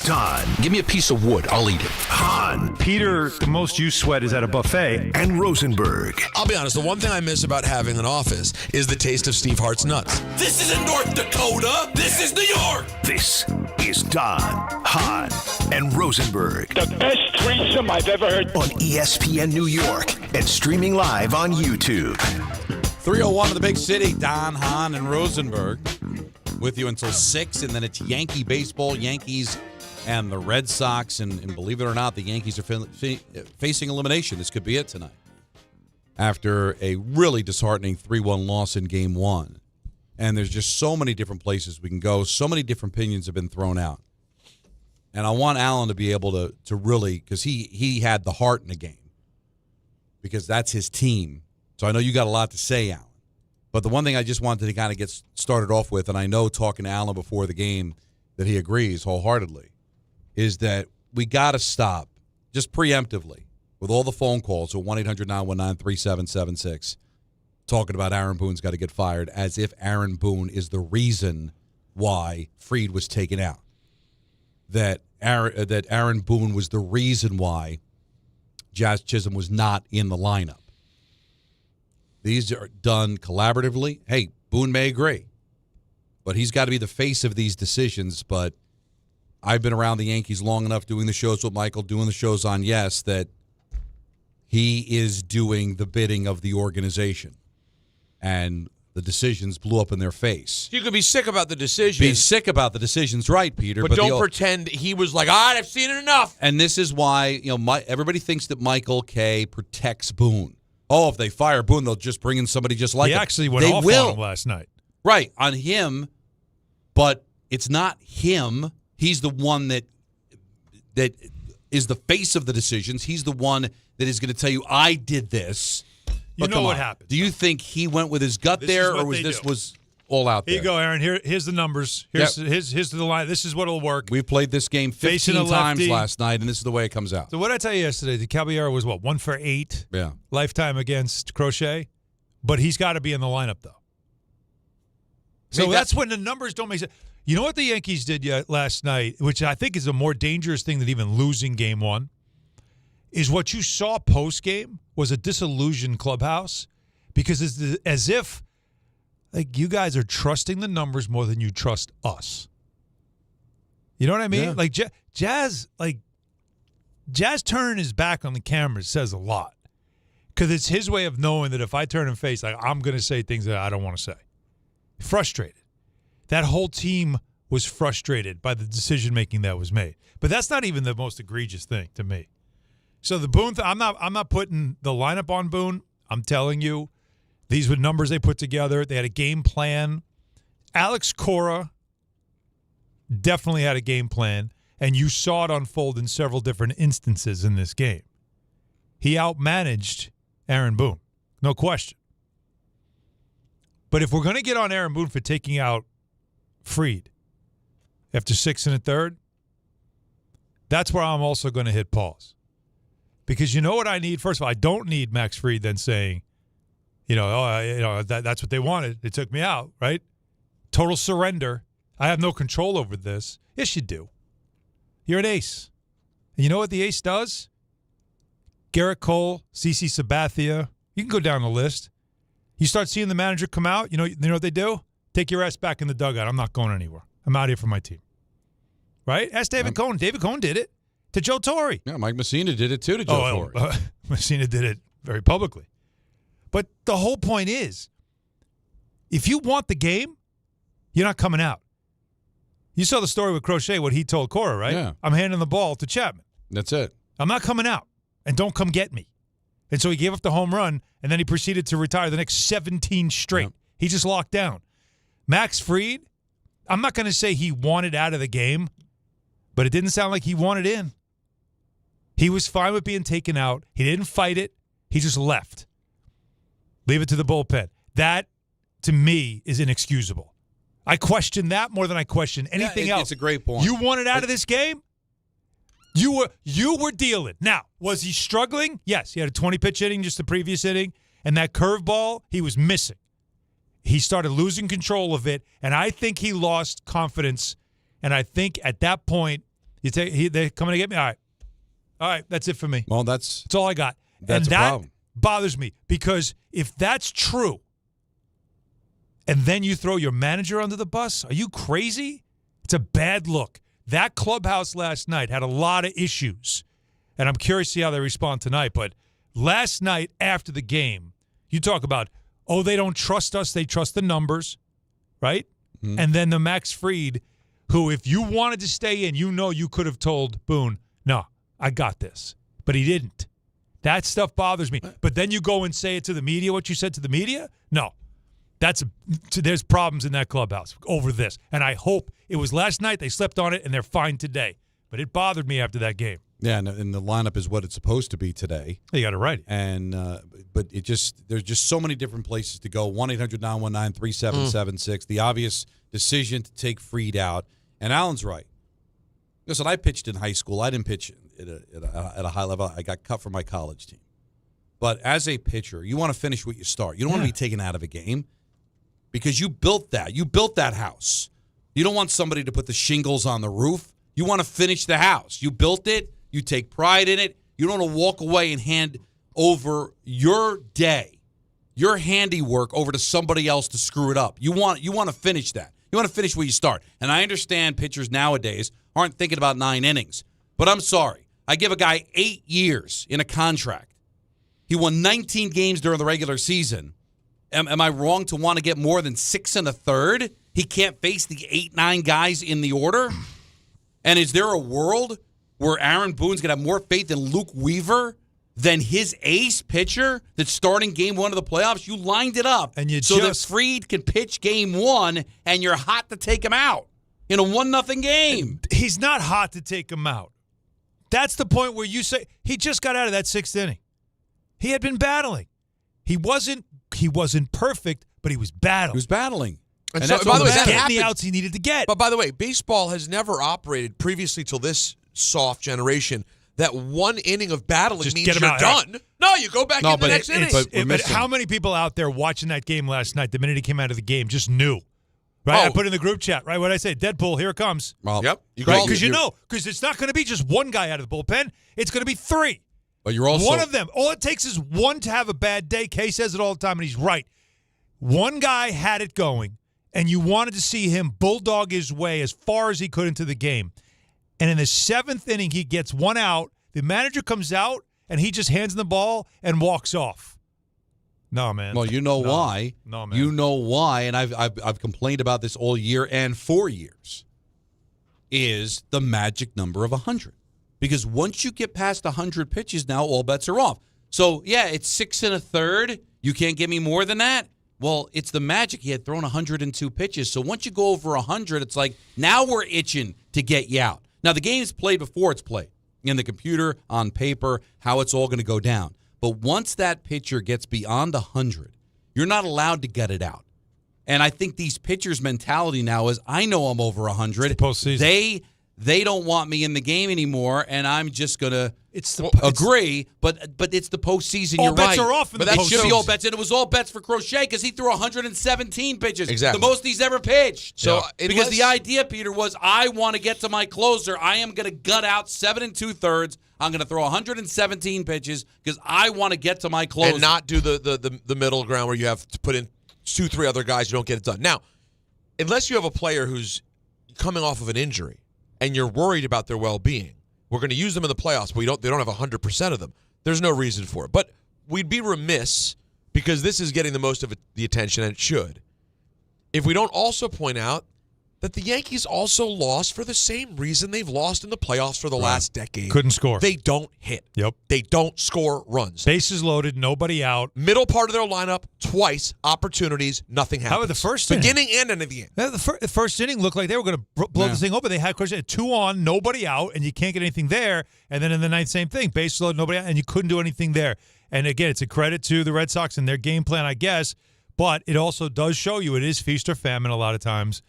Don. Give me a piece of wood. I'll eat it. Hahn. Peter, the most you sweat is at a buffet. And Rosenberg. I'll be honest, the one thing I miss about having an office is the taste of Steve Hart's nuts. This isn't North Dakota. This is New York. This is Don, Hahn, and Rosenberg. The best threesome I've ever heard. On ESPN New York and streaming live on YouTube. 301 in the big city, Don, Hahn, and Rosenberg. With you until 6, and then it's Yankee baseball, Yankees and the Red Sox. And believe it or not, the Yankees are facing elimination. This could be it tonight. After a really disheartening 3-1 loss in Game 1. And there's just so many different places we can go. So many different opinions have been thrown out. And I want Alan to be able to really, because he had the heart in the game. Because that's his team. So I know you got a lot to say, Alan. But the one thing I just wanted to kind of get started off with, and I know talking to Alan before the game that he agrees wholeheartedly, is that we got to stop, just preemptively, with all the phone calls at 1-800-919-3776, talking about Aaron Boone's got to get fired, as if Aaron Boone is the reason why Fried was taken out. That Aaron Boone was the reason why Jazz Chisholm was not in the lineup. These are done collaboratively. Hey, Boone may agree, but he's got to be the face of these decisions. But I've been around the Yankees long enough doing the shows with Michael, doing the shows on Yes, that he is doing the bidding of the organization. And the decisions blew up in their face. You could be sick about the decisions. Be sick about the decisions, right, Peter? But don't pretend he was like, all right, I've seen it enough. And this is why everybody thinks that Michael Kay protects Boone. Oh, if they fire Boone, they'll just bring in somebody just like him. He actually went off on him last night. Right, on him, but it's not him. He's the one that is the face of the decisions. He's the one that is going to tell you, I did this. You know what happened. Do you think he went with his gut there, or was all out there? Here you go, Aaron. Here's the numbers. Here's the line. This is what'll work. We played this game 15 times last night, and this is the way it comes out. So what did I tell you yesterday? The Caballero was, 1 for 8? Yeah. Lifetime against Crochet. But he's got to be in the lineup, though. So that's when the numbers don't make sense. You know what the Yankees did last night, which I think is a more dangerous thing than even losing Game 1, is what you saw post-game was a disillusioned clubhouse, because it's as if you guys are trusting the numbers more than you trust us. You know what I mean? Yeah. Like Jazz turning his back on the camera says a lot, because it's his way of knowing that if I turn and face, I'm going to say things that I don't want to say. Frustrated. That whole team was frustrated by the decision-making that was made. But that's not even the most egregious thing to me. So the Boone, I'm not putting the lineup on Boone. I'm telling you, these were numbers they put together. They had a game plan. Alex Cora definitely had a game plan, and you saw it unfold in several different instances in this game. He outmanaged Aaron Boone, no question. But if we're going to get on Aaron Boone for taking out Fried after 6 1/3, that's where I'm also going to hit pause. Because you know what I need? First of all, I don't need Max Fried then saying, that's what they wanted. They took me out, right? Total surrender. I have no control over this. Yes, you do. You're an ace. And you know what the ace does? Garrett Cole, CeCe Sabathia. You can go down the list. You start seeing the manager come out. You know what they do? Take your ass back in the dugout. I'm not going anywhere. I'm out here for my team. Right? Ask David Cohn. David Cohn did it to Joe Torre. Yeah, Mike Messina did it too to Joe Torre. Messina did it very publicly. But the whole point is, if you want the game, you're not coming out. You saw the story with Crochet, what he told Cora, right? Yeah. I'm handing the ball to Chapman. That's it. I'm not coming out, and don't come get me. And so he gave up the home run, and then he proceeded to retire the next 17 straight. Yep. He just locked down. Max Fried, I'm not going to say he wanted out of the game, but it didn't sound like he wanted in. He was fine with being taken out. He didn't fight it. He just left. Leave it to the bullpen. That, to me, is inexcusable. I question that more than I question anything else. It's a great point. You wanted out of this game? You were dealing. Now, was he struggling? Yes. He had a 20-pitch inning just the previous inning, and that curveball, he was missing. He started losing control of it, and I think he lost confidence, and I think at that point They're coming to get me. All right, that's it for me. Well, that's all I got. That's and a that problem. bothers me because if that's true, and then you throw your manager under the bus, are you crazy? It's a bad look. That clubhouse last night had a lot of issues, and I'm curious to see how they respond tonight. But last night after the game, you talk about, they don't trust us. They trust the numbers, right? Mm-hmm. And then the Max Fried, who if you wanted to stay in, you could have told Boone, no, I got this. But he didn't. That stuff bothers me. But then you go and say it to the media, what you said to the media? No. There's problems in that clubhouse over this. And I hope it was last night they slept on it and they're fine today. But it bothered me after that game. Yeah, and the lineup is what it's supposed to be today. You got it right. And but there's just so many different places to go. 1-800-919-3776. The obvious decision to take Fried out. And Alan's right. Listen, I pitched in high school. I didn't pitch at a high level. I got cut from my college team. But as a pitcher, you want to finish what you start. You don't want to be taken out of a game because you built that. You built that house. You don't want somebody to put the shingles on the roof. You want to finish the house. You built it. You take pride in it. You don't want to walk away and hand over your day, your handiwork over to somebody else to screw it up. You want to finish that. You want to finish where you start. And I understand pitchers nowadays aren't thinking about 9 innings. But I'm sorry. I give a guy 8 years in a contract. He won 19 games during the regular season. Am I wrong to want to get more than 6 1/3? He can't face the 8-9 guys in the order? And is there a world where Aaron Boone's going to have more faith in Luke Weaver than his ace pitcher that's starting game 1 of the playoffs? You lined it up and that Fried can pitch game 1 and you're hot to take him out in a 1-0 game. He's not hot to take him out. That's the point where you say he just got out of that 6th inning. He had been battling. He wasn't perfect, but he was battling. He was battling. And so, by the way, that getting happened. The outs he needed to get. But by the way, baseball has never operated previously till this soft generation that 1 inning of battling just means get him you're out. done. No, you go back in the next inning. But how many people out there watching that game last night, the minute he came out of the game, just knew? Right? I put in the group chat, right? What did I say? Deadpool, here it comes. Well, yep. Because because it's not going to be just one guy out of the bullpen. It's going to be 3. But you're also one of them. All it takes is one to have a bad day. Kay says it all the time, and he's right. One guy had it going, and you wanted to see him bulldog his way as far as he could into the game. And in the 7th inning, he gets 1 out. The manager comes out, and he just hands him the ball and walks off. No, man. Well, you know why. No, man. You know why, and I've complained about this all year and 4 years, is the magic number of 100. Because once you get past 100 pitches, now all bets are off. So, yeah, it's 6 1/3. You can't give me more than that? Well, it's the magic. He had thrown 102 pitches. So once you go over 100, it's like, now we're itching to get you out. Now, the game's played before it's played. In the computer, on paper, how it's all going to go down. But once that pitcher gets beyond 100, you're not allowed to get it out. And I think these pitchers' mentality now is, I know I'm over 100. It's the postseason. They don't want me in the game anymore, and I'm just going to agree. But it's the postseason. All you're bets right. are off in but the that postseason. should be all bets. And it was all bets for Crochet because he threw 117 pitches. Exactly. The most he's ever pitched. So because the idea, Peter, was I want to get to my closer. I am going to gut out 7 2/3. I'm going to throw 117 pitches because I want to get to my closer. And not do the middle ground where you have to put in 2-3 other guys who don't get it done. Now, unless you have a player who's coming off of an injury and you're worried about their well-being, we're going to use them in the playoffs, but they don't have 100% of them. There's no reason for it. But we'd be remiss, because this is getting the most of the attention, and it should, if we don't also point out that the Yankees also lost for the same reason they've lost in the playoffs for the last decade. Couldn't score. They don't hit. Yep. They don't score runs. Bases loaded, nobody out. Middle part of their lineup, twice, opportunities, nothing happens. How about the first inning? Beginning and end of the game. The first inning looked like they were going to blow this thing open. They had 2 on, nobody out, and you can't get anything there. And then in the 9th, same thing. Bases loaded, nobody out, and you couldn't do anything there. And again, it's a credit to the Red Sox and their game plan, I guess. But it also does show you it is feast or famine a lot of times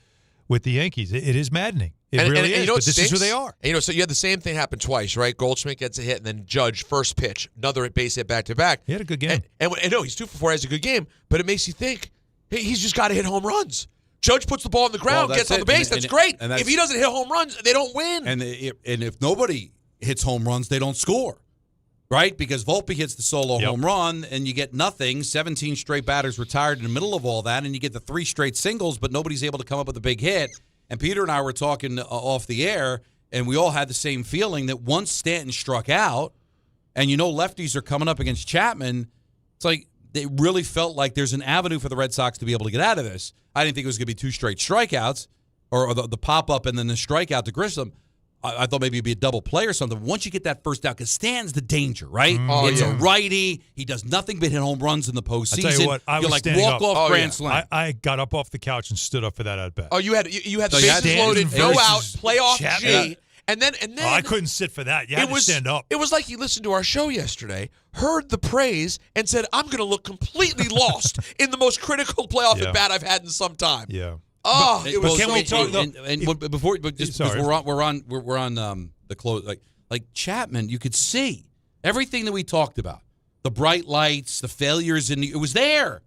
with the Yankees. It is maddening. It really is, but this is who they are. And, so you had the same thing happen twice, right? Goldschmidt gets a hit, and then Judge, first pitch, another base hit back-to-back. He had a good game. And no, he's 2 for 4, has a good game, but it makes you think, hey, he's just got to hit home runs. Judge puts the ball on the ground, Well, gets on that's the it. base. And- That's great. and that's- If he doesn't hit home runs, they don't win. And if nobody hits home runs, they don't score, right? Because Volpe hits the solo home run, and you get nothing. 17 straight batters retired in the middle of all that, and you get the 3 straight singles, but nobody's able to come up with a big hit. And Peter and I were talking off the air, and we all had the same feeling that once Stanton struck out, and lefties are coming up against Chapman, it's like they really felt like there's an avenue for the Red Sox to be able to get out of this. I didn't think it was going to be 2 straight strikeouts or the pop-up and then the strikeout to Grissom. I thought maybe it'd be a double play or something. Once you get that first out, because Stan's the danger, right? It's a righty. He does nothing but hit home runs in the postseason. I'll tell you what, I was like standing up. walk-off grand slam. I got up off the couch and stood up for that at-bat. Oh, you had the So you had bases loaded, Stanton no out, versus playoff Chapman. G, and then I couldn't sit for that. You had to stand up. It was like he listened to our show yesterday, heard the praise, and said, "I'm going to look completely lost in the most critical playoff Yeah. at bat I've had in some time." Yeah. Oh, it was. can we talk though? Before, just Sorry. because we're on the close, like Chapman, you could see everything that we talked about, the bright lights, the failures, it was there,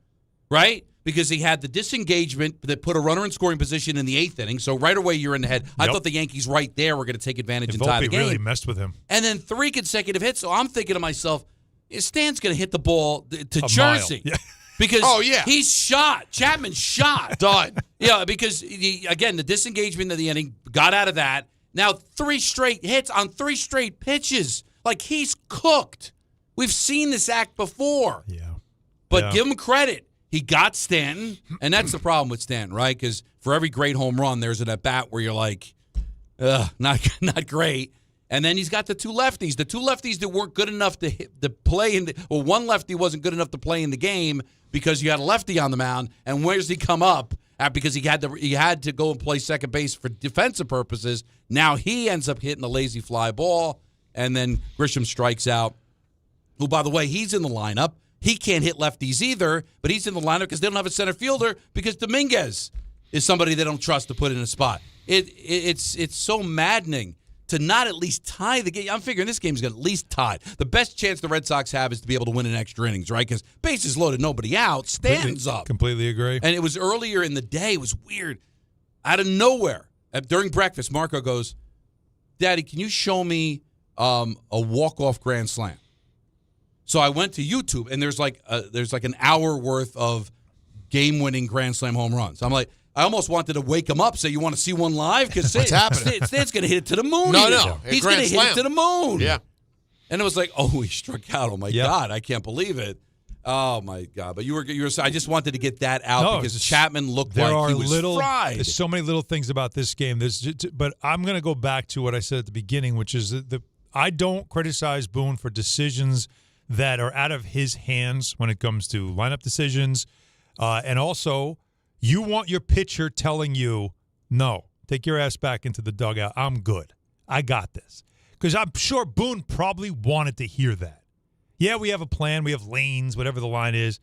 right? Because he had the disengagement that put a runner in scoring position in the 8th inning. So right away you're in the head. I thought the Yankees right there were going to take advantage and tie the Volpe game. really messed with him. And then 3 consecutive hits. So I'm thinking to myself, Stan's going to hit the ball to A Jersey. mile. Yeah. Because he's shot. Chapman's shot. Done. Yeah, because, again, the disengagement of the inning got out of that. Now 3 straight hits on 3 straight pitches. Like, he's cooked. We've seen this act before. Yeah. But give him credit. He got Stanton, and that's the problem with Stanton, right? Because for every great home run, there's an at-bat where you're like, not great. And then he's got the 2 lefties. The 2 lefties that weren't good enough to play one lefty wasn't good enough to play in the game because you had a lefty on the mound. And where does he come up? Because he had to go and play second base for defensive purposes. Now he ends up hitting a lazy fly ball, and then Grisham strikes out. Who, by the way, he's in the lineup. He can't hit lefties either, but he's in the lineup because they don't have a center fielder because Dominguez is somebody they don't trust to put in a spot. It's so maddening to not at least tie the game. I'm figuring this game's going to at least tie. The best chance the Red Sox have is to be able to win in extra innings, right? Because bases loaded, nobody out, Stanton's up. Completely agree. And it was earlier in the day. It was weird. Out of nowhere, during breakfast, Marco goes, "Daddy, can you show me a walk-off grand slam?" So I went to YouTube, and there's like an hour worth of game-winning grand slam home runs. I'm like, I almost wanted to wake him up, say, "You want to see one live?" Because What's happening? Stan's going to hit it to the moon. No. He's going to hit it to the moon. Yeah. And it was like, oh, he struck out. Oh, my God. I can't believe it. Oh, my God. But you were I just wanted to get that out because Chapman looked like he was fried. There's so many little things about this game. But I'm going to go back to what I said at the beginning, which is that I don't criticize Boone for decisions that are out of his hands when it comes to lineup decisions. And also, you want your pitcher telling you, "No, take your ass back into the dugout. I'm good. I got this." Because I'm sure Boone probably wanted to hear that. Yeah, we have a plan. We have lanes, whatever the line is.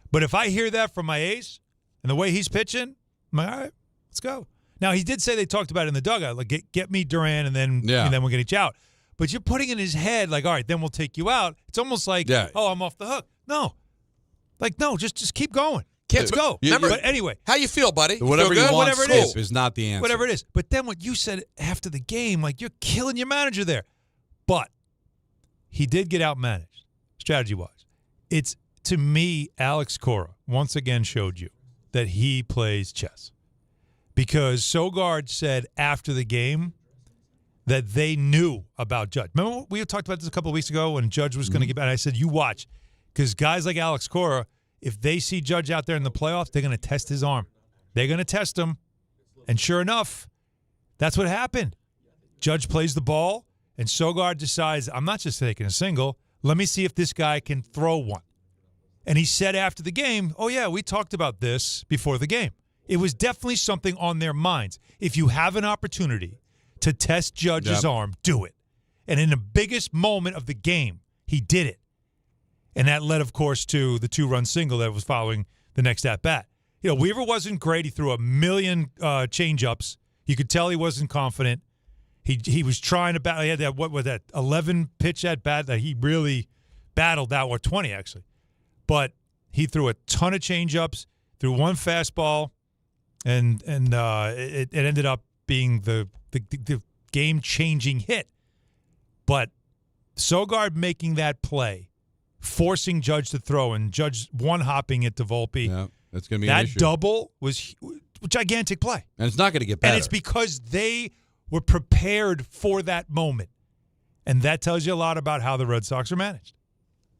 But if I hear that from my ace and the way he's pitching, I'm like, all right, let's go. Now, he did say they talked about it in the dugout, like, get me Duran, and then we'll get each out. But you're putting in his head, like, all right, then we'll take you out. It's almost like, oh, I'm off the hook. No. Like, no, just keep going. Let's go. But anyway. How you feel, buddy? Whatever you want, whatever it is not the answer. Whatever it is. But then what you said after the game, like, you're killing your manager there. But he did get outmanaged, strategy-wise. It's, to me, Alex Cora once again showed you that he plays chess. Because Sogard said after the game that they knew about Judge. Remember we talked about this a couple of weeks ago when Judge was going to get back? And I said, you watch. Because guys like Alex Cora, if they see Judge out there in the playoffs, they're going to test his arm. They're going to test him. And sure enough, that's what happened. Judge plays the ball, and Sogard decides, I'm not just taking a single. Let me see if this guy can throw one. And he said after the game, oh, yeah, we talked about this before the game. It was definitely something on their minds. If you have an opportunity to test Judge's arm, do it. And in the biggest moment of the game, he did it. And that led, of course, to the 2-run single that was following the next at-bat. You know, Weaver wasn't great. He threw a million change-ups. You could tell he wasn't confident. He was trying to battle. He had that, 11-pitch at-bat that he really battled that, or 20, actually. But he threw a ton of change-ups, threw one fastball, and it ended up being the game-changing hit. But Sogard making that play, forcing Judge to throw, and Judge one-hopping it to Volpe. Yeah, that's going to be an issue. That double was a gigantic play. And it's not going to get better. And it's because they were prepared for that moment. And that tells you a lot about how the Red Sox are managed.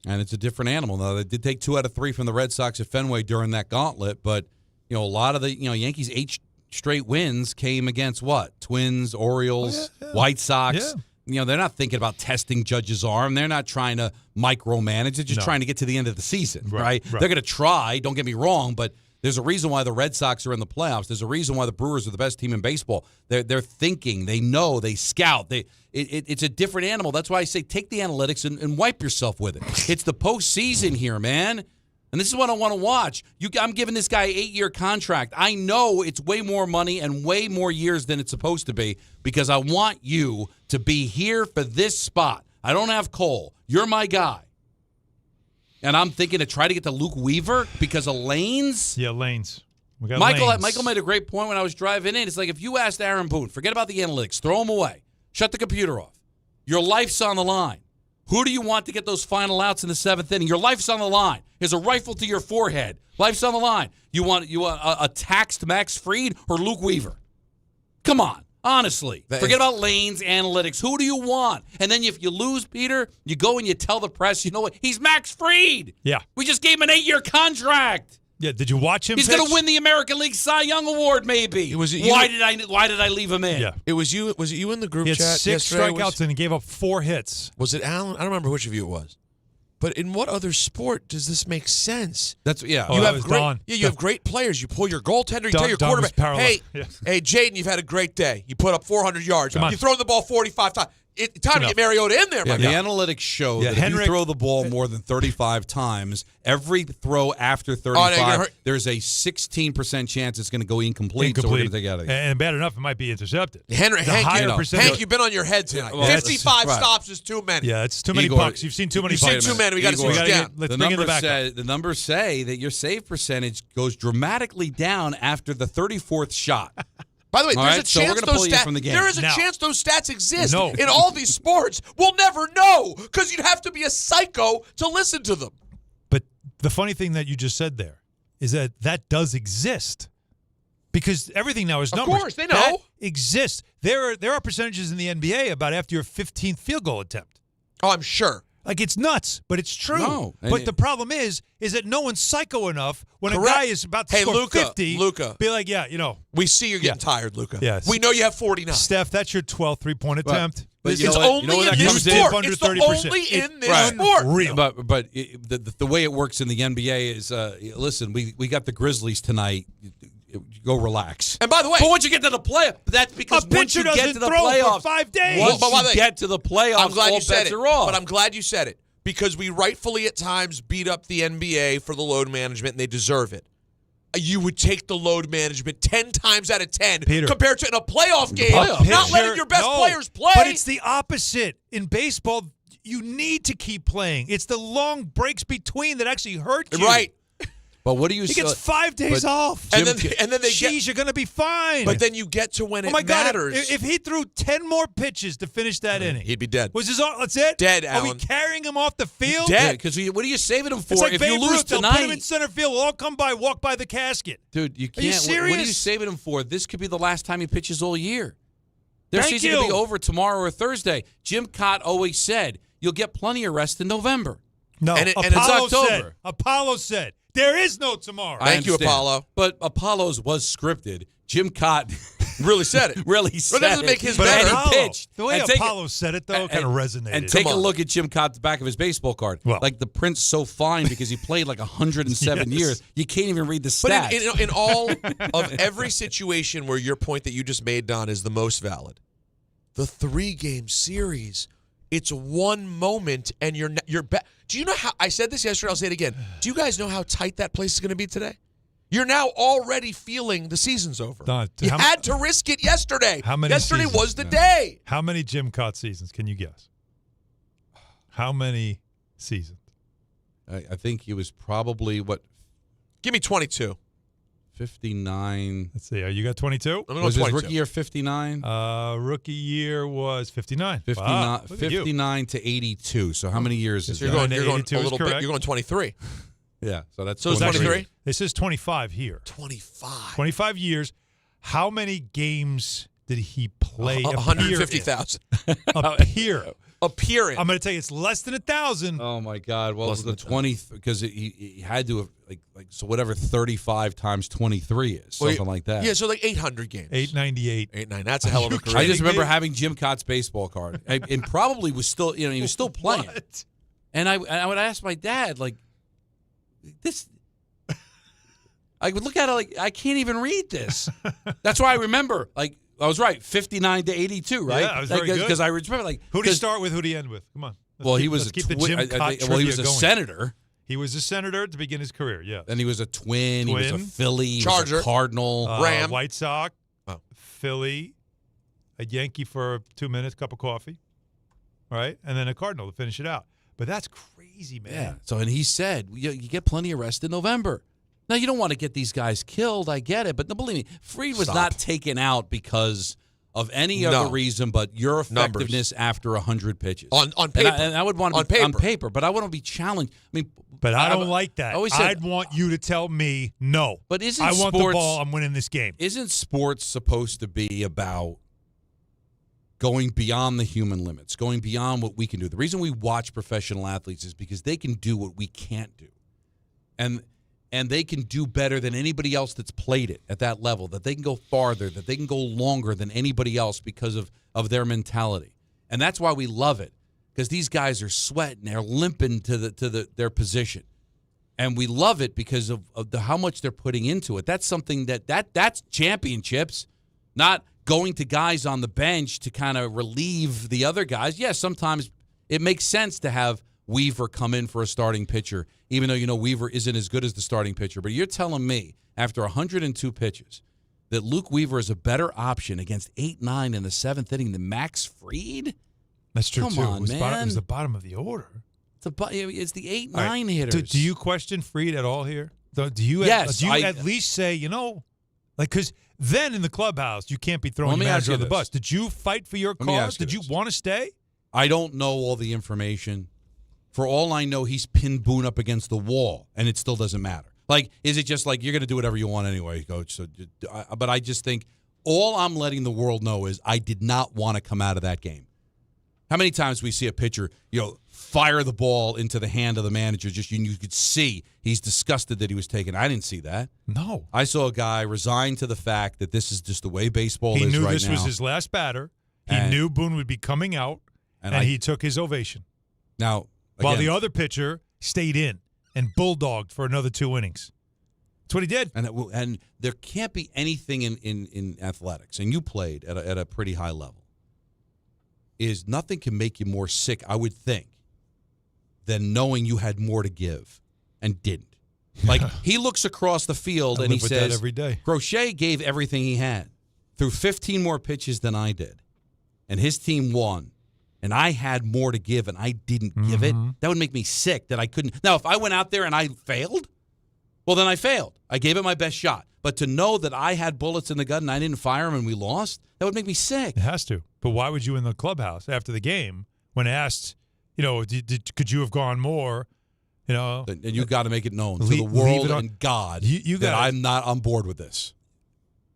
And it's a different animal. Now, they did take 2 out of 3 from the Red Sox at Fenway during that gauntlet, but a lot of the Yankees' 8 straight wins came against what? Twins, Orioles, White Sox. Yeah. They're not thinking about testing Judge's arm. They're not trying to micromanage. They're just trying to get to the end of the season, right? They're going to try, don't get me wrong, but there's a reason why the Red Sox are in the playoffs. There's a reason why the Brewers are the best team in baseball. They're thinking. They know. They scout. It's a different animal. That's why I say take the analytics and wipe yourself with it. It's the postseason here, man. And this is what I want to watch. I'm giving this guy an 8-year contract. I know it's way more money and way more years than it's supposed to be because I want you to be here for this spot. I don't have Cole. You're my guy. And I'm thinking to try to get to Luke Weaver because of Lanes. Yeah, Lanes. We got Michael Lanes. made a great point when I was driving in. It's like if you asked Aaron Boone, forget about the analytics, throw him away, shut the computer off. Your life's on the line. Who do you want to get those final outs in the 7th inning? Your life's on the line. Here's a rifle to your forehead. Life's on the line. You want a taxed Max Fried or Luke Weaver? Come on. Honestly. Forget about Lane's analytics. Who do you want? And then if you lose, Peter, you go and you tell the press, you know what? He's Max Fried. Yeah. We just gave him an 8-year contract. Yeah, did you watch him He's pitch? going to win the American League Cy Young Award, maybe. Why did I leave him in? Yeah. It was you. Was it you in the group He had chat 6 yesterday? strikeouts and he gave up 4 hits. Was it Alan? I don't remember which of you it was. But in what other sport does this make sense? Oh, you that have was great. Don. Yeah, you have great players. You pull your goaltender. You tell your Don was quarterback, "Hey, parallel. hey, Jaden, you've had a great day. You put up 400 yards. Come on. You've thrown the ball 45 times. Time to get Mariota in there, Yeah, my the guy." analytics show that Henrik, if you throw the ball more than 35 times, every throw after 35, there's a 16% chance it's going to go incomplete. So we're going to take it out of here. And bad enough, it might be intercepted. Hank, you've been on your head tonight. Well, 55 stops is too many. Yeah, it's too many Igor, pucks. You've seen too many You've pucks. seen too many. We got to switch down. Let's bring in the backup. The numbers say that your save percentage goes dramatically down after the 34th shot. By the way, All there's right, a so chance we're gonna pull those you from the game. There is a Now. chance those stats exist No. in all these sports. We'll never know because you'd have to be a psycho to listen to them. But the funny thing that you just said there is that does exist. Because everything now is numbers. Of course, they know. That exists. There are percentages in the NBA about after your 15th field goal attempt. Oh, I'm sure. Like, it's nuts, but it's true. No. But the problem is that no one's psycho enough when Correct. a guy is about to score Luka, 50. Luka. Be like, We see you're getting tired, Luka. Yes. We know you have 49. Steph, that's your 12th three-point attempt. But It's you know what? only You know where in that this comes in? sport. Under It's the 30%. only in this Right. sport. Real. But the way it works in the NBA is, listen, we got the Grizzlies tonight. Go relax. And by the way, but once you get to the playoffs, that's because A once you pitcher get doesn't to the throw playoffs, for 5 days. once But by the you way, get to the playoffs, I'm glad all you said bets it. are off. But I'm glad you said it because we rightfully at times beat up the NBA for the load management, and they deserve it. You would take the load management 10 times out of 10 Peter. compared to in a playoff game, A not letting pitcher- your best no, players play. But it's the opposite. In baseball, you need to keep playing. It's the long breaks between that actually hurt you. Right. But what do you He gets 5 days but off. And then they Jeez, you're going to be fine. But then you get to when oh it my God, matters. if he threw 10 more pitches to finish that inning, he'd be dead. That's it? Dead, Are we Alan. carrying him off the field? Dead. Because what are you saving him for? It's like if Babe you lose Ruth, they'll put him in tonight, center field. We'll all come by, walk by the casket. dude, you Are you can't. What are you serious? saving him for? This could be the last time he pitches all year. Their Thank season you. could be over tomorrow or Thursday. Jim Cott always said you'll get plenty of rest in November. No, And it's October. Apollo said, there is no tomorrow. Thank you, understand. Apollo. But Apollo's was scripted. Jim Cott Really said it. really said But it doesn't it. make his But better. he Apollo, pitched. the way And take it- Apollo said it, though, kind of resonated. And take a Come on. look at Jim Cott's back of his baseball card. Well. Like the print's so fine because he played like 107 Yes. years. You can't even read the But stats. in all of every situation where your point that you just made, Don, is the most valid, the 3-game series, it's one moment and you're back. Do you know how I said this yesterday? I'll say it again. Do you guys know how tight that place is going to be today? You're now already feeling the season's over. Don, you had to risk it yesterday. How many yesterday seasons? was the day. How many Jim Cott seasons can you guess? How many seasons? I think he was probably, Give me 22. 59. Let's see. You got 22? I'm going Was his 22. rookie year 59? Rookie year was 59. 59, Wow, look at you. 59 to 82. So how many years is So that? you're going 82 a is little bit. correct. You're going 23. Yeah, so that's So it's 23. 23? This is 25 here. 25. 25 years. How many games did he play? 150,000. Appear. Appearing. I'm going to tell you, it's less than 1,000. Oh my God! Well, Less the than 20 because he had to have like so whatever 35 times 23 is something like that. Yeah, so like 800 games. 898. 8-9. That's a hell of a career. I just remember having Jim Cott's baseball card, and probably was still he was still playing. What? And I would ask my dad like this. I would look at it like I can't even read this. That's why I remember like. I was right, 59 to 82, right? Yeah, I was very good. Because I remember, like, Who did he start with? Who did he end with? Come on. Let's keep the twi- Jim I Cott think- well, he was a trivia going. senator. He was a senator to begin his career, yeah. Then he was a twin. He was a Philly. He was Charger. a Cardinal. Ram. White Sox, Oh. Philly, a Yankee for 2 minutes, cup of coffee, right? And then a Cardinal to finish it out. But that's crazy, man. Yeah. So, and he said, you get plenty of rest in November. Now, you don't want to get these guys killed. I get it. But no, believe me, Fried was not taken out because of any other reason but your effectiveness after 100 pitches. On paper. And I would want to on be paper. on paper, but I want to be challenged. I mean, But I don't like that. I always said, I'd want you to tell me no. But isn't I want the sports- ball. I'm winning this game. Isn't sports supposed to be about going beyond the human limits, going beyond what we can do? The reason we watch professional athletes is because they can do what we can't do. And they can do better than anybody else that's played it at that level, that they can go farther, that they can go longer than anybody else because of their mentality. And that's why we love it, because these guys are sweating, they're limping to their position. And we love it because of how much they're putting into it. That's something that's championships, not going to guys on the bench to kind of relieve the other guys. Yes, sometimes it makes sense to have Weaver come in for a starting pitcher, even though Weaver isn't as good as the starting pitcher. But you're telling me after 102 pitches that Luke Weaver is a better option against 8-9 in the seventh inning than Max Fried? That's true, Come too. on, it was man. It was the bottom of the order. It's the 8-9 All right. hitters. Do you question Fried at all here? Do you Yes, at least say, because then in the clubhouse, you can't be throwing Let your me ask manager you on the this. bus. Did you fight for your Let me cause? ask you Did you this. want to stay? I don't know all the information. For all I know, he's pinned Boone up against the wall, and it still doesn't matter. Like, is it just like you're going to do whatever you want anyway, Coach? So, but I just think all I'm letting the world know is I did not want to come out of that game. How many times we see a pitcher, fire the ball into the hand of the manager? Just you could see he's disgusted that he was taken. I didn't see that. No. I saw a guy resign to the fact that this is just the way baseball He is knew right this now. was his last batter. He And- knew Boone would be coming out, and he took his ovation. Now, While again, the other pitcher stayed in and bulldogged for another 2 innings. That's what he did. And there can't be anything in athletics, and you played at a pretty high level, is nothing can make you more sick, I would think, than knowing you had more to give and didn't. Like, he looks across the field I and he live with that says, every day. Crochet gave everything he had, threw 15 more pitches than I did, and his team won. And I had more to give, and I didn't give it. That would make me sick that I couldn't. Now, if I went out there and I failed, well, then I failed. I gave it my best shot. But to know that I had bullets in the gun and I didn't fire them and we lost, that would make me sick. It has to. But why would you in the clubhouse after the game, when asked, could you have gone more, And you got to make it known to Leave- the leave world it on- and God You that gotta- I'm not on board with this.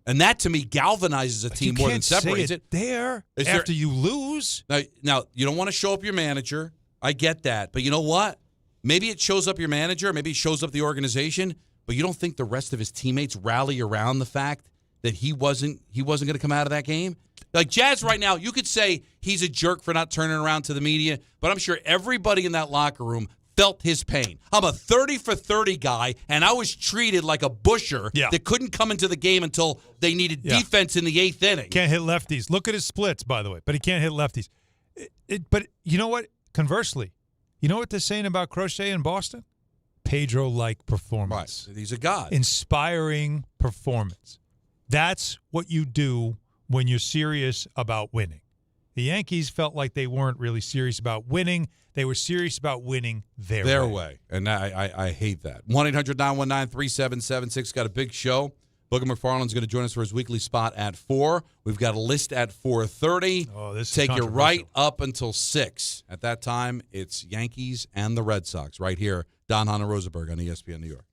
And that, to me, galvanizes a team you more than can't say separates it. there Is there- after you lose. Now, you don't want to show up your manager. I get that. But you know what? Maybe it shows up your manager. Maybe it shows up the organization. But you don't think the rest of his teammates rally around the fact that he wasn't going to come out of that game? Like Jazz right now, you could say he's a jerk for not turning around to the media, but I'm sure everybody in that locker room felt his pain. I'm a 30 for 30 guy, and I was treated like a busher that couldn't come into the game until they needed defense in the 8th inning. Can't hit lefties. Look at his splits, by the way, but he can't hit lefties. But you know what? Conversely, you know what they're saying about Crochet in Boston? Pedro-like performance. Right. He's a god. Inspiring performance. That's what you do when you're serious about winning. The Yankees felt like they weren't really serious about winning. They were serious about winning their way. And I hate that. 1-800-919-3776. Got a big show. Booger McFarland's going to join us for his weekly spot at 4. We've got a list at 4:30. Oh, this is Take you right controversial. up until 6. At that time, it's Yankees and the Red Sox right here. Hahn Rosenberg on ESPN New York.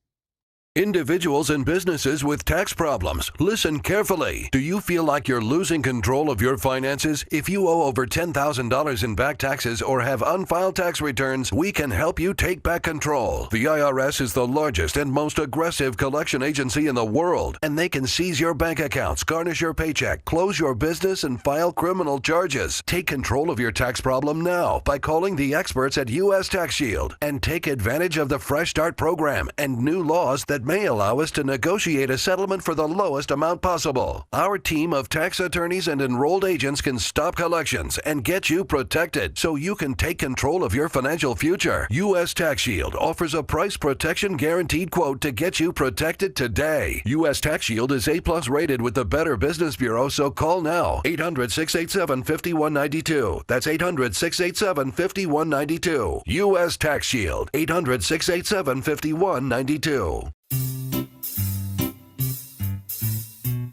Individuals and businesses with tax problems, listen carefully. Do you feel like you're losing control of your finances? If you owe over $10,000 in back taxes or have unfiled tax returns, we can help you take back control. The IRS is the largest and most aggressive collection agency in the world, and they can seize your bank accounts, garnish your paycheck, close your business, and file criminal charges. Take control of your tax problem now by calling the experts at U.S. Tax Shield and take advantage of the Fresh Start program and new laws that may allow us to negotiate a settlement for the lowest amount possible. Our team of tax attorneys and enrolled agents can stop collections and get you protected so you can take control of your financial future. U.S. Tax Shield offers a price protection guaranteed quote to get you protected today. U.S. Tax Shield is A+ rated with the Better Business Bureau, so call now. 800-687-5192. That's 800-687-5192. U.S. Tax Shield. 800-687-5192.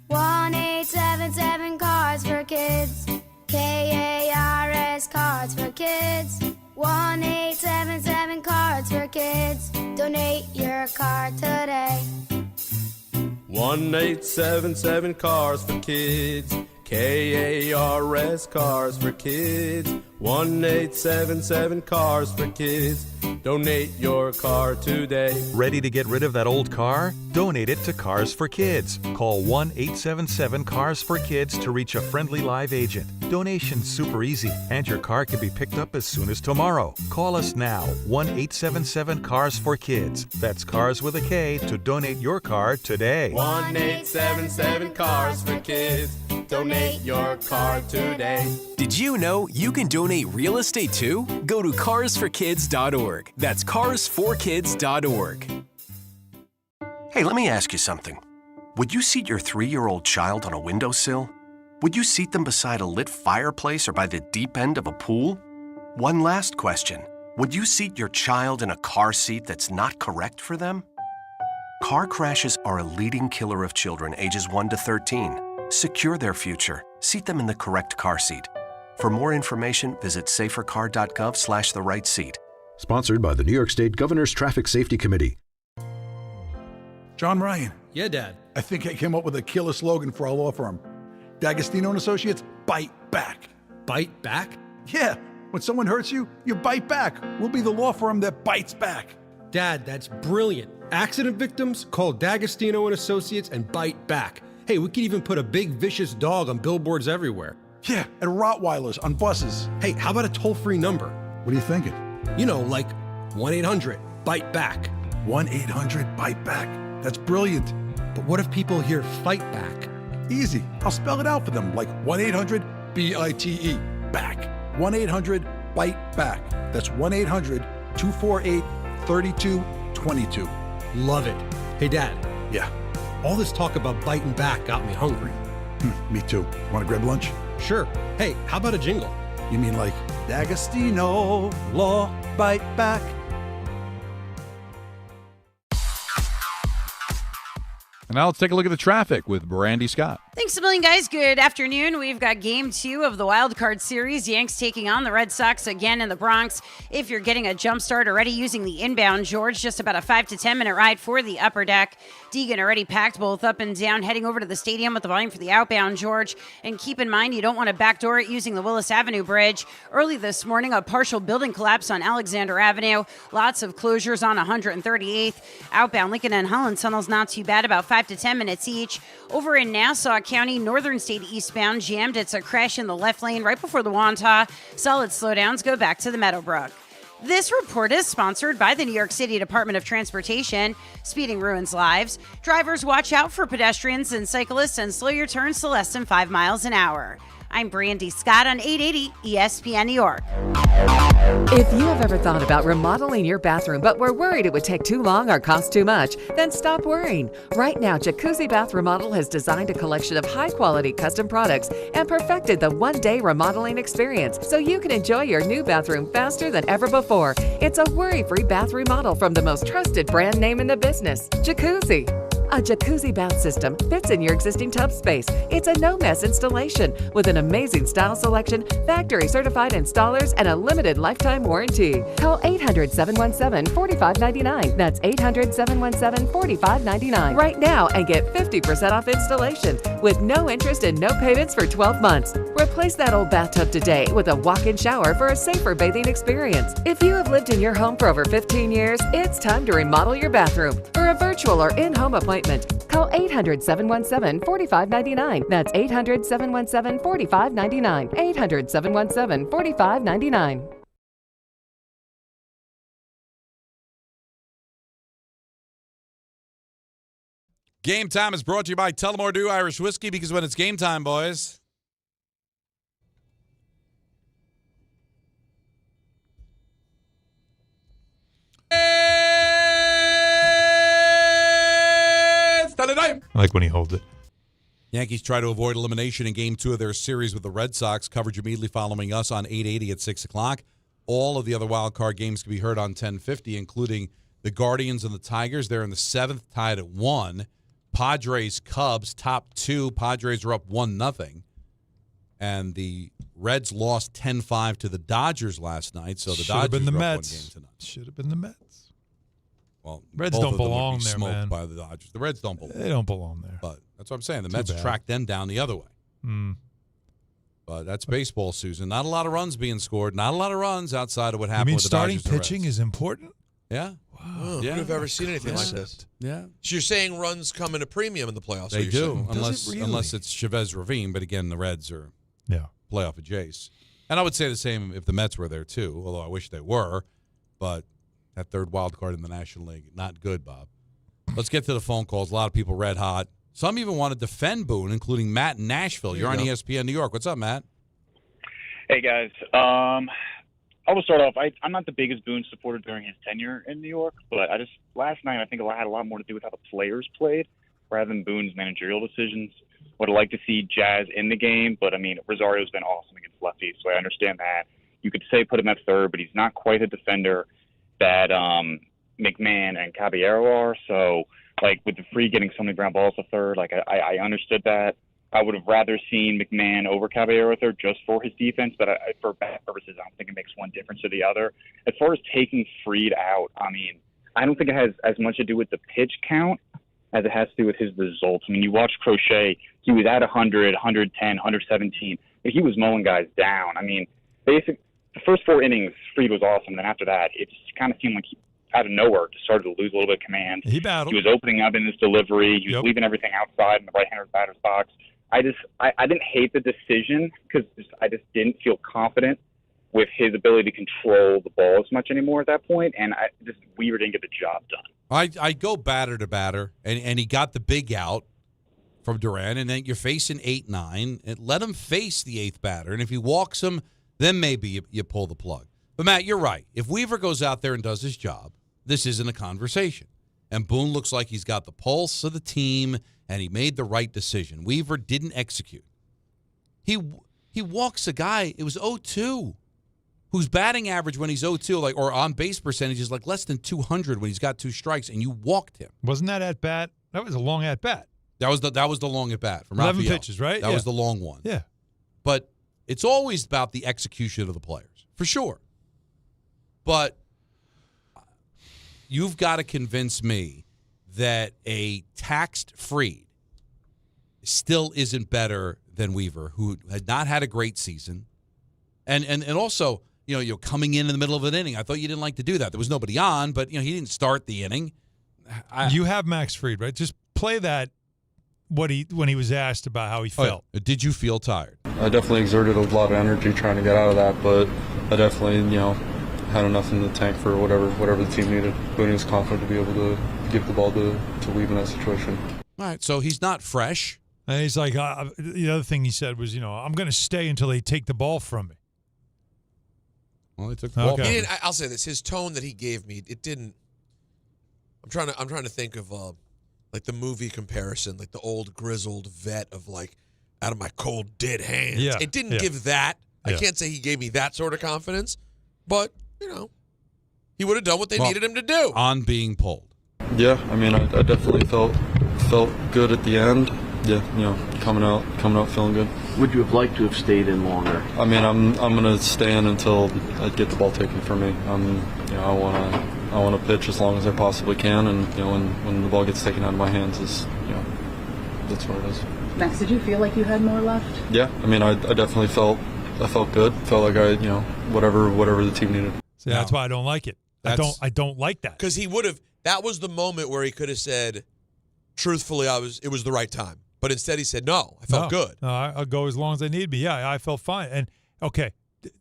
1-877 Cards for Kids. KARS Cards for Kids. 1-877 Cards for Kids. Donate your card today. 1-877 Cars for Kids. KARS Cars for Kids. 1-877 Cars for Kids. Donate your car today. Ready to get rid of that old car? Donate it to Cars for Kids. Call 1-877-CARS-FOR-KIDS to reach a friendly live agent. Donation's super easy, and your car can be picked up as soon as tomorrow. Call us now, 1-877-CARS-FOR-KIDS. That's Cars with a K to donate your car today. 1-877 Cars for Kids. Donate your car today. Did you know you can donate real estate too? Go to carsforkids.org. That's carsforkids.org. Hey, let me ask you something. Would you seat your 3-year-old child on a windowsill? Would you seat them beside a lit fireplace or by the deep end of a pool? One last question. Would you seat your child in a car seat that's not correct for them? Car crashes are a leading killer of children ages 1 to 13. Secure their future. Seat them in the correct car seat. For more information, visit safercar.gov/the-right-seat. Sponsored by the New York State Governor's Traffic Safety Committee. John Ryan. Yeah, Dad. I think I came up with a killer slogan for our law firm. D'Agostino and Associates, bite back. Bite back? Yeah. When someone hurts you, you bite back. We'll be the law firm that bites back. Dad, that's brilliant. Accident victims, call D'Agostino and Associates and bite back. Hey, we could even put a big vicious dog on billboards everywhere. Yeah, and Rottweilers on buses. Hey, how about a toll-free number? What are you thinking? You know, like 1-800-BITE-BACK. 1-800-BITE-BACK. That's brilliant. But what if people hear fight back? Easy. I'll spell it out for them, like 1-800-BITE, back. 1-800-BITE-BACK. That's 1-800-248-3222. Love it. Hey, Dad. Yeah. All this talk about biting back got me hungry. Me too. Want to grab lunch? Sure. Hey, how about a jingle? You mean like D'Agostino, law, bite back? And now let's take a look at the traffic with Brandy Scott. Thanks a million, guys. Good afternoon. We've got Game 2 of the Wild Card Series. Yanks taking on the Red Sox again in the Bronx. If you're getting a jump start already using the inbound, George, just about a 5 to 10 minute ride for the upper deck. Deegan already packed both up and down, heading over to the stadium with the volume for the outbound, George. And keep in mind, you don't want to backdoor it using the Willis Avenue Bridge. Early this morning, a partial building collapse on Alexander Avenue. Lots of closures on 138th. Outbound Lincoln and Holland tunnels not too bad, about 5 to 10 minutes each. Over in Nassau County, Northern State eastbound, jammed. It's a crash in the left lane right before the Wantagh. Solid slowdowns go back to the Meadowbrook. This report is sponsored by the New York City Department of Transportation. Speeding ruins lives. Drivers, watch out for pedestrians and cyclists and slow your turns to less than 5 miles an hour. I'm Brandy Scott on 880 ESPN New York. If you have ever thought about remodeling your bathroom but were worried it would take too long or cost too much, then stop worrying. Right now, Jacuzzi Bath Remodel has designed a collection of high-quality custom products and perfected the one-day remodeling experience so you can enjoy your new bathroom faster than ever before. It's a worry-free bath remodel from the most trusted brand name in the business, Jacuzzi. A jacuzzi bath system fits in your existing tub space. It's a no-mess installation with an amazing style selection, factory-certified installers, and a limited lifetime warranty. Call 800-717-4599. That's 800-717-4599 right now and get 50% off installation with no interest and no payments for 12 months. Replace that old bathtub today with a walk-in shower for a safer bathing experience. If you have lived in your home for over 15 years, it's time to remodel your bathroom. For a virtual or in-home appointment, call 800-717-4599. That's 800-717-4599. 800-717-4599. Game Time is brought to you by Tullamore Dew Irish Whiskey, because when it's game time, boys, I like when he holds it. Yankees try to avoid elimination in Game 2 of their series with the Red Sox. Coverage immediately following us on 880 at 6 o'clock. All of the other wild card games can be heard on 1050, including the Guardians and the Tigers. They're in the 7th, tied at 1. Padres, Cubs, top 2. Padres are up 1-0. And the Reds lost 10-5 to the Dodgers last night, so the Dodgers been the are up Mets. 1 game tonight. Should have been the Mets. Well, Reds both don't of them would belong be there, smoked man. by the Dodgers. The Reds don't belong. They don't belong there. But that's what I'm saying. The Too Mets bad. tracked them down the other way. But that's baseball, Susan. Not a lot of runs being scored. Not a lot of runs outside of what happened with the starting Dodgers and pitching Reds. is important? Yeah. Oh, who would have ever seen anything like this? Yeah. So you're saying runs come in a premium in the playoffs? They you're do, saying? unless it's Chavez Ravine. But again, the Reds are playoff adjacent. And I would say the same if the Mets were there too, although I wish they were. But that third wild card in the National League, not good, Bob. Let's get to the phone calls. A lot of people red hot. Some even want to defend Boone, including Matt in Nashville. You're on ESPN New York. What's up, Matt? Hey, guys. I will start off. I'm not the biggest Boone supporter during his tenure in New York, but last night I think it had a lot more to do with how the players played rather than Boone's managerial decisions. Would have liked to see Jazz in the game, but, I mean, Rosario's been awesome against lefties, so I understand that. You could say put him at third, but he's not quite a defender that McMahon and Caballero are. So, like, with the Free getting so many ground balls to third, like, I understood that. I would have rather seen McMahon over Caballero third just for his defense, but for bat purposes, I don't think it makes one difference or the other. As far as taking Fried out, I mean, I don't think it has as much to do with the pitch count as it has to do with his results. I mean, you watch Crochet, he was at 100, 110, 117, but he was mowing guys down. I mean, the first 4 innings, Fried was awesome. Then after that, it just kind of seemed like he, out of nowhere, just started to lose a little bit of command. He battled. He was opening up in his delivery. He was leaving everything outside in the right-hander batter's box. I didn't hate the decision because I just didn't feel confident with his ability to control the ball as much anymore at that point, and Weaver didn't get the job done. I go batter to batter, and he got the big out from Duran, and then you're facing 8-9, and let him face the 8th batter, and if he walks him, then maybe you pull the plug. But, Matt, you're right. If Weaver goes out there and does his job, this isn't a conversation. And Boone looks like he's got the pulse of the team, and he made the right decision. Weaver didn't execute. He walks a guy, it was 0-2, whose batting average when he's 0-2, or on base percentage is like less than 200 when he's got 2 strikes, and you walked him. Wasn't that at bat? That was a long at bat. That was the long at bat from 11 Rafael. pitches, right? That was the long one. Yeah. But it's always about the execution of the players, for sure. But you've got to convince me that a taxed Fried still isn't better than Weaver, who had not had a great season. And also, you're coming in the middle of an inning. I thought you didn't like to do that. There was nobody on, but he didn't start the inning. You have Max Fried, right? Just play that when he was asked about how he felt. Yeah. Did you feel tired? I definitely exerted a lot of energy trying to get out of that, but I definitely, had enough in the tank for whatever the team needed. Boone was confident to be able to give the ball to Weave in that situation. All right, so he's not fresh. And he's like, the other thing he said was, I'm going to stay until they take the ball from me. Well, they took the ball. Okay. I'll say this: his tone that he gave me, it didn't. I'm trying to think of like the movie comparison, like the old grizzled vet of like out of my cold dead hands. Yeah, it didn't give that. Yeah. I can't say he gave me that sort of confidence, but he would have done what they needed him to do. On being pulled. Yeah, I mean, I definitely felt felt good at the end. Yeah, coming out feeling good. Would you have liked to have stayed in longer? I mean, I'm gonna stay in until I get the ball taken from me. I want to pitch as long as I possibly can, and when the ball gets taken out of my hands, that's what it is. Max, did you feel like you had more left? Yeah, I mean, I definitely felt good. Felt like I whatever the team needed. See, that's why I don't like it. I don't like that. Because he would have. That was the moment where he could have said, truthfully, it was the right time. But instead he said, no, I felt good. No, I'll go as long as I need to be. Yeah, I felt fine. And, okay,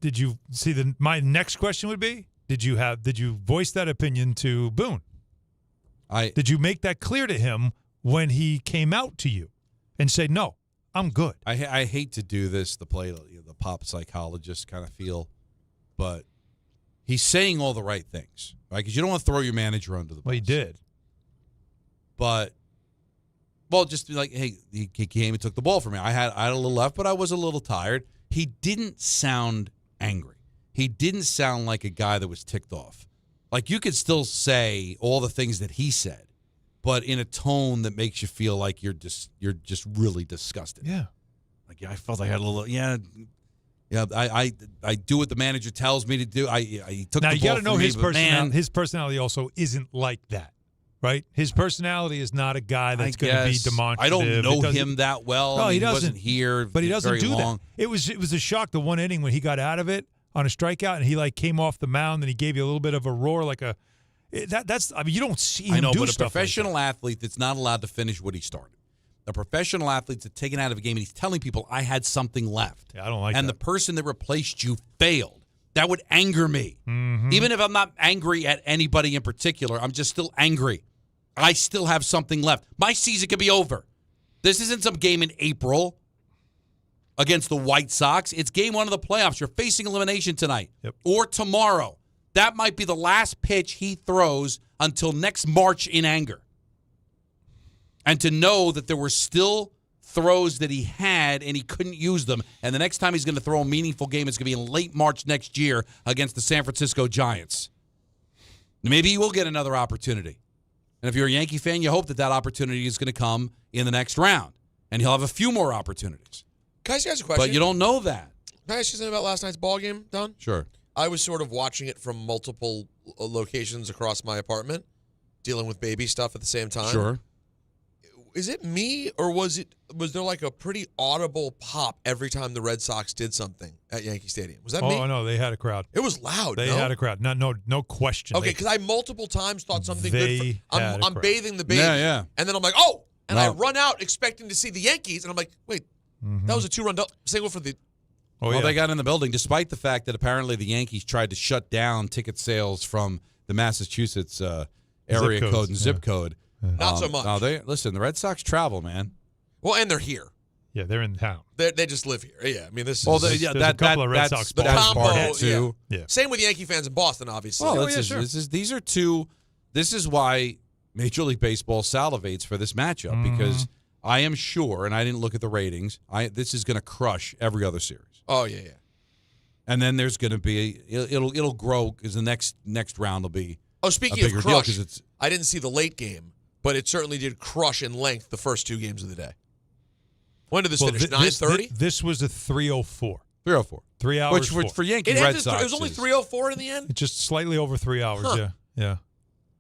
did you see my next question would be, did you voice that opinion to Boone? Did you make that clear to him when he came out to you and said, no, I'm good? I hate to do this, the pop psychologist kind of feel, but he's saying all the right things, right? Because you don't want to throw your manager under the bus. Well, he did. But, just be like, hey, he came and took the ball from me. I had a little left, but I was a little tired. He didn't sound angry. He didn't sound like a guy that was ticked off. Like, you could still say all the things that he said, but in a tone that makes you feel like you're just really disgusted. Yeah. Like, I felt I had a little, I do what the manager tells me to do. He took now, the you ball got to know from his me, but personality. His personality also isn't like that, right? His personality is not a guy that's going to be demonstrative. I don't know him that well. No, he doesn't. Wasn't here, but he doesn't very do long. that. It was a shock the one inning when he got out of it on a strikeout and he came off the mound and he gave you a little bit of a roar that's you don't see him do but a stuff professional like athlete that's not allowed to finish what he started. A professional athlete that's taken out of a game and he's telling people, I had something left. Yeah, I don't like and that. The person that replaced you failed. That would anger me. Mm-hmm. Even if I'm not angry at anybody in particular, I'm just still angry. I still have something left. My season could be over. This isn't some game in April against the White Sox. It's game 1 of the playoffs. You're facing elimination tonight or tomorrow. That might be the last pitch he throws until next March in anger. And to know that there were still throws that he had and he couldn't use them, and the next time he's going to throw a meaningful game is going to be in late March next year against the San Francisco Giants. Maybe he will get another opportunity. And if you're a Yankee fan, you hope that opportunity is going to come in the next round, and he'll have a few more opportunities. Can I ask you guys a question? But you don't know that. Can I ask you something about last night's ball game, Don? Sure. I was sort of watching it from multiple locations across my apartment, dealing with baby stuff at the same time. Sure. Is it me, or was there like a pretty audible pop every time the Red Sox did something at Yankee Stadium? Was that me? Oh, no, they had a crowd. It was loud. They had a crowd. No question. Okay, because I multiple times thought something good. I'm bathing the baby. Yeah. And then I'm like, oh! And I run out expecting to see the Yankees, and I'm like, wait, that was a 2-run single for the... They got in the building, despite the fact that apparently the Yankees tried to shut down ticket sales from the Massachusetts area code and zip code. Yeah. Not so much. No, the Red Sox travel, man. Well, and they're here. Yeah, they're in town. They just live here. Yeah, I mean, this is... Well, there's a couple of Red Sox the bars combo, too. Yeah. Same with Yankee fans in Boston, obviously. Well, these are two... This is why Major League Baseball salivates for this matchup, because I am sure, and I didn't look at the ratings, this is going to crush every other series. Oh, yeah. And then there's going to be... It'll grow, because the next round will be speaking of crush, I didn't see the late game, but it certainly did crush in length the first 2 games of the day. When did this finish? 9:30? This was a 3:04. 3:04. 3 hours. Which for Yankee Red Sox, it was only 3:04 in the end? Just slightly over 3 hours, yeah.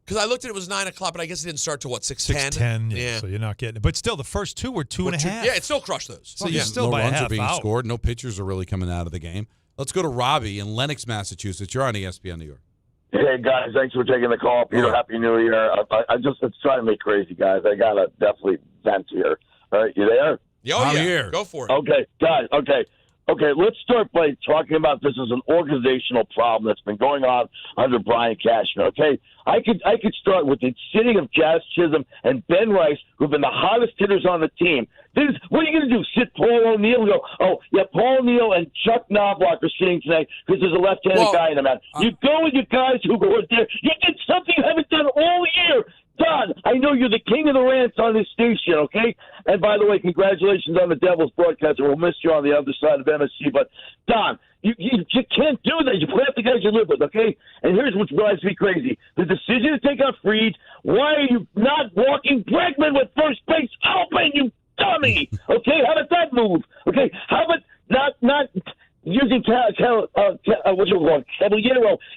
Because I looked at it was 9 o'clock, but I guess it didn't start till 6:10? 6:10, yeah. So you're not getting it. But still, the first 2 were 2.5. Yeah, it still crushed those. So you're still no by runs a half are being hour. scored. No pitchers are really coming out of the game. Let's go to Robbie in Lenox, Massachusetts. You're on ESPN New York. Hey, guys, thanks for taking the call. Peter, Happy New Year. It's driving me crazy, guys. I got to definitely vent here. All right, you there? I'm here. Go for it. Okay, guys, okay, let's start by talking about this as an organizational problem that's been going on under Brian Cashman, okay? I could start with the sitting of Jazz Chisholm and Ben Rice, who've been the hottest hitters on the team. What are you going to do, sit Paul O'Neill and go, oh, yeah, Paul O'Neill and Chuck Knobloch are sitting tonight because there's a left-handed guy in the mound. You go with your guys who go in there. You did something you haven't done all year. Don, I know you're the king of the rants on this station, okay? And by the way, congratulations on the Devils broadcaster. We'll miss you on the other side of MSC. But, Don, you can't do that. You play up the guys guys you live with, okay? And here's what drives me crazy. The decision to take out Fried, why are you not walking Bregman with first base open, you dummy? Okay, how about that move? Okay, how about not using Caballero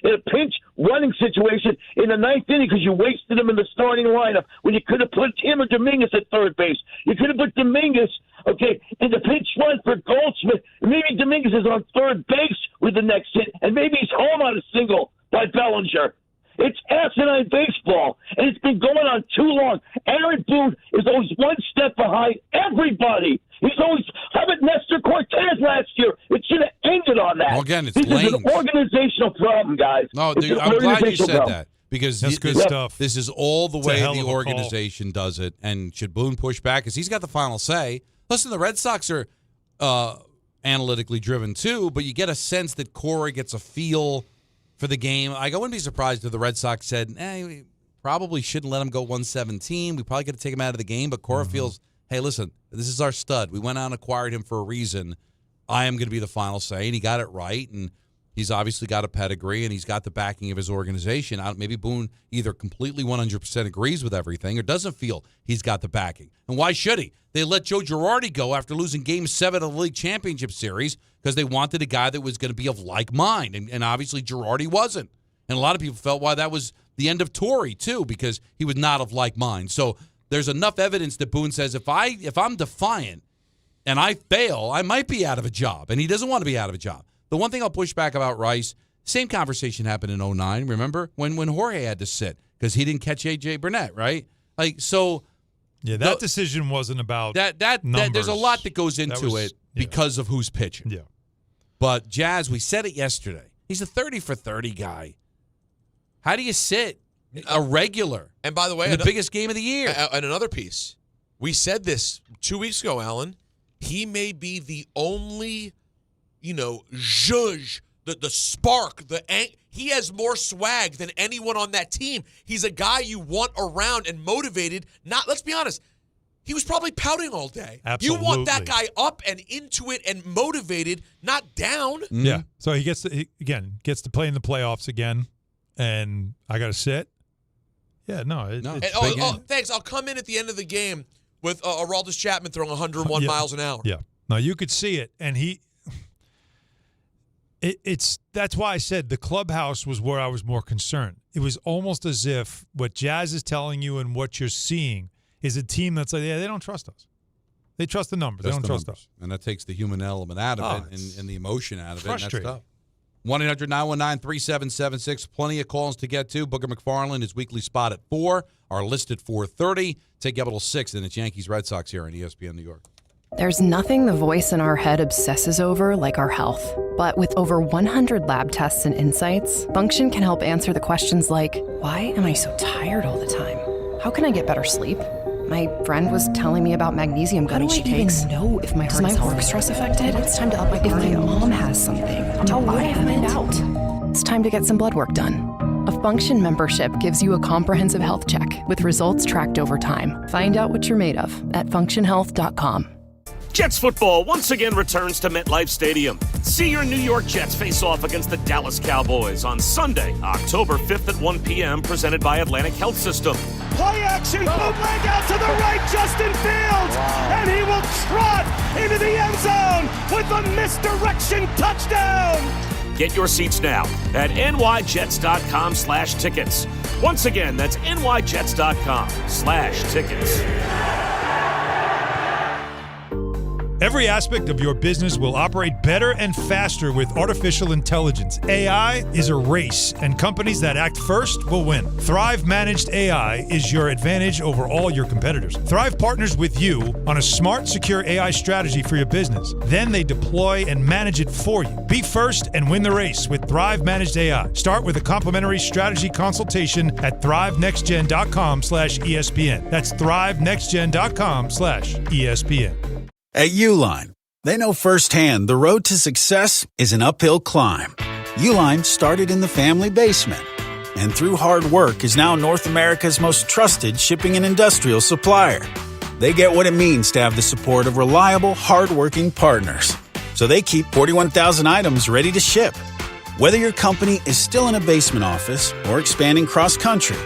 in a pinch running situation in the ninth inning because you wasted him in the starting lineup when you could have put him or Dominguez at third base. You could have put Dominguez, okay, in the pinch run for Goldschmidt. Maybe Dominguez is on third base with the next hit, and maybe he's home on a single by Bellinger. It's asinine baseball, and it's been going on too long. Aaron Boone is always one step behind everybody. He's always – how about Nestor Cortez last year? It should have ended on that. Well, again, it's this lame. is an organizational problem, guys. No, It's dude, an I'm glad you organizational said problem. that because That's good stuff. This is all the It's a way hell the of a call. organization does it. And should Boone push back? Because he's got the final say. Listen, the Red Sox are analytically driven too, but you get a sense that Corey gets a feel for the game. I wouldn't be surprised if the Red Sox said, we probably shouldn't let him go 117. We probably got to take him out of the game. But Cora feels, hey, listen, this is our stud. We went out and acquired him for a reason. I am going to be the final say. And he got it right. And he's obviously got a pedigree, and he's got the backing of his organization. Maybe Boone either completely 100% agrees with everything or doesn't feel he's got the backing. And why should he? They let Joe Girardi go after losing Game 7 of the League Championship Series because they wanted a guy that was going to be of like mind. And obviously Girardi wasn't. And a lot of people felt why that was the end of Torrey, too, because he was not of like mind. So there's enough evidence that Boone says if I'm defiant and I fail, I might be out of a job. And he doesn't want to be out of a job. The one thing I'll push back about Rice, same conversation happened in 2009, remember? When Jorge had to sit because he didn't catch A.J. Burnett, right? Yeah, that decision wasn't about that there's a lot that goes into it because of who's pitching. Yeah. But Jazz, we said it yesterday. He's a 30 for 30 guy. How do you sit a regular? And by the way, in the biggest game of the year. And another piece. We said this 2 weeks ago, Alan. He may be the only, zhuzh, the spark, he has more swag than anyone on that team. He's a guy you want around and motivated. Let's be honest, he was probably pouting all day. Absolutely. You want that guy up and into it and motivated, not down. Yeah. So he gets to play in the playoffs again, and I got to sit. Yeah, thanks. I'll come in at the end of the game with Aroldis Chapman throwing 101 miles an hour. Yeah. No, you could see it, and that's why I said the clubhouse was where I was more concerned. It was almost as if what Jazz is telling you and what you're seeing is a team that's like, they don't trust us. They trust the numbers. They don't trust us. And that takes the human element out of it and the emotion out of it. Frustrating. And that's tough. 1-800-919-3776. Plenty of calls to get to. Booger McFarland, his weekly spot at 4. Our list at 4:30. Take you up until 6, and it's Yankees Red Sox here on ESPN New York. There's nothing the voice in our head obsesses over like our health. But with over 100 lab tests and insights, Function can help answer the questions like, why am I so tired all the time? How can I get better sleep? My friend was telling me about magnesium gummies she takes. How do I even know if my heart is work stress affected? It's time to up my cardio. If my mom has something, how would I find out? It's time to get some blood work done. A Function membership gives you a comprehensive health check with results tracked over time. Find out what you're made of at functionhealth.com. Jets football once again returns to MetLife Stadium. See your New York Jets face off against the Dallas Cowboys on Sunday, October 5th at 1 p.m., presented by Atlantic Health System. Play action, bootleg out to the right, Justin Fields, and he will trot into the end zone with a misdirection touchdown. Get your seats now at nyjets.com/tickets. Once again, that's nyjets.com/tickets. Every aspect of your business will operate better and faster with artificial intelligence. AI is a race, and companies that act first will win. Thrive Managed AI is your advantage over all your competitors. Thrive partners with you on a smart, secure AI strategy for your business. Then they deploy and manage it for you. Be first and win the race with Thrive Managed AI. Start with a complimentary strategy consultation at thrivenextgen.com/ESPN. That's thrivenextgen.com/ESPN. At Uline, they know firsthand the road to success is an uphill climb. Uline started in the family basement and through hard work is now North America's most trusted shipping and industrial supplier. They get what it means to have the support of reliable, hardworking partners. So they keep 41,000 items ready to ship. Whether your company is still in a basement office or expanding cross-country,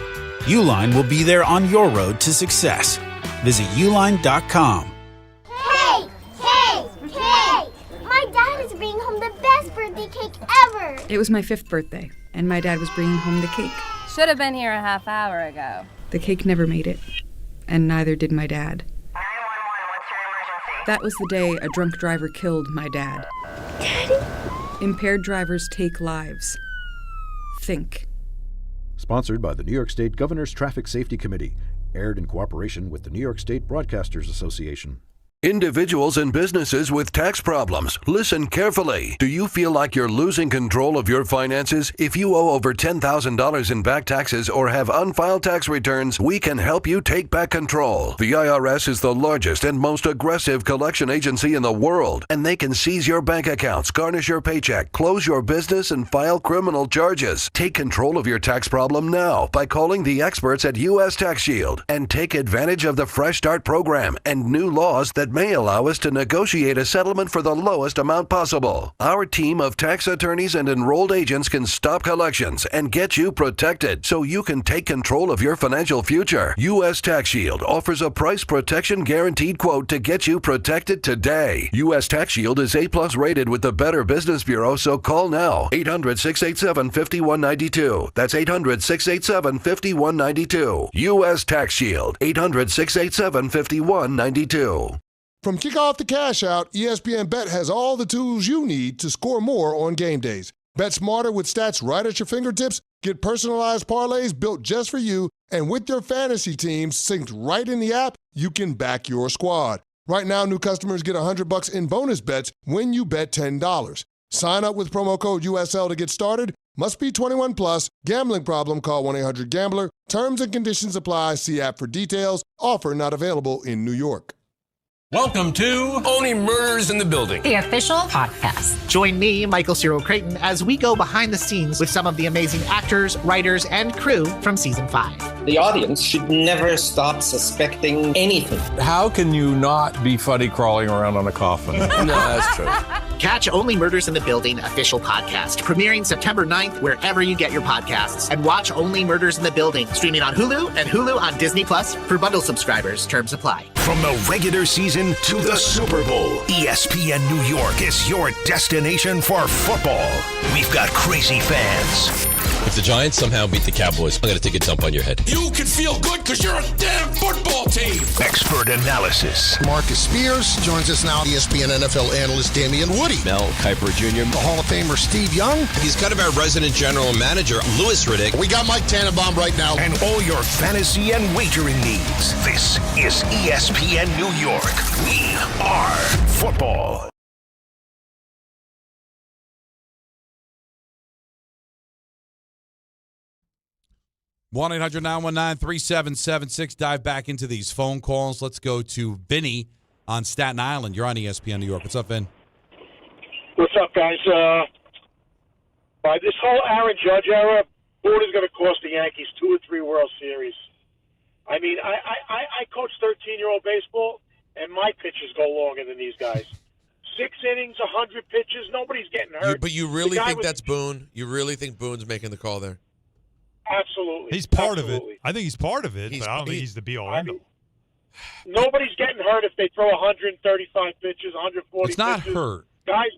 Uline will be there on your road to success. Visit uline.com. Hey! My dad is bringing home the best birthday cake ever! It was my 5th birthday, and my dad was bringing home the cake. Should have been here a half hour ago. The cake never made it, and neither did my dad. That was the day a drunk driver killed my dad. Daddy? Impaired drivers take lives. Think. Sponsored by the New York State Governor's Traffic Safety Committee. Aired in cooperation with the New York State Broadcasters Association. Individuals and businesses with tax problems, listen carefully. Do you feel like you're losing control of your finances? If you owe over $10,000 in back taxes or have unfiled tax returns, we can help you take back control. The IRS is the largest and most aggressive collection agency in the world, and they can seize your bank accounts, garnish your paycheck, close your business, and file criminal charges. Take control of your tax problem now by calling the experts at U.S. Tax Shield and take advantage of the Fresh Start program and new laws that may allow us to negotiate a settlement for the lowest amount possible. Our team of tax attorneys and enrolled agents can stop collections and get you protected so you can take control of your financial future. U.S. Tax Shield offers a price protection guaranteed quote to get you protected today. U.S. Tax Shield is A+ rated with the Better Business Bureau, so call now. 800-687-5192. That's 800-687-5192. U.S. Tax Shield. 800-687-5192. From kickoff to cash out, ESPN Bet has all the tools you need to score more on game days. Bet smarter with stats right at your fingertips, get personalized parlays built just for you, and with your fantasy teams synced right in the app, you can back your squad. Right now, new customers get $100 in bonus bets when you bet $10. Sign up with promo code USL to get started. Must be 21 plus. Gambling problem? Call 1-800-GAMBLER. Terms and conditions apply. See app for details. Offer not available in New York. Welcome to Only Murders in the Building, the official podcast. Join me, Michael Cyril Creighton, as we go behind the scenes with some of the amazing actors, writers, and crew from season 5. The audience should never stop suspecting anything. How can you not be funny crawling around on a coffin? No, that's true. Catch Only Murders in the Building official podcast, premiering September 9th wherever you get your podcasts. And watch Only Murders in the Building, streaming on Hulu and Hulu on Disney Plus for bundle subscribers. Terms apply. From the regular season to the Super Bowl, ESPN New York is your destination for football. We've got crazy fans. If the Giants somehow beat the Cowboys, I'm going to take a dump on your head. You can feel good because you're a damn football team. Expert analysis. Marcus Spears joins us now. ESPN NFL analyst Damian Woody. Mel Kiper Jr. The Hall of Famer Steve Young. He's kind of our resident general manager, Louis Riddick. We got Mike Tannenbaum right now. And all your fantasy and wagering needs. This is ESPN New York. We are football. 1-800-919-3776. Dive back into these phone calls. Let's go to Vinny on Staten Island. You're on ESPN New York. What's up, Vin? What's up, guys? By this whole Aaron Judge era, Boone is going to cost the Yankees 2 or 3 World Series. I mean, I coach 13-year-old baseball, and my pitches go longer than these guys. 6 innings, 100 pitches, nobody's getting hurt. But you really think that's Boone? You really think Boone's making the call there? Absolutely. He's part of it. I think he's part of it, but I don't think he's the be-all, end-all. Nobody's getting hurt if they throw 135 pitches, 140 It's not pitches. hurt. Guys,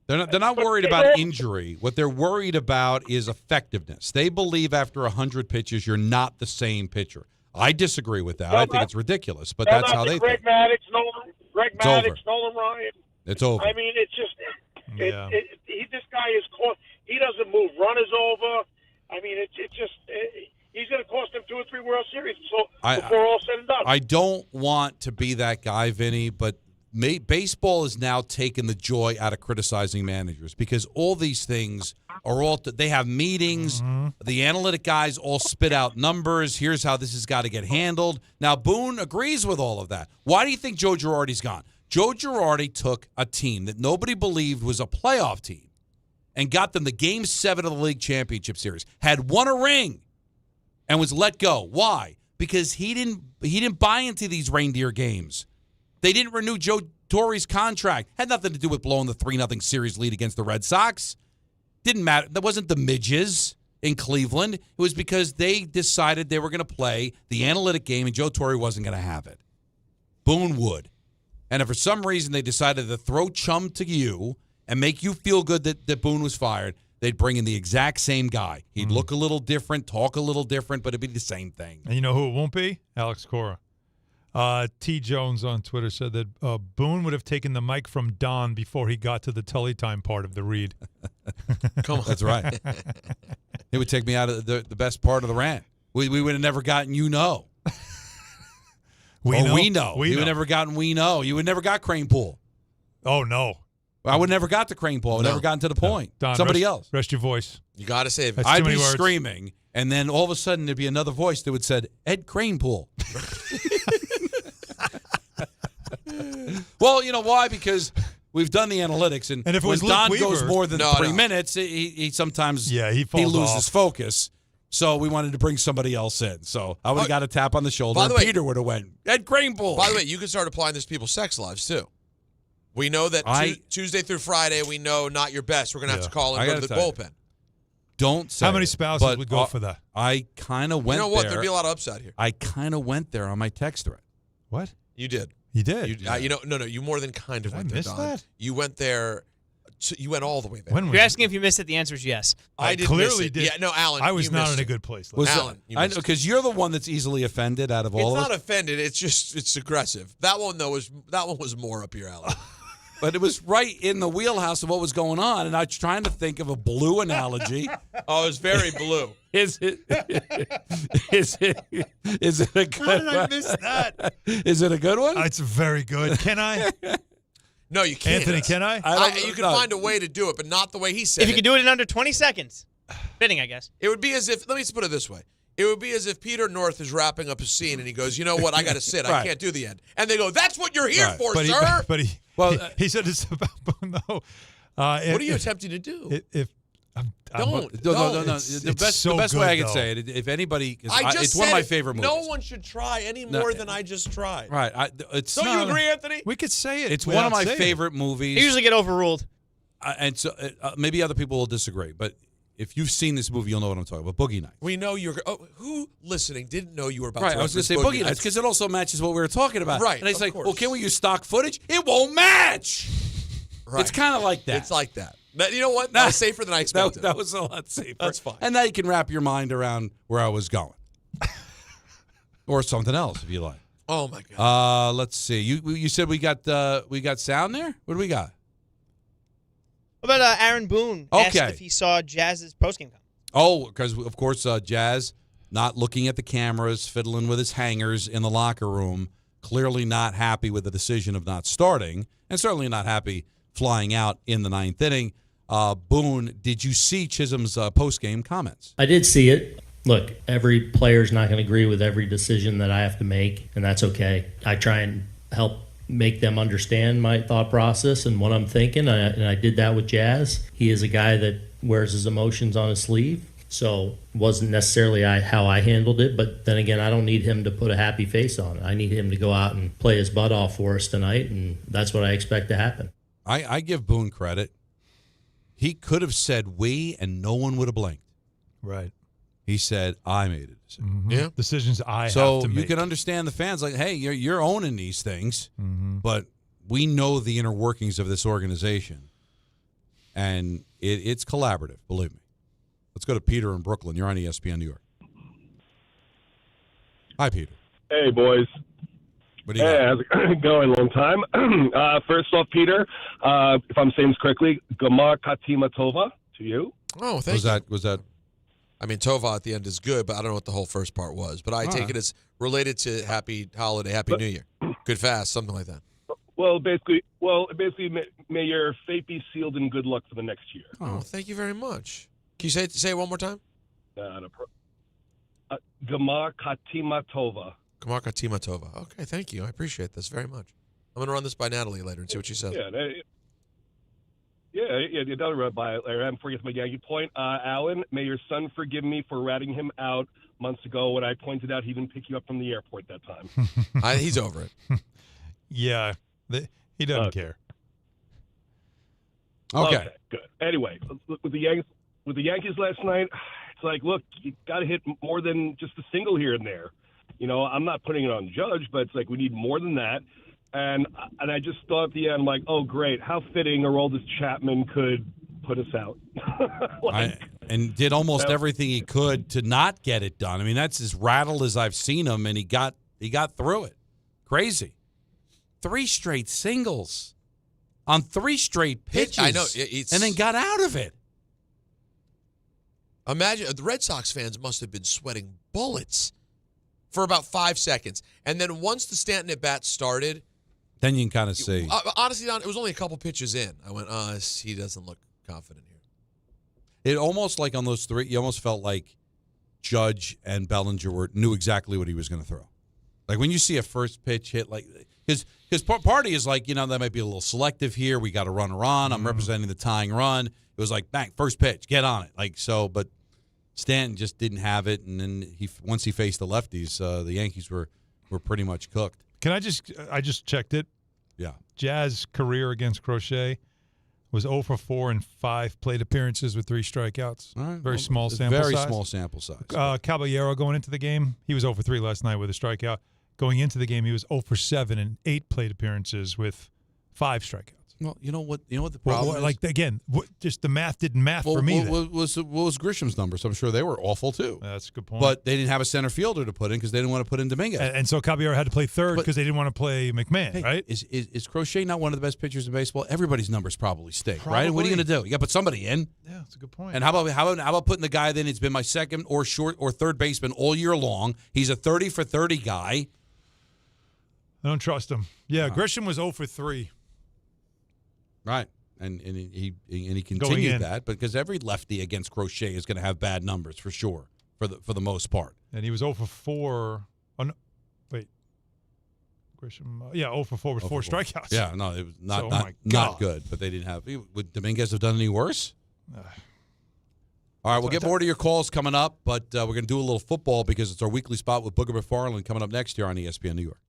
They're not worried about injury. What they're worried about is effectiveness. They believe after 100 pitches, you're not the same pitcher. I disagree with that. I think it's ridiculous, but that's how they Greg think. Maddux, Nolan Ryan. It's over. I mean, it's just Yeah. this guy is caught. He doesn't move runners over. I mean, it's just he's going to cost them 2 or 3 World Series before all said and done. I don't want to be that guy, Vinny, but baseball has now taken the joy out of criticizing managers because all these things are they have meetings. Mm-hmm. The analytic guys all spit out numbers. Here's how this has got to get handled. Now, Boone agrees with all of that. Why do you think Joe Girardi's gone? Joe Girardi took a team that nobody believed was a playoff team and got them to Game 7 of the League Championship Series, had won a ring, and was let go. Why? Because he didn't buy into these reindeer games. They didn't renew Joe Torre's contract. Had nothing to do with blowing the 3-0 series lead against the Red Sox. Didn't matter. That wasn't the midges in Cleveland. It was because they decided they were going to play the analytic game, and Joe Torre wasn't going to have it. Boone would. And if for some reason they decided to throw chum to you and make you feel good that Boone was fired, they'd bring in the exact same guy. He'd look a little different, talk a little different, but it'd be the same thing. And you know who it won't be? Alex Cora. T. Jones on Twitter said that Boone would have taken the mic from Don before he got to the Tully time part of the read. Come on. That's right. It would take me out of the best part of the rant. We would have never gotten you know. We know. You would never gotten we know. You would never got Crane Pool. Oh, no. I would never got the Crane Pool. I would never gotten to the point. Don, Somebody else. Rest your voice. You got to save it. I'd be screaming, and then all of a sudden there'd be another voice that would said, Ed Crane Pool. Well, you know why? Because we've done the analytics, and if it when was Luke Don Weaver, goes more than 3 minutes, he sometimes he falls loses off. focus. So we wanted to bring somebody else in. So I would have got a tap on the shoulder, By and the way- Peter would have went, Ed Crane Pool. By the way, you can start applying this to people's sex lives, too. We know that Tuesday through Friday, we know not your best. We're going to have to call and go to the bullpen. Don't say How many it, spouses but, would go for that? I kind of went there. You know what? There'd be a lot of upside here. I kind of went there on my text thread. What? You did. You did? No, you more than kind of went there, Don. that? You went there. You went all the way there. If you're asking if you missed it, the answer is yes. I did clearly miss it. did. Yeah, no, Alan. I was you not missed in a it. good place. Alan, because you're the one that's easily offended out of all It's of not us. offended. It's aggressive. That one was more up your alley. But it was right in the wheelhouse of what was going on, and I was trying to think of a blue analogy. Oh, it's very blue. Is it a good How did I miss that? Is it a good one? It's very good. Can I? No, you can't. Anthony, can I? You can find a way to do it, but not the way he said If you could do it in under 20 seconds. Fitting, I guess. It would be as if, let me put it this way. It would be as if Peter North is wrapping up a scene and he goes, you know what, I got to sit. I can't do the end. And they go, that's what you're here for, sir. He said it's about Boone, though. What are you attempting to do? No. The best way I can say it, if anybody, it's one of my favorite movies. No one should try any more than I just tried. Right. Don't you agree, Anthony? We could say it. It's one of my favorite movies. You usually get overruled. And so maybe other people will disagree, but if you've seen this movie, you'll know what I'm talking about. Boogie Nights. We know you're. Who listening didn't know you were about to I was going to say Boogie Nights because it also matches what we were talking about. Right. And it's like, well, can we use stock footage? It won't match. Right. It's kind of like that. It's like that. You know what? That was safer than I expected. That was a lot safer. That's fine. And now you can wrap your mind around where I was going. Or something else, if you like. Oh, my God. Let's see. You said we got sound there? What do we got? What about Aaron Boone asked if he saw Jazz's postgame comment? Oh, because, of course, Jazz not looking at the cameras, fiddling with his hangers in the locker room, clearly not happy with the decision of not starting, and certainly not happy flying out in the ninth inning. Boone, did you see Chisholm's postgame comments? I did see it. Look, every player's not going to agree with every decision that I have to make, and that's okay. I try and help make them understand my thought process and what I'm thinking, and I did that with Jazz. He is a guy that wears his emotions on his sleeve, so it wasn't necessarily how I handled it, but then again, I don't need him to put a happy face on it. I need him to go out and play his butt off for us tonight, and that's what I expect to happen. I give Boone credit. He could have said we, and no one would have blinked. Right. He said, I made a decision. Mm-hmm. Yeah. Decisions I have to So make. you can understand the fans like, hey, you're owning these things, but we know the inner workings of this organization, and it's collaborative, believe me. Let's go to Peter in Brooklyn. You're on ESPN New York. Hi, Peter. Hey, boys. What do you got? How's it going? Long time. First off, Peter, if I'm saying this correctly, Gamar Katima Tova to you. Oh, thank you. Was that? I mean, Tova at the end is good, but I don't know what the whole first part was. But I take it as related to Happy Holiday, Happy New Year, Good Fast, something like that. Well, basically, may your fate be sealed in good luck for the next year. Oh, thank you very much. Can you say it one more time? Gamar Katima Tova. Gamar Katima Tova. Okay, thank you. I appreciate this very much. I'm going to run this by Natalie later and see what she says. Yeah, that'll run by it later. I'm forgetting my Yankee point. Alan, may your son forgive me for ratting him out months ago when I pointed out he didn't pick you up from the airport that time. He's over it. Yeah, he doesn't care. Okay, good. Anyway, with the Yankees last night, it's like, look, you got to hit more than just a single here and there. You know, I'm not putting it on Judge, but it's like we need more than that. And I just thought at the end, like, oh, great, how fitting Aroldis Chapman could put us out. And did almost everything he could to not get it done. I mean, that's as rattled as I've seen him, and he got through it. Crazy. 3 straight singles on 3 straight pitches. I know, and then got out of it. Imagine the Red Sox fans must have been sweating bullets for about 5 seconds, and then once the Stanton at bat started, then you can kind of see. Honestly, Don, it was only a couple pitches in. I went, he doesn't look confident here. It almost like on those 3, you almost felt like Judge and Bellinger knew exactly what he was going to throw. Like when you see a first pitch hit, like his party is like, that might be a little selective here. We got a runner on. I'm representing the tying run. It was like, bang, first pitch, get on it. Like so, but Stanton just didn't have it, and then once he faced the lefties, the Yankees were pretty much cooked. Can I just checked it. Yeah. Jazz career against Crochet was 0 for 4 in 5 plate appearances with 3 strikeouts. All right. Very small sample size. Very small sample size. Caballero going into the game, he was 0 for 3 last night with a strikeout. Going into the game, he was 0 for 7 in 8 plate appearances with 5 strikeouts. Well, you know what the problem is? Like, again, just the math didn't math for me. What was Grisham's numbers? I'm sure they were awful, too. That's a good point. But they didn't have a center fielder to put in because they didn't want to put in Dominguez. And so Caballero had to play third because they didn't want to play McMahon, right? Is Crochet not one of the best pitchers in baseball? Everybody's numbers probably stink, right? What are you going to do? You got to put somebody in. Yeah, that's a good point. And how about putting the guy then? It's been my second or short or third baseman all year long. He's a 30 for 30 guy. I don't trust him. Yeah, Grisham was 0 for 3. Right, and he continued that, because every lefty against Crochet is going to have bad numbers for sure, for the most part. And he was 0 for 4. Oh, no, wait, Grisham. 0 for 4 with 4 strikeouts. Yeah, no, it was not good. But they didn't have. Would Dominguez have done any worse? All right, we'll get more to your calls coming up, but we're going to do a little football because it's our weekly spot with Booger McFarland coming up next year on ESPN New York.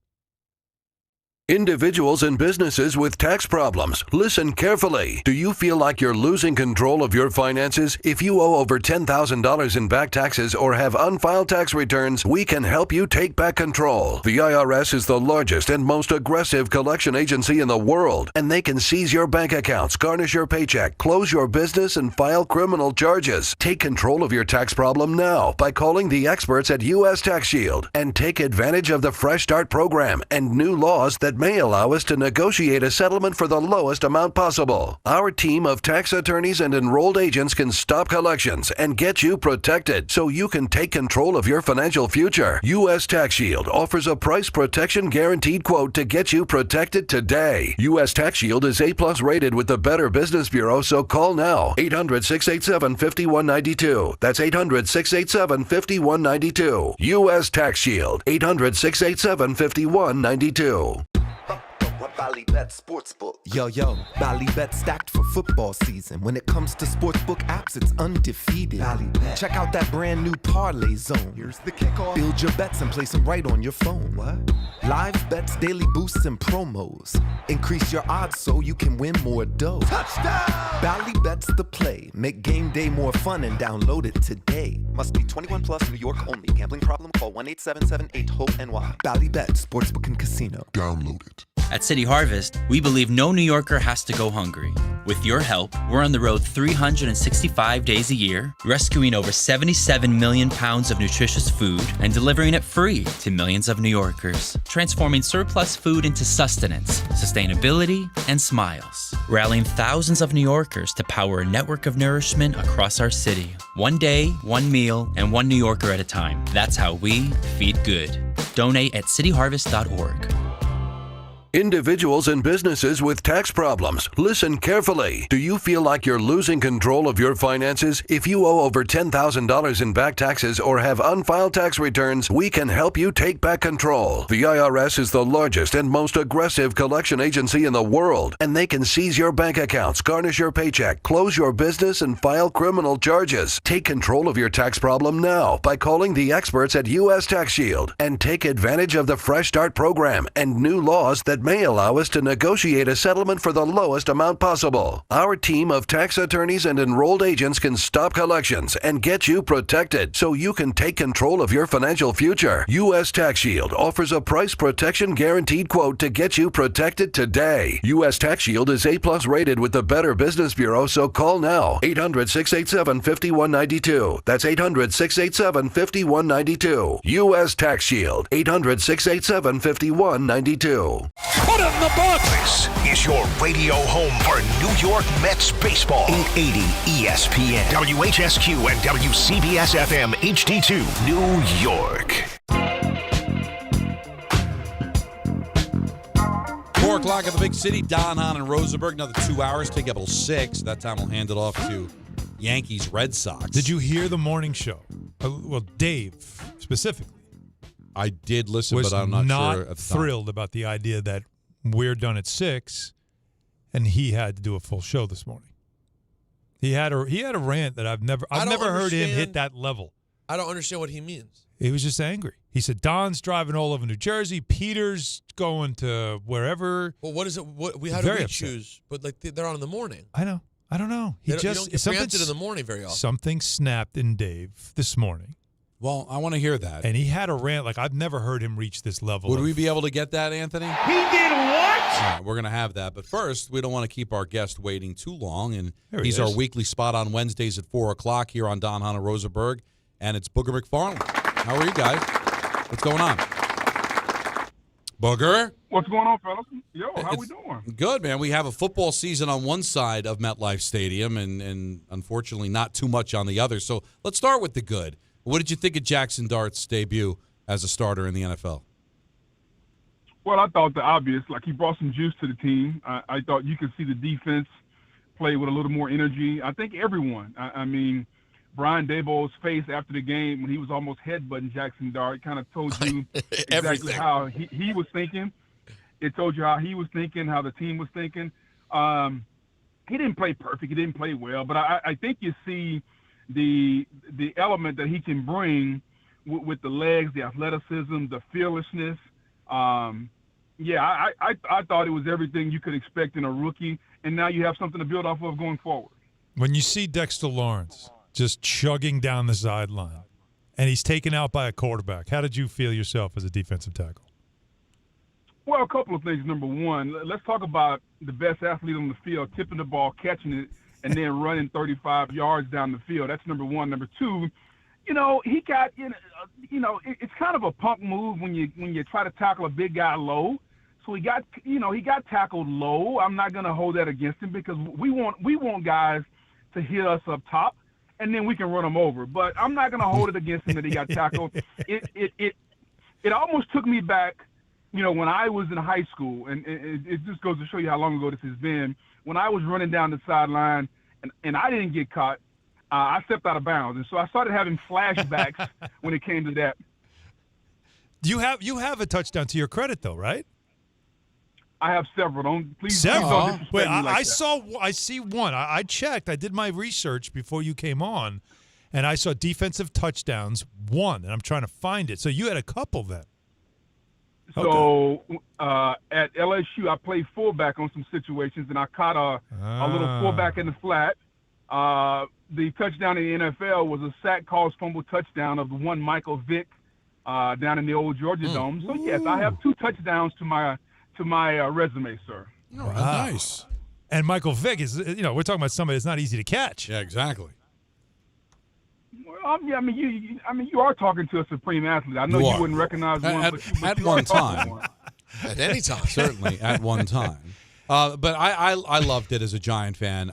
Individuals and businesses with tax problems, listen carefully. Do you feel like you're losing control of your finances? If you owe over $10,000 in back taxes or have unfiled tax returns, we can help you take back control. The IRS is the largest and most aggressive collection agency in the world, and they can seize your bank accounts, garnish your paycheck, close your business, and file criminal charges. Take control of your tax problem now by calling the experts at U.S. Tax Shield and take advantage of the Fresh Start program and new laws that may allow us to negotiate a settlement for the lowest amount possible. Our team of tax attorneys and enrolled agents can stop collections and get you protected so you can take control of your financial future. U.S. Tax Shield offers a price protection guaranteed quote to get you protected today. U.S. Tax Shield is A+ rated with the Better Business Bureau, so call now. 800-687-5192. That's 800-687-5192. U.S. Tax Shield. 800-687-5192. Ballybet Sportsbook. Yo, Ballybet stacked for football season. When it comes to sportsbook apps, it's undefeated. Ballybet. Check out that brand new Parlay Zone. Here's the kickoff. Build your bets and place them right on your phone. What? Live bets, daily boosts, and promos. Increase your odds so you can win more dough. Touchdown! Ballybet's the play. Make game day more fun and download it today. Must be 21 plus, New York only. Gambling problem? Call 1-877-8-HOPE-NY. Ballybet Sportsbook and Casino. Download it. At City Harvest, we believe no New Yorker has to go hungry. With your help, we're on the road 365 days a year, rescuing over 77 million pounds of nutritious food and delivering it free to millions of New Yorkers, transforming surplus food into sustenance, sustainability, and smiles, rallying thousands of New Yorkers to power a network of nourishment across our city. One day, one meal, and one New Yorker at a time. That's how we feed good. Donate at cityharvest.org. Individuals and businesses with tax problems, listen carefully. Do you feel like you're losing control of your finances? If you owe over $10,000 in back taxes or have unfiled tax returns, we can help you take back control. The IRS is the largest and most aggressive collection agency in the world, and they can seize your bank accounts, garnish your paycheck, close your business, and file criminal charges. Take control of your tax problem now by calling the experts at U.S. Tax Shield and take advantage of the Fresh Start program and new laws that that may allow us to negotiate a settlement for the lowest amount possible. Our team of tax attorneys and enrolled agents can stop collections and get you protected so you can take control of your financial future. U.S. Tax Shield offers a price protection guaranteed quote to get you protected today. U.S. Tax Shield is A+ rated with the Better Business Bureau, so call now. 800-687-5192. That's 800-687-5192. U.S. Tax Shield. 800-687-5192. Put it in the box! This is your radio home for New York Mets baseball. 880 ESPN, WHSQ, and WCBS FM HD2, New York. 4 o'clock at the big city. Don, Hahn, and Rosenberg. Another 2 hours. Take up till 6. That time we'll hand it off to Yankees, Red Sox. Did you hear the morning show? Well, Dave specifically. I did listen, but I'm not sure. Thrilled about the idea that we're done at 6, and he had to do a full show this morning. He had a rant that I've never heard him hit that level. I don't understand what he means. He was just angry. He said Don's driving all over New Jersey. Peter's going to wherever. Well, what is it? How do we choose? But like they're on in the morning. I know. I don't know. You don't get ranted in the morning very often. Something snapped in Dave this morning. Well, I want to hear that. And he had a rant like I've never heard him reach this level. Would we be able to get that, Anthony? He did what? All right, we're going to have that. But first, we don't want to keep our guest waiting too long. And he's our weekly spot on Wednesdays at 4 o'clock here on Don, Hahn, and Rosenberg. And it's Booger McFarland. How are you guys? What's going on? Booger? What's going on, fellas? Yo, how we doing? Good, man. We have a football season on one side of MetLife Stadium and unfortunately not too much on the other. So let's start with the good. What did you think of Jackson Dart's debut as a starter in the NFL? Well, I thought the obvious. Like, he brought some juice to the team. I thought you could see the defense play with a little more energy. I think everyone. I mean, Brian Daboll's face after the game when he was almost headbutting Jackson Dart kind of told you exactly how he was thinking. It told you how he was thinking, how the team was thinking. He didn't play perfect. He didn't play well. But I think you see the element that he can bring with the legs, the athleticism, the fearlessness. I thought it was everything you could expect in a rookie. And now you have something to build off of going forward. When you see Dexter Lawrence just chugging down the sideline, and he's taken out by a quarterback, how did you feel yourself as a defensive tackle? Well, a couple of things. Number one, let's talk about the best athlete on the field, tipping the ball, catching it, and then running 35 yards down the field. That's number one. Number two, he got, it's kind of a punk move when you try to tackle a big guy low. So he got tackled low. I'm not going to hold that against him because we want guys to hit us up top, and then we can run them over. But I'm not going to hold it against him that he got tackled. It almost took me back, when I was in high school, and it just goes to show you how long ago this has been. When I was running down the sideline and I didn't get caught, I stepped out of bounds. And so I started having flashbacks when it came to that. You have a touchdown to your credit, though, right? I have several. Please don't disrespect Wait, me like I that. I see one. I checked. I did my research before you came on, and I saw defensive touchdowns, one, and I'm trying to find it. So you had a couple then. So at LSU, I played fullback on some situations, and I caught a little fullback in the flat. The touchdown in the NFL was a sack caused fumble touchdown of the one Michael Vick down in the old Georgia Dome. So, yes, I have 2 touchdowns to my resume, sir. Oh, wow. Nice. And Michael Vick is, we're talking about somebody that's not easy to catch. Yeah, exactly. Well, you are talking to a supreme athlete. I know you wouldn't recognize one, at one time. At any time, certainly at one time. But I loved it as a Giant fan.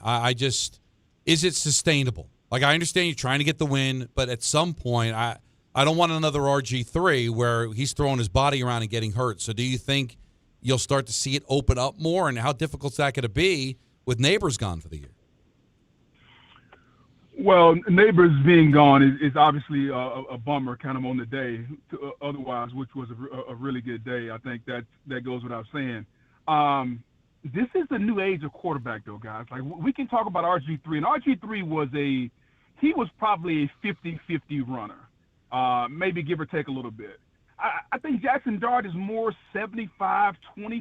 Is it sustainable? Like, I understand you're trying to get the win, but at some point, I don't want another RG3 where he's throwing his body around and getting hurt. So do you think you'll start to see it open up more, and how difficult is that going to be with Neighbors gone for the year? Well, Neighbors being gone is obviously a bummer kind of on the day. Otherwise, which was a really good day. I think that goes without saying. This is the new age of quarterback, though, guys. Like, we can talk about RG3, and RG3 was probably a 50-50 runner, maybe give or take a little bit. I think Jackson Dart is more 75-25,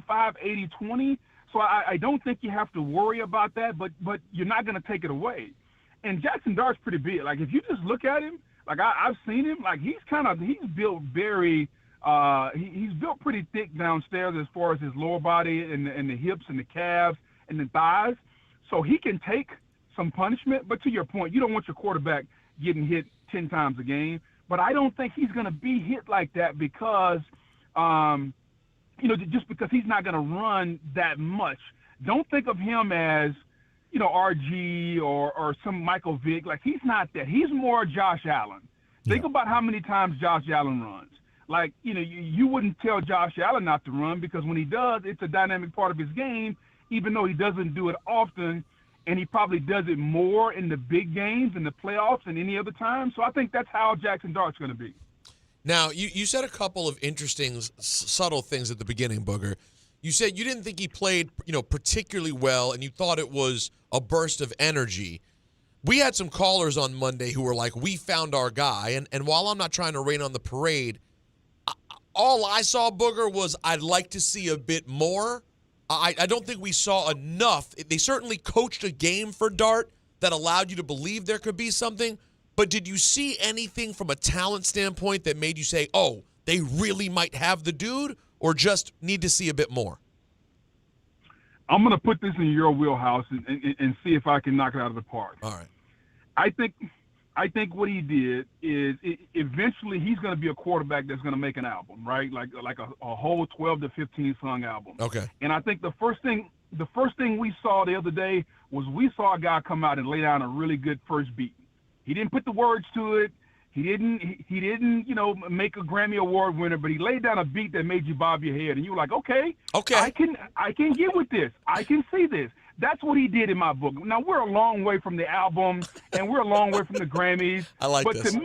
80-20. So I don't think you have to worry about that, but you're not going to take it away. And Jackson Dart's pretty big. Like, if you just look at him, like I've seen him, like he's built very he's built pretty thick downstairs as far as his lower body and the hips and the calves and the thighs. So he can take some punishment. But to your point, you don't want your quarterback getting hit 10 times a game. But I don't think he's going to be hit like that because just because he's not going to run that much. Don't think of him as, RG or some Michael Vick. Like, he's not that. He's more Josh Allen. Think about how many times Josh Allen runs. Like, you wouldn't tell Josh Allen not to run because when he does, it's a dynamic part of his game, even though he doesn't do it often, and he probably does it more in the big games, in the playoffs, than any other time. So I think that's how Jackson Dart's going to be. Now, you said a couple of interesting, subtle things at the beginning, Booger. You said you didn't think he played, particularly well, and you thought it was a burst of energy. We had some callers on Monday who were like, we found our guy. And while I'm not trying to rain on the parade, all I saw, Booger, was I'd like to see a bit more. I don't think we saw enough. They certainly coached a game for Dart that allowed you to believe there could be something. But did you see anything from a talent standpoint that made you say, oh, they really might have the dude, or just need to see a bit more? I'm going to put this in your wheelhouse and see if I can knock it out of the park. All right. I think what he did is eventually he's going to be a quarterback that's going to make an album, right? Like a whole 12 to 15 song album. Okay. And I think the first thing we saw the other day was we saw a guy come out and lay down a really good first beat. He didn't put the words to it. He didn't, make a Grammy Award winner, but he laid down a beat that made you bob your head, and you were like, okay, I can get with this. I can see this. That's what he did in my book. Now, we're a long way from the album, and we're a long way from the Grammys. I like but this. But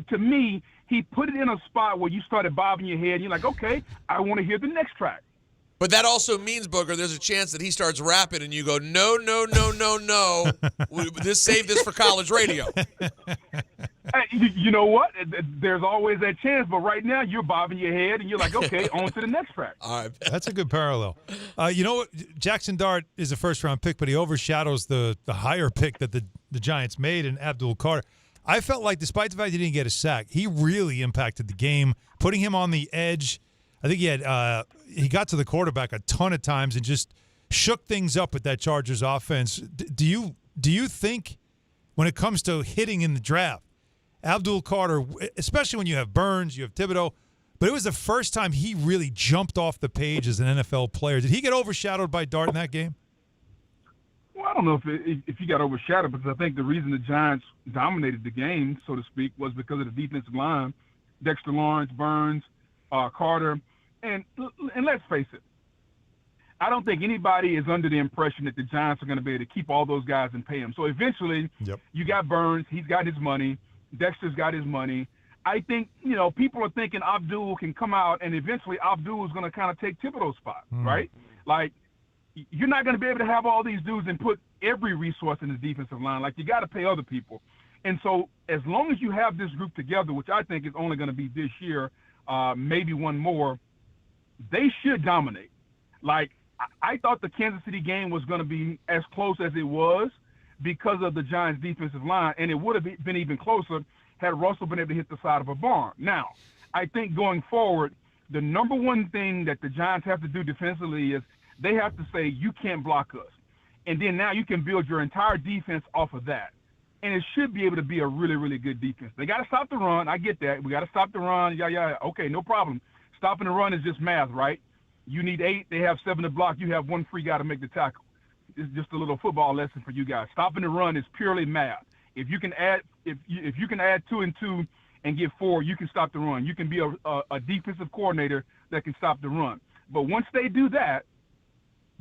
to me, he put it in a spot where you started bobbing your head, and you're like, okay, I want to hear the next track. But that also means, Booger, there's a chance that he starts rapping and you go, no. Save this for college radio. Hey, you know what? There's always that chance, but right now you're bobbing your head and you're like, okay, on to the next track. All right. That's a good parallel. You know what? Jackson Dart is a first-round pick, but he overshadows the higher pick that the Giants made in Abdul Carter. I felt like despite the fact he didn't get a sack, he really impacted the game, putting him on the edge. I think he got to the quarterback a ton of times and just shook things up with that Chargers offense. Do you think when it comes to hitting in the draft, Abdul Carter, especially when you have Burns, you have Thibodeau, but it was the first time he really jumped off the page as an NFL player. Did he get overshadowed by Dart in that game? Well, I don't know if he got overshadowed, because I think the reason the Giants dominated the game, so to speak, was because of the defensive line. Dexter Lawrence, Burns, Carter, and let's face it, I don't think anybody is under the impression that the Giants are going to be able to keep all those guys and pay them. So eventually, You got Burns, he's got his money, Dexter's got his money. I think, people are thinking Abdul can come out, and eventually Abdul is going to kind of take Thibodeau's spot, right? Like, you're not going to be able to have all these dudes and put every resource in the defensive line. Like, you got to pay other people. And so as long as you have this group together, which I think is only going to be this year, maybe one more, they should dominate. Like, I thought the Kansas City game was going to be as close as it was because of the Giants' defensive line, and it would have been even closer had Russell been able to hit the side of a barn. Now, I think going forward, the number one thing that the Giants have to do defensively is they have to say, you can't block us. And then now you can build your entire defense off of that. And it should be able to be a really, really good defense. They got to stop the run. I get that. We got to stop the run. Yeah. Okay, no problem. Stopping the run is just math, right? You need 8. They have 7 to block. You have 1 free guy to make the tackle. It's just a little football lesson for you guys. Stopping the run is purely math. If you can add, if you can add 2 and 2 and get 4, you can stop the run. You can be a defensive coordinator that can stop the run. But once they do that,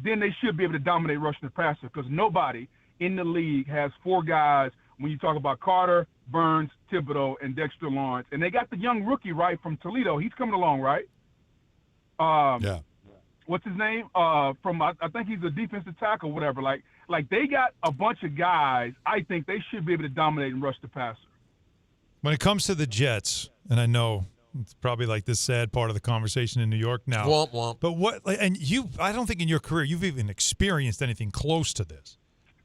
then they should be able to dominate rushing the passer, because nobody in the league has 4 guys when you talk about Carter, Burns, Thibodeau, and Dexter Lawrence. And they got the young rookie, right, from Toledo. He's coming along, right? Yeah. What's his name? I think he's a defensive tackle, whatever. Like they got a bunch of guys. I think they should be able to dominate and rush the passer. When it comes to the Jets, and I know It's probably like this sad part of the conversation in New York now. Womp womp. But I don't think in your career you've even experienced anything close to this.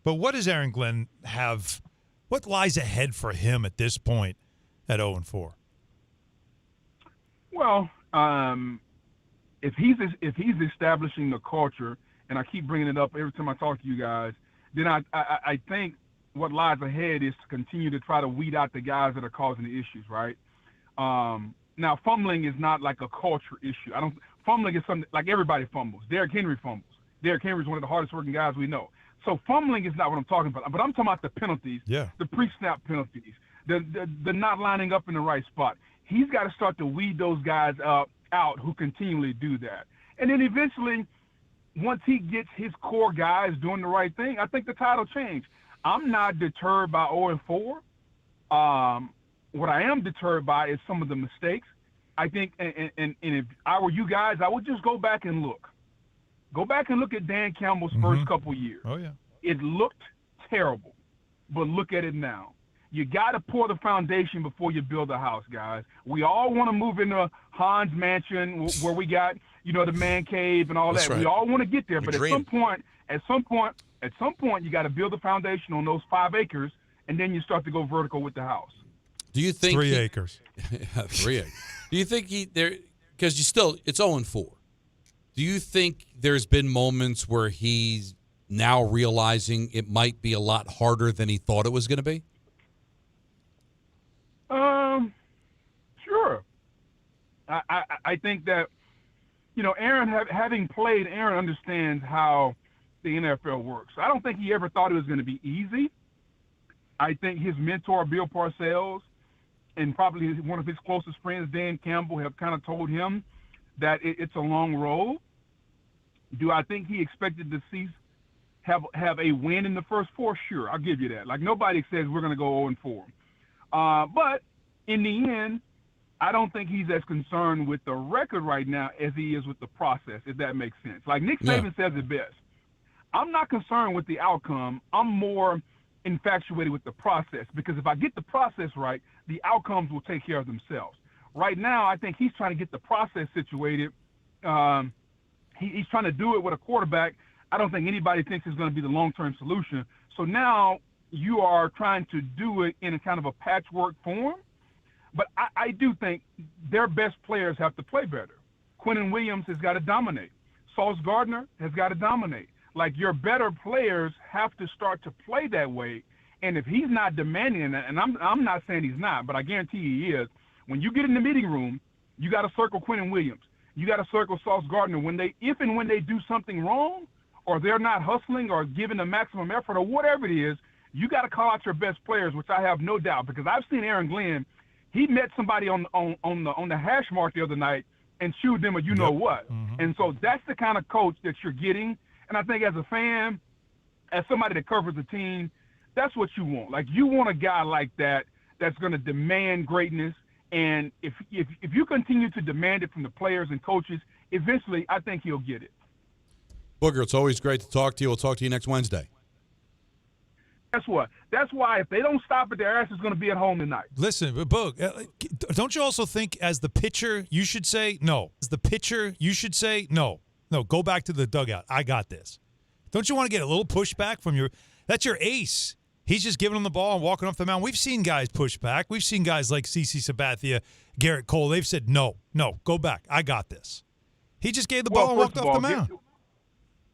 But what does Aaron Glenn have? What lies ahead for him at this point at 0-4? Well, if he's establishing the culture, and I keep bringing it up every time I talk to you guys, then I think what lies ahead is to continue to try to weed out the guys that are causing the issues, right? Now, fumbling is not like a culture issue. Fumbling is something like everybody fumbles. Derrick Henry fumbles. Derrick Henry is one of the hardest working guys we know. So fumbling is not what I'm talking about. But I'm talking about the penalties, the pre-snap penalties, the not lining up in the right spot. He's got to start to weed those guys out who continually do that. And then eventually, once he gets his core guys doing the right thing, I think the tide will change. I'm not deterred by 0-4. What I am deterred by is some of the mistakes. I think, and if I were you guys, I would just go back and look. Go back and look at Dan Campbell's first couple years. Oh, yeah. It looked terrible, but look at it now. You got to pour the foundation before you build a house, guys. We all want to move into Hahn's mansion where we got, the man cave and all that. Right. We all want to get there, but at some point, you got to build the foundation on those 5 acres, and then you start to go vertical with the house. Do you think 3 acres? 3 acres. Do you think because it's 0-4. Do you think there's been moments where he's now realizing it might be a lot harder than he thought it was going to be? Sure. I think that, Aaron, having played, Aaron understands how the NFL works. I don't think he ever thought it was going to be easy. I think his mentor, Bill Parcells, and probably one of his closest friends, Dan Campbell, have kind of told him that it's a long road. Do I think he expected to have a win in the first 4? Sure, I'll give you that. Like, nobody says we're going to go 0-4. But in the end, I don't think he's as concerned with the record right now as he is with the process, if that makes sense. Like Nick Saban says it best. I'm not concerned with the outcome. I'm more infatuated with the process, because if I get the process right, the outcomes will take care of themselves. Right now, I think he's trying to get the process situated. He's trying to do it with a quarterback I don't think anybody thinks is going to be the long-term solution. So now you are trying to do it in a kind of a patchwork form. But I do think their best players have to play better. Quinnen Williams has got to dominate. Sauce Gardner has got to dominate. Like, your better players have to start to play that way. And if he's not demanding that, and I'm not saying he's not, but I guarantee he is, when you get in the meeting room, you got to circle Quinnen Williams. You got to circle Sauce Gardner. If and when they do something wrong, or they're not hustling or giving the maximum effort or whatever it is, you got to call out your best players, which I have no doubt, because I've seen Aaron Glenn. He met somebody on the hash mark the other night and chewed them a you-know-what. Mm-hmm. And so that's the kind of coach that you're getting. And I think as a fan, as somebody that covers a team, that's what you want. Like, you want a guy like that that's going to demand greatness. And if you continue to demand it from the players and coaches, eventually I think he'll get it. Booger, it's always great to talk to you. We'll talk to you next Wednesday. Guess what? That's why if they don't stop it, their ass is going to be at home tonight. Listen, Boog, don't you also think as the pitcher you should say no? As the pitcher you should say no. No, go back to the dugout. I got this. Don't you want to get a little pushback from that's your ace. He's just giving him the ball and walking off the mound. We've seen guys push back. We've seen guys like CeCe Sabathia, Garrett Cole. They've said, no, go back. I got this. He just gave the ball and walked off the mound.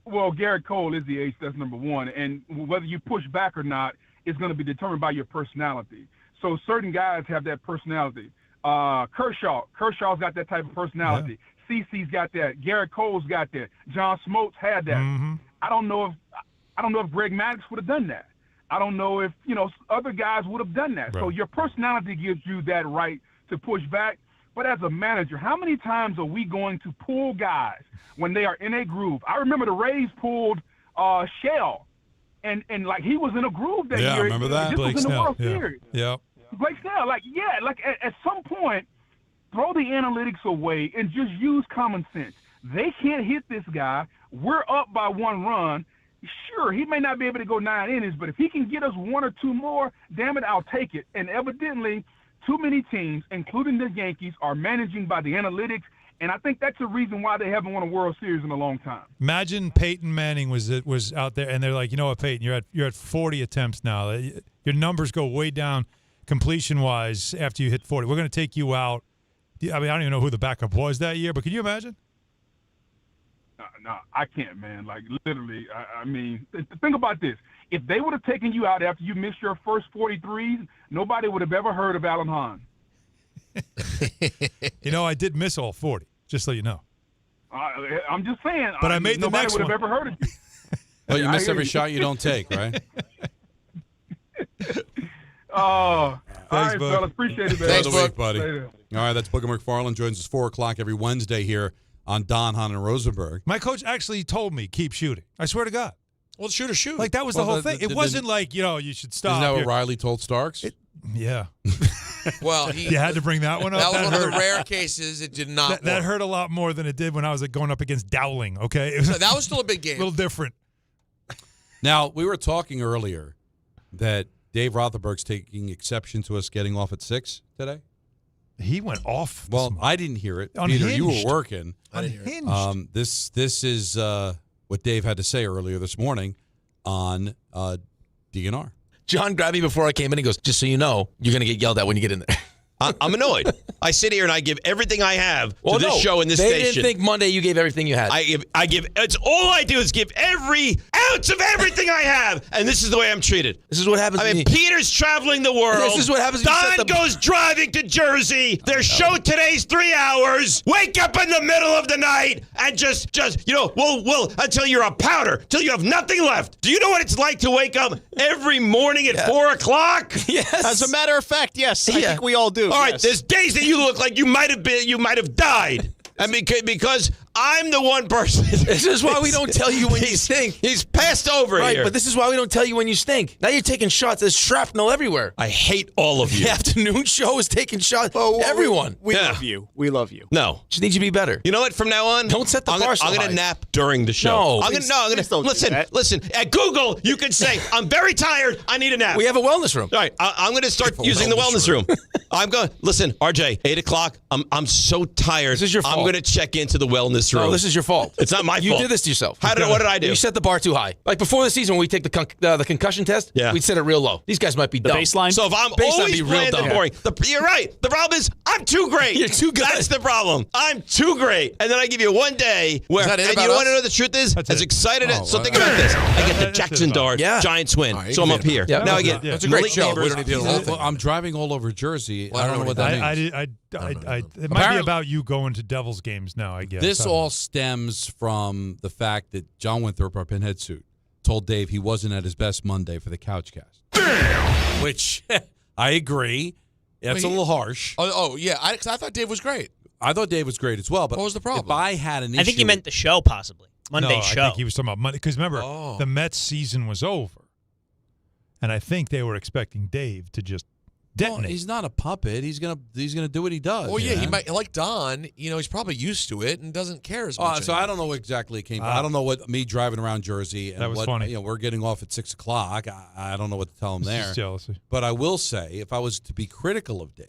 Well, Garrett Cole is the ace. That's number one. And whether you push back or not is going to be determined by your personality. So certain guys have that personality. Kershaw's got that type of personality. Yeah. CeCe's got that. Garrett Cole's got that. John Smoltz had that. Mm-hmm. I don't know if Greg Maddux would have done that. I don't know if, other guys would have done that. Right. So your personality gives you that right to push back. But as a manager, how many times are we going to pull guys when they are in a groove? I remember the Rays pulled Shell, and like he was in a groove that year. Yeah, I remember that. This was in the World Series. Yeah. Blake Snell, at some point, throw the analytics away and just use common sense. They can't hit this guy. We're up by 1 run. Sure, he may not be able to go 9 innings, but if he can get us 1 or 2 more, damn it, I'll take it. And evidently, too many teams, including the Yankees, are managing by the analytics, and I think that's the reason why they haven't won a World Series in a long time. Imagine Peyton Manning was out there, and they're like, you know what, Peyton, you're at 40 attempts now. Your numbers go way down completion-wise after you hit 40. We're going to take you out. I mean, I don't even know who the backup was that year, but can you imagine? No, I can't, man. Like, literally, I mean, think about this. If they would have taken you out after you missed your first 43s, nobody would have ever heard of Alan Hahn. You know, I did miss all 40, just so you know. I'm just saying. But I made the next one. Nobody would have ever heard of you. Well, you miss every shot you don't take, right? All Thanks, right, Boog. fellas. Appreciate it, man. Thanks, Boog, buddy. Later. All right, that's Booger McFarland. Joins us 4 o'clock every Wednesday here on Don, Hahn, and Rosenberg. My coach actually told me, keep shooting. I swear to God. Well, shoot or shoot. Like, that was the whole thing. It wasn't like, you should stop. Isn't that what Riley told Starks? Yeah. Well, you had to bring that one up. That was one hurt. of the rare cases it did not. That hurt a lot more than it did when I was going up against Dowling. Okay, That was still a big game. A little different. Now, we were talking earlier that Dave Rothenberg's taking exception to us getting off at 6 today. He went off. Well, I didn't hear it. Unhinged. Peter, you were working. I didn't hear it. This is what Dave had to say earlier this morning on DNR. John grabbed me before I came in and goes, just so you know, you're going to get yelled at when you get in there. I'm annoyed. I sit here and I give everything I have to this show and this station. They didn't think Monday you gave everything you had. I give. It's all I do is give every ounce of everything I have, and this is the way I'm treated. This is what happens. I mean, Peter's traveling the world. This is what happens. Don goes driving to Jersey. Their show today's 3 hours. Wake up in the middle of the night and just we'll until you're a powder, till you have nothing left. Do you know what it's like to wake up every morning at 4 o'clock? Yes. As a matter of fact, yes. I think we all do. All right, there's days that you look like you might have died. I mean, because I'm the one person. This is why we don't tell you when you stink. He's passed over here. Right, but this is why we don't tell you when you stink. Now you're taking shots. There's shrapnel everywhere. I hate all of you. The afternoon show is taking shots. Everyone. We love you. We love you. No. Just need you to be better. You know what? From now on, don't set the bar so high. I'm going to nap during the show. I'm going to listen. At Google, you can say, I'm very tired. I need a nap. We have a wellness room. All right. I'm going to start using the wellness room. I'm going, listen, RJ, 8 o'clock. I'm so tired. This is your fault. I'm going to check into the wellness room. No, this is your fault. It's not my fault. You did this to yourself. What did I do? You set the bar too high. Like before the season when we take the concussion test, we'd set it real low. These guys might be dumb. Baseline? So if I'm always bland and boring, you're right. The problem is I'm too great. You're too good. That's the problem. I'm too great. And then I give you one day where, and you want to know the truth is? As excited as, so think about this. I get the Jackson Dart, Giants win. So I'm up here. Now I get that's a great show. I'm driving all over Jersey. I don't know what that means. It might be about you going to Devils games now, I guess. This all stems from the fact that John Winthrop, our pinhead suit, told Dave he wasn't at his best Monday for the Couchcast. Damn! Which, I agree. That's a little harsh. Oh yeah. I thought Dave was great. I thought Dave was great as well. But what was the problem? If I had an issue... I think he meant the show, possibly. Monday's show. I think he was talking about Monday. Because remember, the Mets season was over. And I think they were expecting Dave to just detonate. Well, he's not a puppet. He's gonna do what he does. Well, he might, like Don. He's probably used to it and doesn't care as much. So I don't know what exactly it came from. I don't know what me driving around Jersey and that was funny. We're getting off at 6 o'clock. I don't know what to tell him there. Just jealousy. But I will say, if I was to be critical of Dave,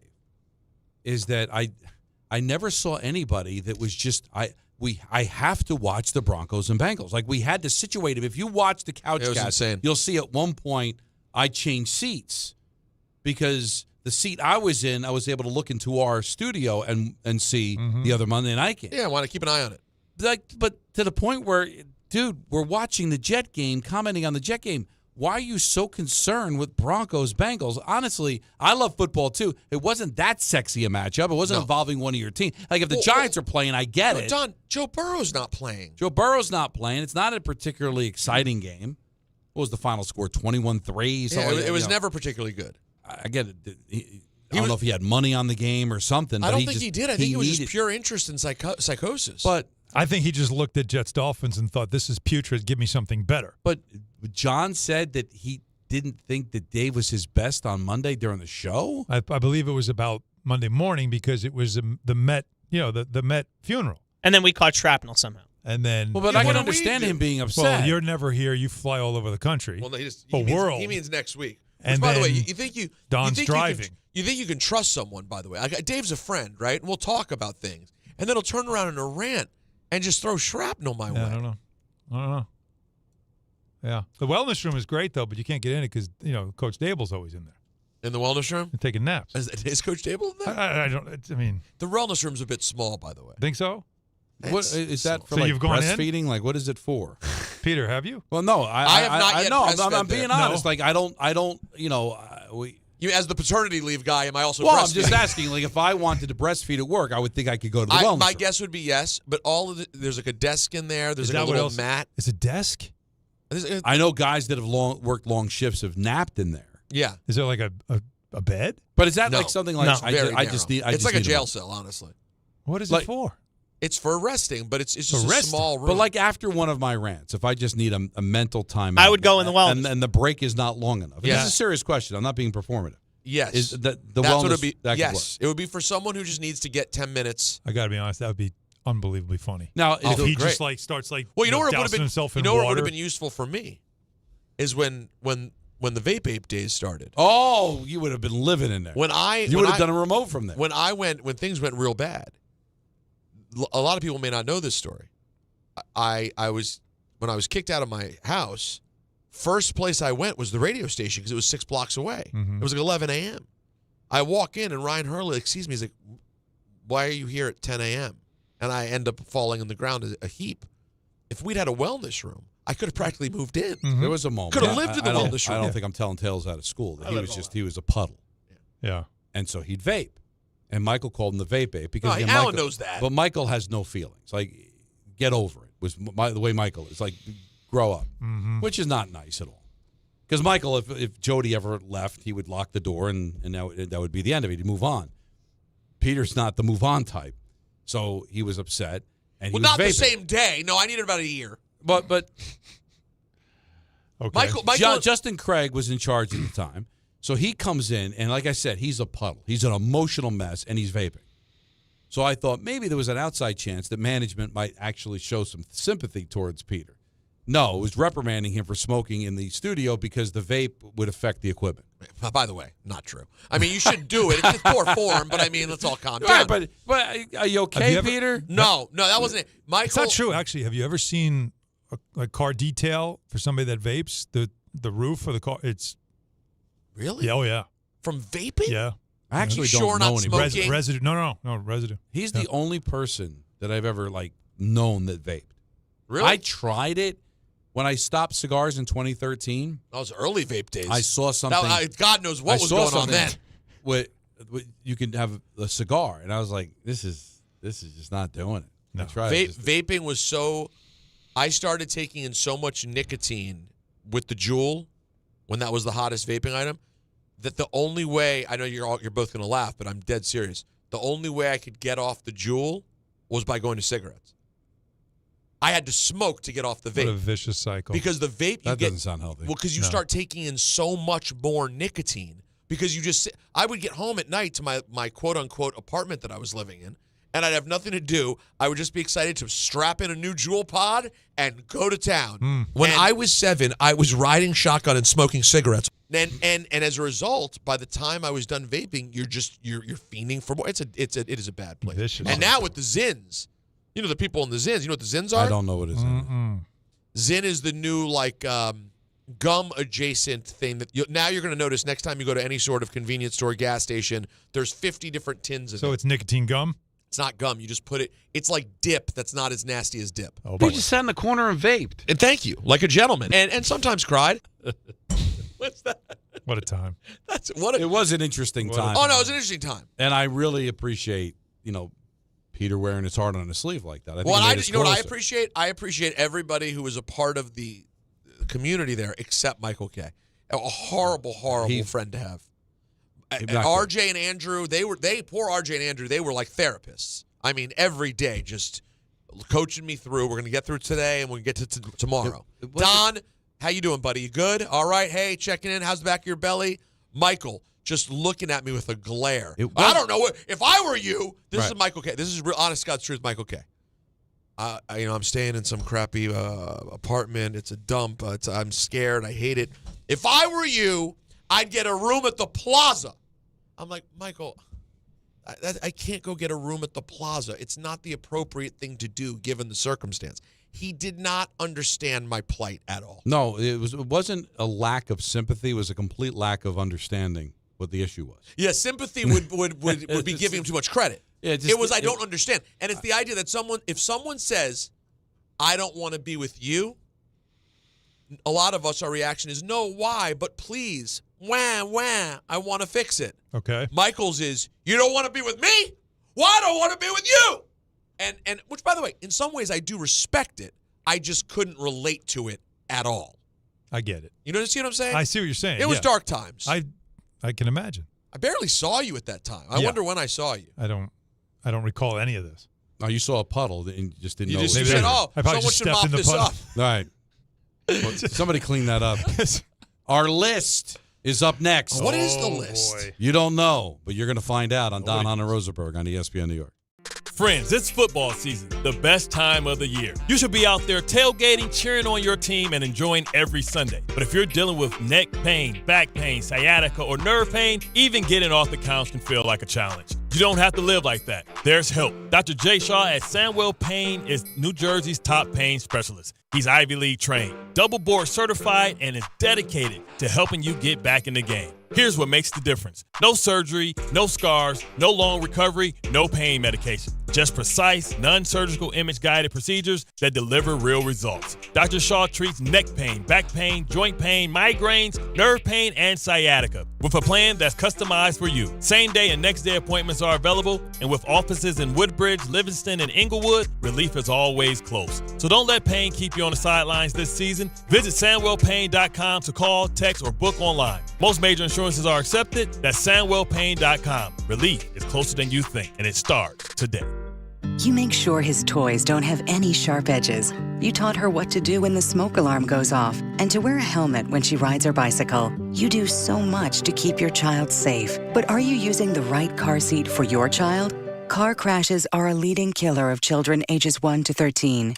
is that I never saw anybody that was just I have to watch the Broncos and Bengals. Like we had to situate him. If you watch the Couchcast, you'll see at one point I changed seats. Because the seat I was in, I was able to look into our studio and see the other Monday night game. Yeah, I want to keep an eye on it. But to the point where, dude, we're watching the Jet game, commenting on the Jet game. Why are you so concerned with Broncos-Bengals? Honestly, I love football, too. It wasn't that sexy a matchup. It wasn't involving one of your teams. Like, if the Giants are playing, I get it. Don, Joe Burrow's not playing. Joe Burrow's not playing. It's not a particularly exciting game. What was the final score, 21-3? Yeah, it was never particularly good. I get it. I don't know if he had money on the game or something. I don't think he did. I think it was just pure interest in psychosis. But I think he just looked at Jets Dolphins and thought, this is putrid. Give me something better. But John said that he didn't think that Dave was his best on Monday during the show. I believe it was about Monday morning because it was the Met, the Met funeral. And then we caught shrapnel somehow. And then, but I can understand him being upset. Well, you're never here. You fly all over the country. Well, world. He means next week. And by the way, you think Don's driving. You think you can trust someone, by the way. Like, Dave's a friend, right? And we'll talk about things. And then he'll turn around in a rant and just throw shrapnel my way. I don't know. Yeah. The wellness room is great, though, but you can't get in it because, Coach Dable's always in there. In the wellness room? And taking naps. Is Coach Dable in there? I mean. The wellness room's a bit small, by the way. Think so? What is that for? So like you've gone breastfeeding? in? Like, what is it for? Peter, have you? Well, no, I have not yet breastfed I'm being there. honest. No. Like, I don't. You, as the paternity leave guy, am I also Well, breastfeeding? I'm just asking. Like, if I wanted to breastfeed at work, I would think I could go to the wellness My room. guess would be yes, but there's like a desk in there. There's Is like a that what little else? mat. It's a desk? I know guys that have worked long shifts have napped in there. Yeah. Is there like a bed? But is that No. like something like No. Very I narrow. just need? It's like a need jail room. cell, honestly. What is Like- it for? It's for resting, but it's just a small room. But like after one of my rants, if I just need a mental time, I would go in the wellness. and the break is not long enough. Yeah. This is a serious question. I'm not being performative. Yes. Is that the That's wellness? what it'd be. that could Yes. It would be for someone who just needs to get 10 minutes. I got to be honest. That would be unbelievably funny. Now, if he great. just like starts like Well, you know what it would have dousing been. himself You in know what would water. have been useful for me is when the vape ape days started. Oh, you would have been living in there. You would have done a remote from there. When things went real bad. A lot of people may not know this story. When I was kicked out of my house, first place I went was the radio station because it was 6 blocks away. Mm-hmm. It was like 11 a.m. I walk in and Ryan Hurley sees me. He's like, "Why are you here at 10 a.m.?" And I end up falling on the ground a heap. If we'd had a wellness room, I could have practically moved in. Mm-hmm. There was a moment. Could have lived in the wellness room. I don't think I'm telling tales out of school. He was a puddle. Yeah. And so he'd vape. And Michael called him the vape ape because Alan Michael knows that. But Michael has no feelings. Like, get over it. Was the way Michael is. Like, grow up, which is not nice at all. Because Michael, if Jody ever left, he would lock the door, and that would be the end of it. He'd move on. Peter's not the move on type, so he was upset. And he was not vaping. the same day. No, I needed about a year. But okay. Michael Justin Craig was in charge at the time. So he comes in, and like I said, he's a puddle. He's an emotional mess, and he's vaping. So I thought maybe there was an outside chance that management might actually show some sympathy towards Peter. No, it was reprimanding him for smoking in the studio because the vape would affect the equipment. By the way, not true. I mean, you should do it. It's poor form, but I mean, let's all calm down. Right, but are you okay, Peter? No, that wasn't it. Michael, It's not true, actually. Have you ever seen a car detail for somebody that vapes? The roof of the car, it's... Really? Yeah, oh, yeah. From vaping? Yeah. I actually You don't sure know not anybody. smoking? Residue. No, residue. He's the only person that I've ever known that vaped. Really? I tried it when I stopped cigars in 2013. That was early vape days. I saw something. God knows what was going on then. With you can have a cigar, and I was like, "This is just not doing it." No. I tried. Vaping was so. I started taking in so much nicotine with the Juul when that was the hottest vaping item that the only way, I know you're both going to laugh, but I'm dead serious. The only way I could get off the Juul was by going to cigarettes. I had to smoke to get off the vape. What a vicious cycle. Because the vape, doesn't sound healthy. Well, because you start taking in so much more nicotine. Because you just, I would get home at night to my quote-unquote apartment that I was living in, and I'd have nothing to do. I would just be excited to strap in a new Juul pod and go to town. When I was 7, I was riding shotgun and smoking cigarettes. And as a result, by the time I was done vaping, you're fiending for more. It is a bad place. Vicious. And now with the Zins, you know the people in the Zins. You know what the Zins are? I don't know what it is. Zin is the new gum adjacent thing that now you're going to notice next time you go to any sort of convenience store, gas station. There's 50 different tins of it. So it's nicotine gum? It's not gum. You just put it. It's like dip. That's not as nasty as dip. Oh, you just sat in the corner and vaped. And thank you, like a gentleman, and sometimes cried. What's that? What a time. It was an interesting time. Oh no, it was an interesting time. And I really appreciate Peter wearing his heart on his sleeve like that. You know what I appreciate? I appreciate everybody who was a part of the community there, except Michael K. A horrible friend to have. RJ and Andrew, poor RJ and Andrew, they were like therapists. I mean, every day just coaching me through. We're going to get through today, and we'll get to tomorrow. Don, how you doing, buddy? You good? All right. Hey, checking in. How's the back of your belly? Michael, just looking at me with a glare. I don't know. If I were you, this is Michael K. This is real, honest God's truth, Michael K. I'm staying in some crappy apartment. It's a dump. I'm scared. I hate it. If I were you, I'd get a room at the Plaza. I'm like, Michael, I can't go get a room at the Plaza. It's not the appropriate thing to do given the circumstance. He did not understand my plight at all. No, it wasn't a lack of sympathy. It was a complete lack of understanding what the issue was. Yeah, sympathy would be giving him too much credit. Yeah, I don't understand. And it's the idea that if someone says, I don't want to be with you, a lot of us, our reaction is, no, why? But please, wah, I want to fix it. Okay. Michael's is, you don't want to be with me? Well, I don't want to be with you. And which, by the way, in some ways I do respect it. I just couldn't relate to it at all. I get it. You see what I'm saying? I see what you're saying. It was dark times. I can imagine. I barely saw you at that time. I wonder when I saw you. I don't recall any of this. Oh, you saw a puddle and you just didn't know. You said, someone should mop this up. All right. Well, somebody clean that up. Our list is up next. What is the list? Boy. You don't know, but you're going to find out on Hahn Rosenberg on ESPN New York. Friends, it's football season, the best time of the year. You should be out there tailgating, cheering on your team, and enjoying every Sunday. But if you're dealing with neck pain, back pain, sciatica, or nerve pain, even getting off the couch can feel like a challenge. You don't have to live like that. There's help. Dr. Jay Shaw at Sandwell Pain is New Jersey's top pain specialist. He's Ivy League trained, double board certified, and is dedicated to helping you get back in the game. Here's what makes the difference. No surgery, no scars, no long recovery, no pain medication. Just precise, non-surgical image-guided procedures that deliver real results. Dr. Shaw treats neck pain, back pain, joint pain, migraines, nerve pain, and sciatica with a plan that's customized for you. Same-day and next-day appointments are available, and with offices in Woodbridge, Livingston, and Inglewood, relief is always close. So don't let pain keep you on the sidelines this season. Visit SandwellPain.com to call, text, or book online. Most major insurances are accepted. That's SandwellPain.com. Relief is closer than you think, and it starts today. You make sure his toys don't have any sharp edges. You taught her what to do when the smoke alarm goes off and to wear a helmet when she rides her bicycle. You do so much to keep your child safe. But are you using the right car seat for your child? Car crashes are a leading killer of children ages 1 to 13.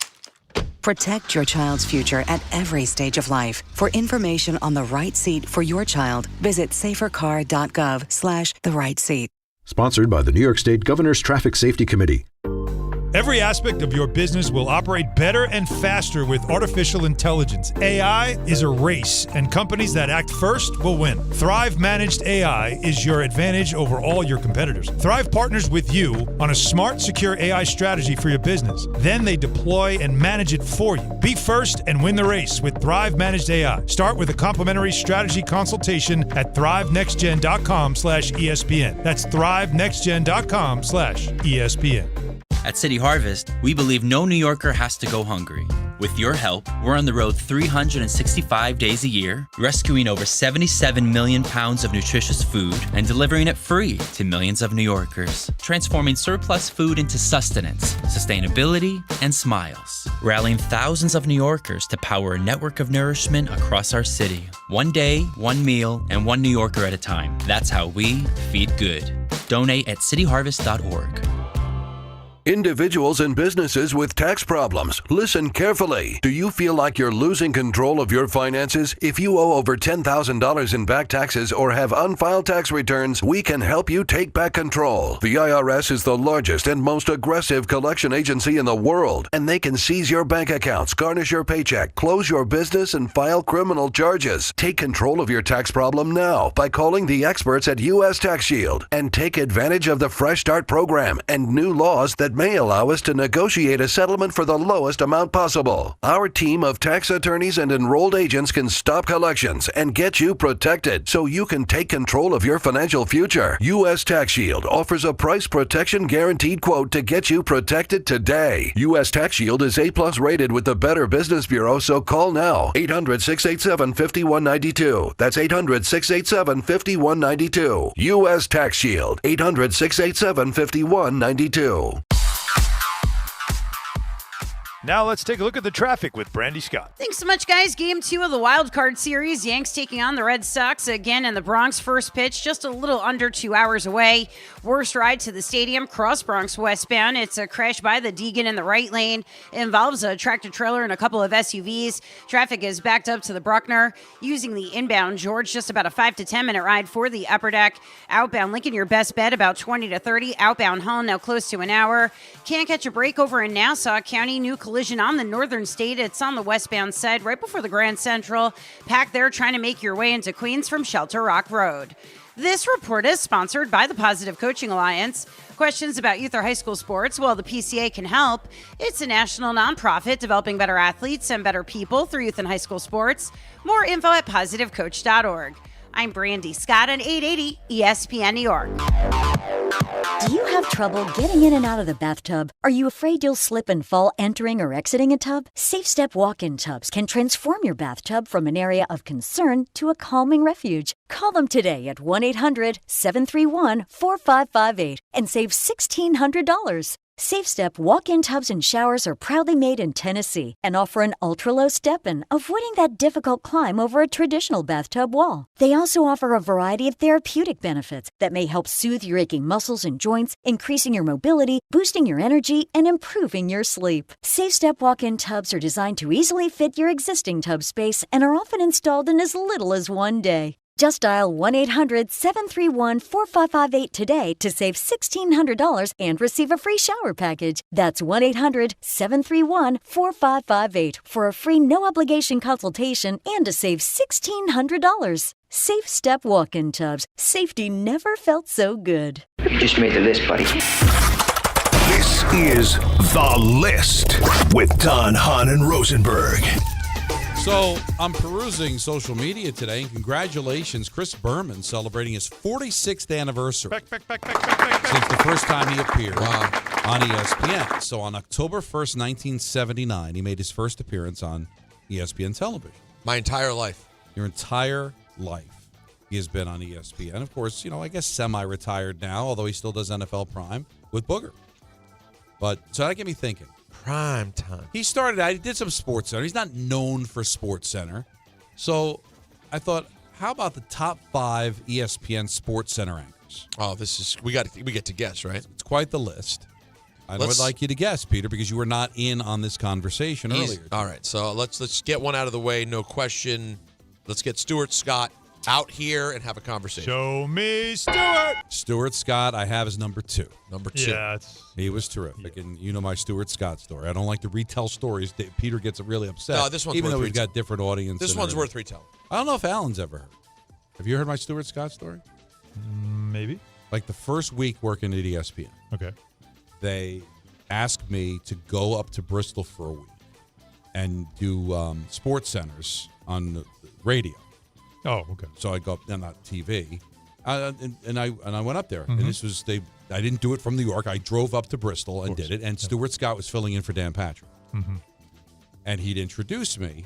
Protect your child's future at every stage of life. For information on the right seat for your child, visit safercar.gov/the-right-seat. Sponsored by the New York State Governor's Traffic Safety Committee. Every aspect of your business will operate better and faster with artificial intelligence. AI is a race, and companies that act first will win. Thrive Managed AI is your advantage over all your competitors. Thrive partners with you on a smart, secure AI strategy for your business. Then they deploy and manage it for you. Be first and win the race with Thrive Managed AI. Start with a complimentary strategy consultation at thrivenextgen.com/ESPN. That's thrivenextgen.com/ESPN. At City Harvest, we believe no New Yorker has to go hungry. With your help, we're on the road 365 days a year, rescuing over 77 million pounds of nutritious food and delivering it free to millions of New Yorkers, transforming surplus food into sustenance, sustainability, and smiles, rallying thousands of New Yorkers to power a network of nourishment across our city. One day, one meal, and one New Yorker at a time. That's how we feed good. Donate at cityharvest.org. Individuals and businesses with tax problems, listen carefully. Do you feel like you're losing control of your finances? If you owe over $10,000 in back taxes or have unfiled tax returns, we can help you take back control. The IRS is the largest and most aggressive collection agency in the world, and they can seize your bank accounts, garnish your paycheck, close your business, and file criminal charges. Take control of your tax problem now by calling the experts at U.S. Tax Shield and take advantage of the Fresh Start program and new laws that may allow us to negotiate a settlement for the lowest amount possible. Our team of tax attorneys and enrolled agents can stop collections and get you protected so you can take control of your financial future. U.S. Tax Shield offers a price protection guaranteed quote to get you protected today. U.S. Tax Shield is A+ rated with the Better Business Bureau, so call now. 800-687-5192. That's 800-687-5192. U.S. Tax Shield. 800-687-5192. Now let's take a look at the traffic with Brandy Scott. Thanks so much, guys. Game 2 of the Wild Card Series. Yanks taking on the Red Sox again in the Bronx. First pitch just a little under 2 hours away. Worst ride to the stadium, cross Bronx westbound. It's a crash by the Deegan in the right lane. It involves a tractor-trailer and a couple of SUVs. Traffic is backed up to the Bruckner. Using the inbound George, just about a 5 to 10 minute ride for the upper deck. Outbound Lincoln, your best bet, about 20 to 30. Outbound Hull, now close to an hour. Can't catch a break over in Nassau County. New collision on the northern state. It's on the westbound side right before the Grand Central. Packed there trying to make your way into Queens from Shelter Rock Road. This report is sponsored by the Positive Coaching Alliance. Questions about youth or high school sports? Well, the PCA can help. It's a national nonprofit developing better athletes and better people through youth and high school sports. More info at positivecoach.org. I'm Brandy Scott on 880 ESPN New York. Do you have trouble getting in and out of the bathtub? Are you afraid you'll slip and fall entering or exiting a tub? Safe Step walk-in tubs can transform your bathtub from an area of concern to a calming refuge. Call them today at 1-800-731-4558 and save $1,600. Safe Step walk-in tubs and showers are proudly made in Tennessee and offer an ultra-low step-in, avoiding that difficult climb over a traditional bathtub wall. They also offer a variety of therapeutic benefits that may help soothe your aching muscles and joints, increasing your mobility, boosting your energy, and improving your sleep. Safe Step walk-in tubs are designed to easily fit your existing tub space and are often installed in as little as 1 day. Just dial 1-800-731-4558 today to save $1,600 and receive a free shower package. That's 1-800-731-4558 for a free no-obligation consultation and to save $1,600. Safe Step walk-in tubs. Safety never felt so good. You just made the list, buddy. This is The List with Don, Hahn, and Rosenberg. So I'm perusing social media today, and congratulations, Chris Berman celebrating his 46th anniversary since the first time he appeared on ESPN. So on October 1st, 1979, he made his first appearance on ESPN television. My entire life. Your entire life he has been on ESPN. Of course, I guess semi-retired now, although he still does NFL Prime with Booger. But so that got me thinking. Prime time. He did some Sports Center. He's not known for Sports Center. So I thought, how about the top 5 ESPN Sports Center anchors? Oh, we get to guess, right? It's quite the list. I would like you to guess, Peter, because you were not in on this conversation earlier. All right, so let's get one out of the way, no question. Let's get Stuart Scott out here and have a conversation. Show me Stuart. Stuart Scott, I have as number 2. Number 2. Yeah, he was terrific, and you know my Stuart Scott story. I don't like to retell stories. Peter gets really upset. No, this one's even worth though we've got different audiences. This one's worth retelling. I don't know if Alan's ever heard. Have you heard my Stuart Scott story? Maybe. Like the first week working at ESPN. Okay. They asked me to go up to Bristol for a week and do Sports Centers on the radio. Oh, okay. So I go up, not TV, and I went up there. Mm-hmm. And this was I didn't do it from New York. I drove up to Bristol and did it. And Stuart Scott was filling in for Dan Patrick, and he'd introduce me.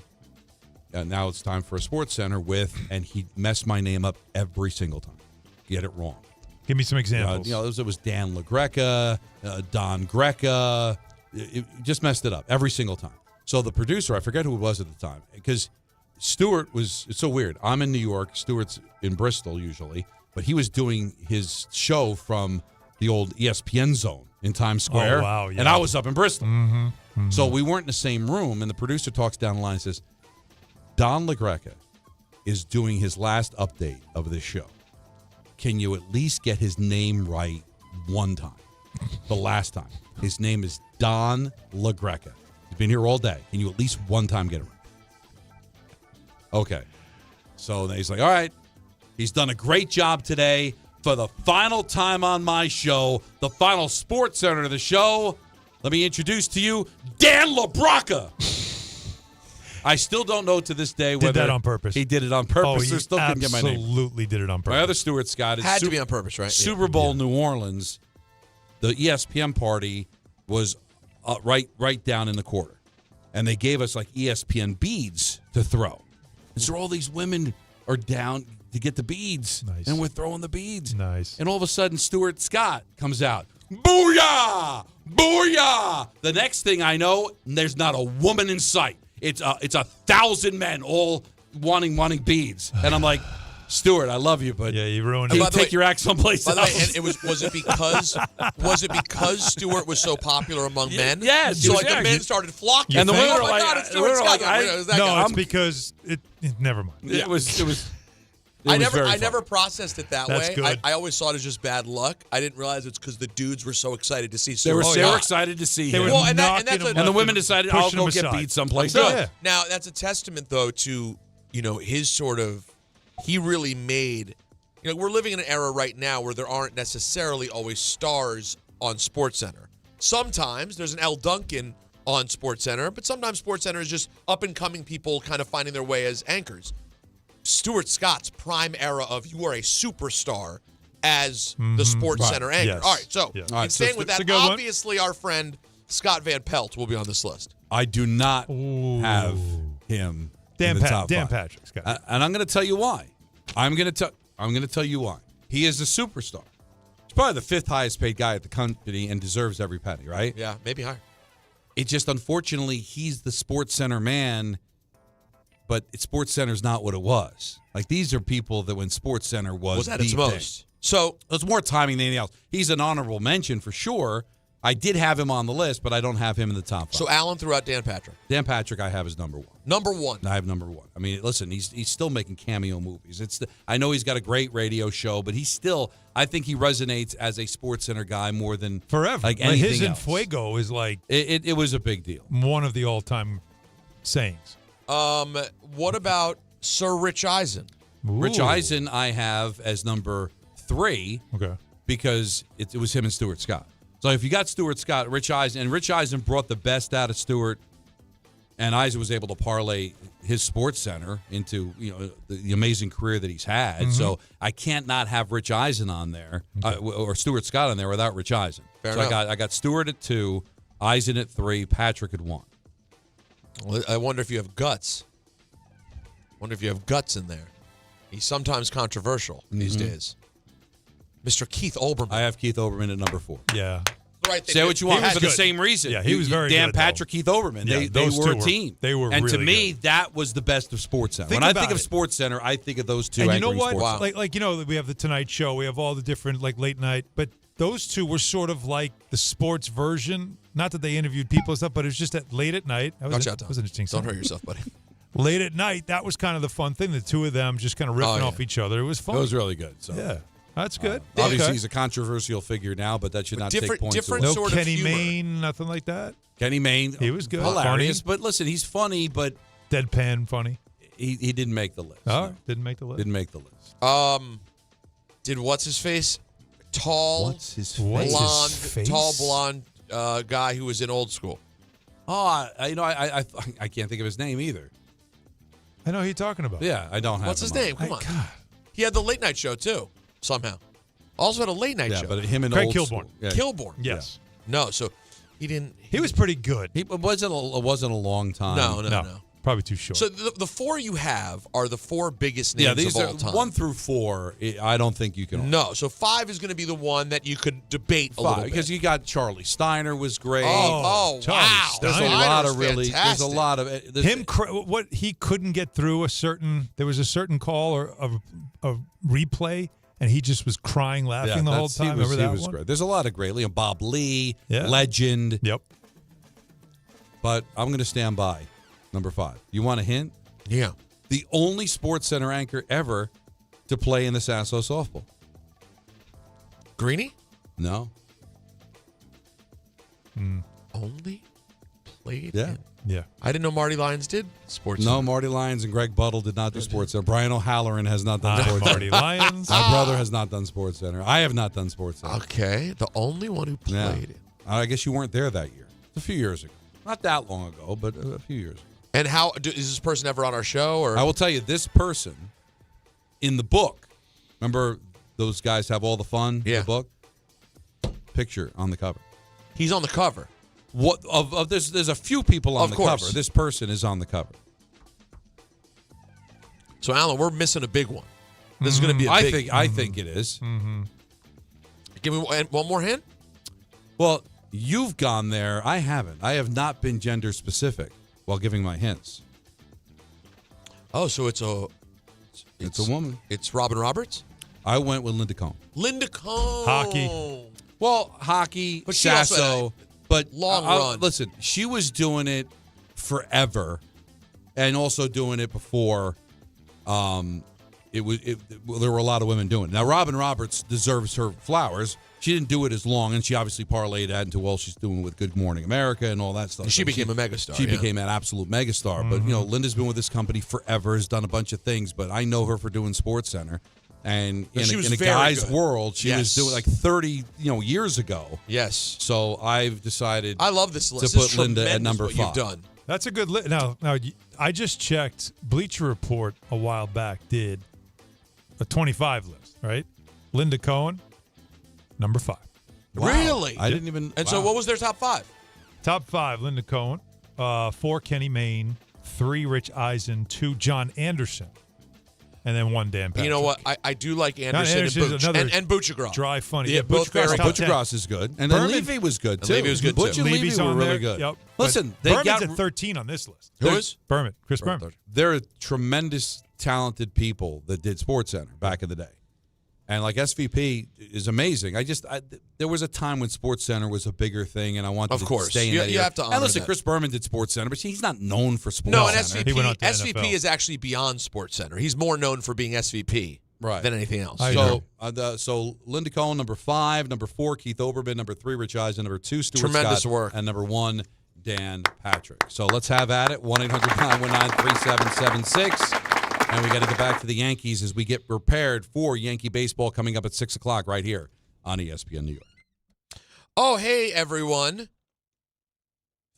And now it's time for a Sports Center and he messed my name up every single time. Get it wrong. Give me some examples. It was Dan LaGreca, Don Greca. It just messed it up every single time. So the producer, I forget who it was at the time, because Stuart it's so weird. I'm in New York. Stuart's in Bristol usually, but he was doing his show from the old ESPN zone in Times Square. Oh, wow. Yeah. And I was up in Bristol. Mm-hmm. Mm-hmm. So we weren't in the same room, and the producer talks down the line and says, Don LaGreca is doing his last update of this show. Can you at least get his name right one time? The last time. His name is Don LaGreca. He's been here all day. Can you at least one time get it right? Okay. So then he's like, all right, he's done a great job today. For the final time on my show, the final Sports Center of the show, let me introduce to you Dan LaBrocca. I still don't know to this day whether did that on purpose. He did it on purpose. He still couldn't get my name. Absolutely did it on purpose. My other Stuart Scott is had to be on purpose, right? Super Bowl New Orleans. The ESPN party was right down in the quarter, and they gave us like ESPN beads to throw. And so all these women are down to get the beads, and we're throwing the beads. Nice. And all of a sudden, Stuart Scott comes out. Booyah! Booyah! The next thing I know, there's not a woman in sight. It's 1,000 men all wanting beads. And I'm like, Stuart, I love you, but you ruined it. Can you take your act someplace else? By the way, and was it because Stuart was so popular among men? Yes. So the men started flocking. And the women were like, it's because never mind. It was. I never processed it that That's way. Good. I always thought it was just bad luck. I didn't realize it's because the dudes were so excited to see. They were excited to see him. And the women decided, I'll go get beat someplace else. Yeah. Now that's a testament, though, to his sort of. He really made. We're living in an era right now where there aren't necessarily always stars on SportsCenter. Sometimes there's an L. Duncan on SportsCenter, but sometimes SportsCenter is just up and coming people kind of finding their way as anchors. Stuart Scott's prime era of you are a superstar as the SportsCenter anchor. Yes. All right, so staying with that, obviously our friend Scott Van Pelt will be on this list. I do not have him in the top Dan five. Patrick, Scott. And I'm going to tell you why. I'm going to tell you why. He is a superstar. He's probably the 5th highest paid guy at the company and deserves every penny, right? Yeah, maybe higher. It just, unfortunately, he's the SportsCenter man, but SportsCenter's not what it was. Like, these are people that when SportsCenter was at the its thing. most. So it's more timing than anything else. He's an honorable mention for sure. I did have him on the list, but I don't have him in the top 5. So Alan threw out Dan Patrick. Dan Patrick I have as number 1. Number 1. I have number 1. I mean, listen, he's still making cameo movies. I know he's got a great radio show, but he's still, I think he resonates as a SportsCenter guy more than forever. Like anything his else. in Fuego is like it was a big deal. One of the all-time sayings. What about Sir Rich Eisen? Ooh. Rich Eisen I have as number 3. Okay. Because it was him and Stuart Scott. So if you got Stuart Scott, Rich Eisen brought the best out of Stuart, and Eisen was able to parlay his SportsCenter into the amazing career that he's had. Mm-hmm. So I can't not have Rich Eisen on there or Stuart Scott on there without Rich Eisen. Fair so enough. I got Stuart at 2, Eisen at 3, Patrick at 1. Well, I wonder if you have guts. Wonder if you have guts in there. He's sometimes controversial these days. Mr. Keith Olbermann. I have Keith Olbermann at number 4. Yeah. Right. Say what you want for the same reason. Yeah, he was very Dan good. Patrick, Keith Olbermann. Yeah, they were a team. They were and really to me, good. that was the best of SportsCenter. Think When I about think of it. SportsCenter, I think of those two. And you know anchoring what? SportsCenter. Like we have the Tonight Show, we have all the different late night, but those two were sort of like the sports version. Not that they interviewed people and stuff, but it was just at late at night. That was, Watch out, Tom. was an interesting. Don't scene. hurt yourself, buddy. Late at night, that was kind of the fun thing. The two of them just kind of ripping off each other. It was fun. It was really good. So. Yeah, that's good. Obviously, Okay. he's a controversial figure now, but that should not take points different away. No sort Kenny of humor. Mayne, nothing like that. Kenny Mayne, He was good. hilarious. Funny. But listen, he's funny, but Deadpan funny. he didn't make the list. Oh, didn't make the list. Didn't make the list. Did what's his face? Tall, face? tall blonde guy who was in Old School. Oh, I can't think of his name either. I know who you're talking about. Yeah, I don't have. What's his him on. name? Come on. He had the late night show too. Somehow, also had a late night Yeah, show. but him and Craig Old Kilborn. School. Yeah. Kilborn. Yes. No, so he didn't. He was pretty good. It wasn't a long time. No. Probably too short. So the 4 you have are the 4 biggest names these of are all time. 1 through 4. I don't think you can. No, so 5 is going to be the one that you could debate a little bit. Because you got Charlie Steiner was great. Oh, Charlie wow! There's a Steiner. lot of Steiner's really. fantastic. There's a lot of Him, what he couldn't get through there was a certain call or a replay, and he just was crying, laughing the whole time. Remember that one? Great. There's a lot of great. Bob Lee, Yeah. legend. Yep. But I'm going to stand by number 5. You want a hint? Yeah. The only SportsCenter anchor ever to play in the Sasso softball. Greeny? No. Only played Yeah. in. Yeah. I didn't know Marty Lyons did sports. No, Marty Lyons and Greg Buttle did not do SportsCenter. Brian O'Halloran has not done SportsCenter. Marty Lyons. My brother has not done SportsCenter. I have not done SportsCenter. Okay, the only one who played it. I guess you weren't there that year. It's a few years ago. Not that long ago, but a few years ago. And is this person ever on our show? Or I will tell you, this person in the book, remember those guys have all the fun? Yeah. The book? Picture on the cover. he's on the cover. What of there's a few people on the cover. This person is on the cover. So Alan, we're missing a big one. This is going to be a big. I think it is. Mm-hmm. Give me one more hint. Well, you've gone there. I haven't. I have not been gender specific while giving my hints. Oh, so it's a woman. It's Robin Roberts? I went with Linda Cohn. Linda Cohn. Hockey. Well, hockey, But she Sasso, also but long run. Listen, she was doing it forever, and also doing it before. There were a lot of women doing it. Now, Robin Roberts deserves her flowers. She didn't do it as long, and she obviously parlayed that into, well, she's doing with Good Morning America and all that stuff. She became a megastar. She became an absolute megastar. Mm-hmm. But, Linda's been with this company forever, has done a bunch of things, but I know her for doing SportsCenter. And in a guy's world, she was doing like 30 years ago. Yes. So I've decided I love this list. to put Linda at number 5. You've done. That's a good list. Now, I just checked. Bleacher Report a while back did a 25 list, right? Linda Cohn, number 5. Wow. Really? I didn't even. And so what was their top 5? Top 5, Linda Cohn. 4, Kenny Mayne. 3, Rich Eisen. 2, John Anderson. And then 1, Dan Patrick. You know what? I do like Anderson and Butchergrass. Dry, funny. Yeah, both very good. Butchergrass is good. And then Levy was good, too. Levy was good, Butch too. and Levy's Levy were on really there. good. Yep. Listen, Berman's at 13 on this list. Who is? Berman. Chris Berman. They're tremendous, talented people that did SportsCenter back in the day. And like SVP is amazing. There was a time when SportsCenter was a bigger thing, and I wanted to stay in that. You have to honor and listen, that. Chris Berman did SportsCenter, but he's not known for SportsCenter. No, and SVP is actually beyond SportsCenter. He's more known for being SVP than anything else. So Linda Cohn, number 5. Number 4, Keith Oberman. Number 3, Rich Eisen. Number 2, Stuart Tremendous Scott. work. And number 1, Dan Patrick. So let's have at it. 1-800-919-3776. And we got to get back to the Yankees as we get prepared for Yankee baseball coming up at 6 o'clock right here on ESPN New York. Oh, hey, everyone.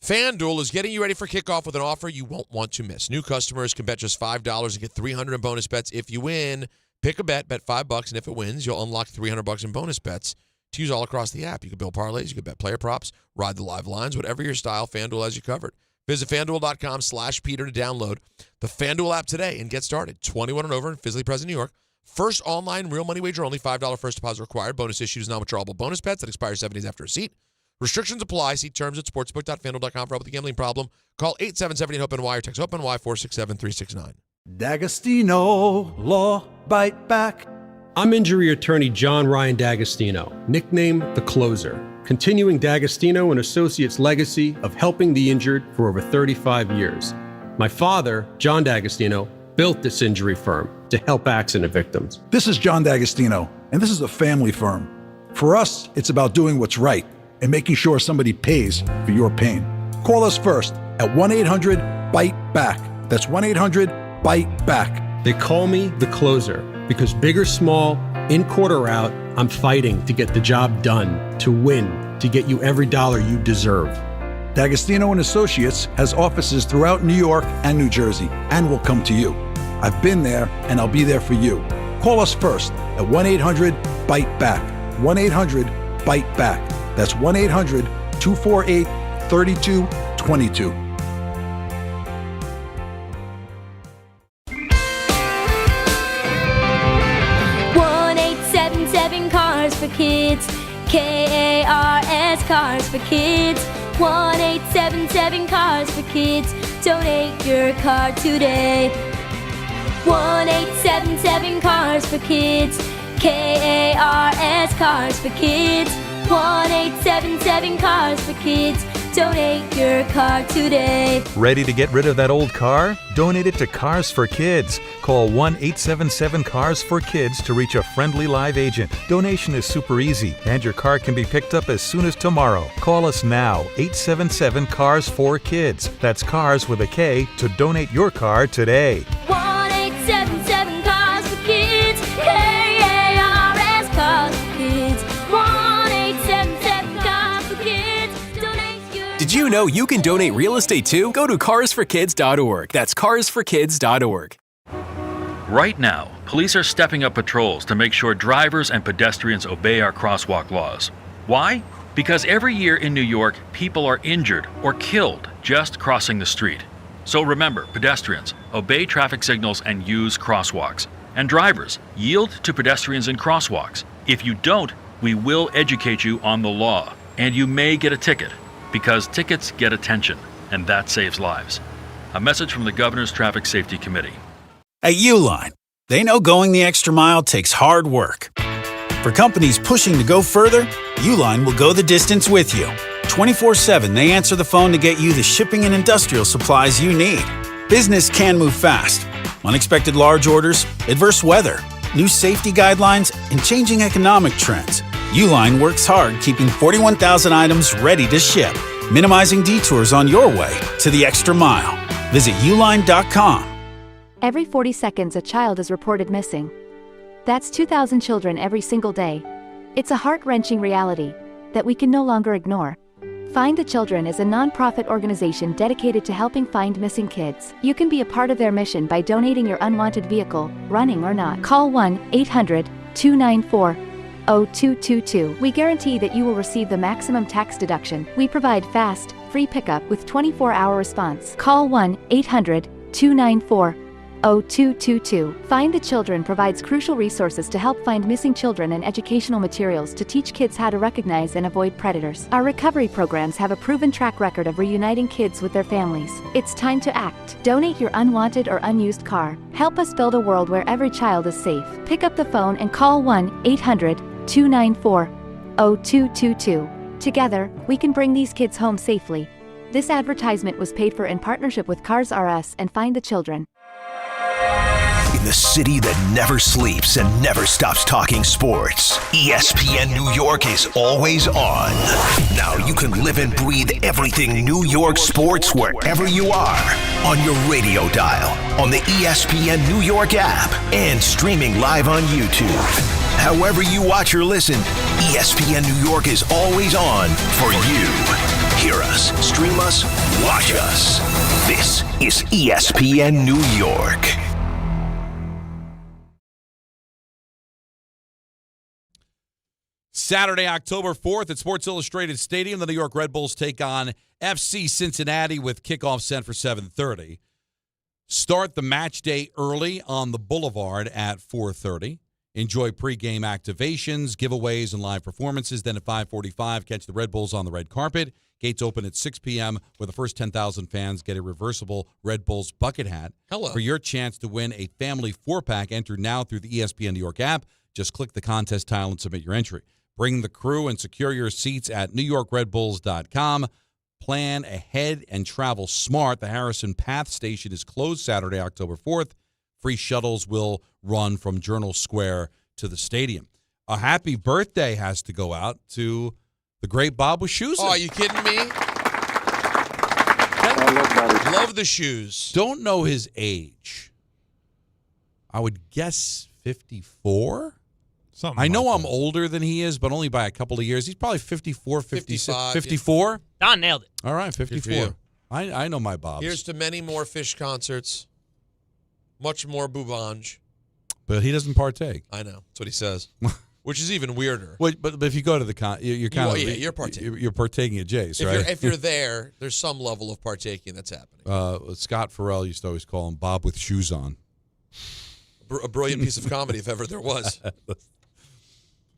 FanDuel is getting you ready for kickoff with an offer you won't want to miss. New customers can bet just $5 and get $300 in bonus bets if you win. Pick a bet $5, and if it wins, you'll unlock $300 in bonus bets to use all across the app. You can build parlays, you can bet player props, ride the live lines, whatever your style, FanDuel has you covered. Visit FanDuel.com/Peter to download the FanDuel app today and get started. 21 and over in physically present New York. First online real money wager only. $5 first deposit required. Bonus issued is non-withdrawable bonus bets that expire 7 days after receipt. Restrictions apply. See terms at sportsbook.fanduel.com for help with the gambling problem. Call 877-HOPE-NY or text HOPE-NY 467-369. D'Agostino, Law, Bite Back. I'm injury attorney John Ryan D'Agostino, nicknamed The Closer, continuing D'Agostino and Associates' legacy of helping the injured for over 35 years. My father, John D'Agostino, built this injury firm to help accident victims. This is John D'Agostino, and this is a family firm. For us, it's about doing what's right and making sure somebody pays for your pain. Call us first at 1-800-BITE-BACK. That's 1-800-BITE-BACK. They call me The Closer because big or small, in court or out, I'm fighting to get the job done, to win, to get you every dollar you deserve. D'Agostino and Associates has offices throughout New York and New Jersey and will come to you. I've been there and I'll be there for you. Call us first at 1-800-BITE-BACK. 1-800-BITE-BACK. That's 1-800-248-3222. Cars for Kids, K-A-R-S, Cars for Kids, 1-877 Cars for Kids, donate your car today. 1-877 Cars for Kids, K-A-R-S, Cars for Kids, 1-877 Cars for Kids, donate your car today. Ready to get rid of that old car? Donate it to Cars for Kids. Call 1-877-CARS-FOR-KIDS to reach a friendly live agent. Donation is super easy, and your car can be picked up as soon as tomorrow. Call us now, 877-CARS-FOR-KIDS. That's Cars with a K to donate your car today. 1-877 Cars for Kids, K-A-R-S, Cars for Kids, 1-877 Cars for Kids, donate your... Did you know you can donate real estate too? Go to carsforkids.org. That's carsforkids.org. Right now, police are stepping up patrols to make sure drivers and pedestrians obey our crosswalk laws. Why? Because every year in New York, people are injured or killed just crossing the street. So remember, pedestrians, obey traffic signals and use crosswalks. And drivers, yield to pedestrians in crosswalks. If you don't, we will educate you on the law. And you may get a ticket, because tickets get attention, and that saves lives. A message from the Governor's Traffic Safety Committee. At Uline, they know going the extra mile takes hard work. For companies pushing to go further, Uline will go the distance with you. 24/7, they answer the phone to get you the shipping and industrial supplies you need. Business can move fast. Unexpected large orders, adverse weather, new safety guidelines, and changing economic trends. Uline works hard keeping 41,000 items ready to ship, minimizing detours on your way to the extra mile. Visit uline.com. Every 40 seconds, a child is reported missing. That's 2,000 children every single day. It's a heart-wrenching reality that we can no longer ignore. Find the Children is a non-profit organization dedicated to helping find missing kids. You can be a part of their mission by donating your unwanted vehicle, running or not. Call 1-800-294-0222. We guarantee that you will receive the maximum tax deduction. We provide fast, free pickup with 24-hour response. Call 1-800-294-0222. Find the Children provides crucial resources to help find missing children and educational materials to teach kids how to recognize and avoid predators. Our recovery programs have a proven track record of reuniting kids with their families. It's time to act. Donate your unwanted or unused car. Help us build a world where every child is safe. Pick up the phone and call 1-800-294-0222. Together, we can bring these kids home safely. This advertisement was paid for in partnership with Cars R Us and Find the Children. In the city that never sleeps and never stops talking sports, ESPN New York is always on. Now you can live and breathe everything New York sports wherever you are. On your radio dial, on the ESPN New York app, and streaming live on YouTube. However you watch or listen, ESPN New York is always on for you. Hear us, stream us, watch us. This is ESPN New York. Saturday, October 4th at Sports Illustrated Stadium, the New York Red Bulls take on FC Cincinnati with kickoff set for 7:30. Start the match day early on the Boulevard at 4:30. Enjoy pregame activations, giveaways, and live performances. Then at 5:45, catch the Red Bulls on the red carpet. Gates open at 6 p.m., where the first 10,000 fans get a reversible Red Bulls bucket hat. Hello. For your chance to win a family 4-pack, enter now through the ESPN New York app. Just click the contest tile and submit your entry. Bring the crew and secure your seats at NewYorkRedBulls.com. Plan ahead and travel smart. The Harrison Path Station is closed Saturday, October 4th. Free shuttles will run from Journal Square to the stadium. A happy birthday has to go out to the great Bob Wischusen. Oh, are you kidding me? Love the shoes. Don't know his age. I would guess 54? Something I know like I'm that. older than he is, but only by a couple of years. He's probably 54, 56. 55, 54? Don nailed it. All right, 54. Good for you. I know my Bobs. Here's to many more Fish concerts, much more Bouvange. But he doesn't partake. I know. That's what he says, which is even weirder. But if you go to the you're kind of you're partaking. You're partaking at Jace, right? If you're there, there's some level of partaking that's happening. Scott Farrell used to always call him Bob with shoes on. A brilliant piece of comedy, if ever there was.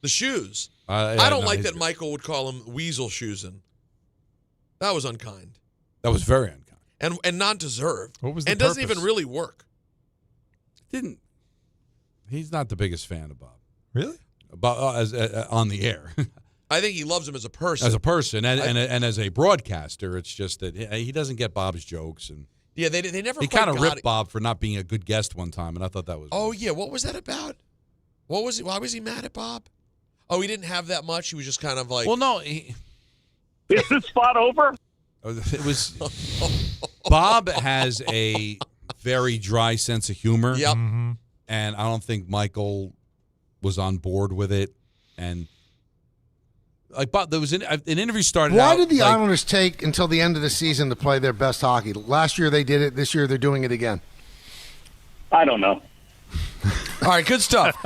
The shoes. Yeah, I don't like that Michael would call him Weasel Shoesin. That was unkind. That was very unkind. And not deserved. What was the and doesn't purpose? even really work. He's not the biggest fan of Bob. Really? As on the air. I think he loves him as a person. As a person and as a broadcaster, it's just that he doesn't get Bob's jokes and yeah, they never. He kind of ripped Bob for not being a good guest one time, and I thought that was. Oh yeah, what was that about? What was it? Why was he mad at Bob? Oh, he didn't have that much. He was just kind of like. Well, no. Is this spot over? It was. Bob has a very dry sense of humor. Yep. Mm-hmm. And I don't think Michael was on board with it. And like Bob, there was an interview started. Why out, did the like, Islanders take until the end of the season to play their best hockey? Last year they did it. This year they're doing it again. I don't know. All right, good stuff.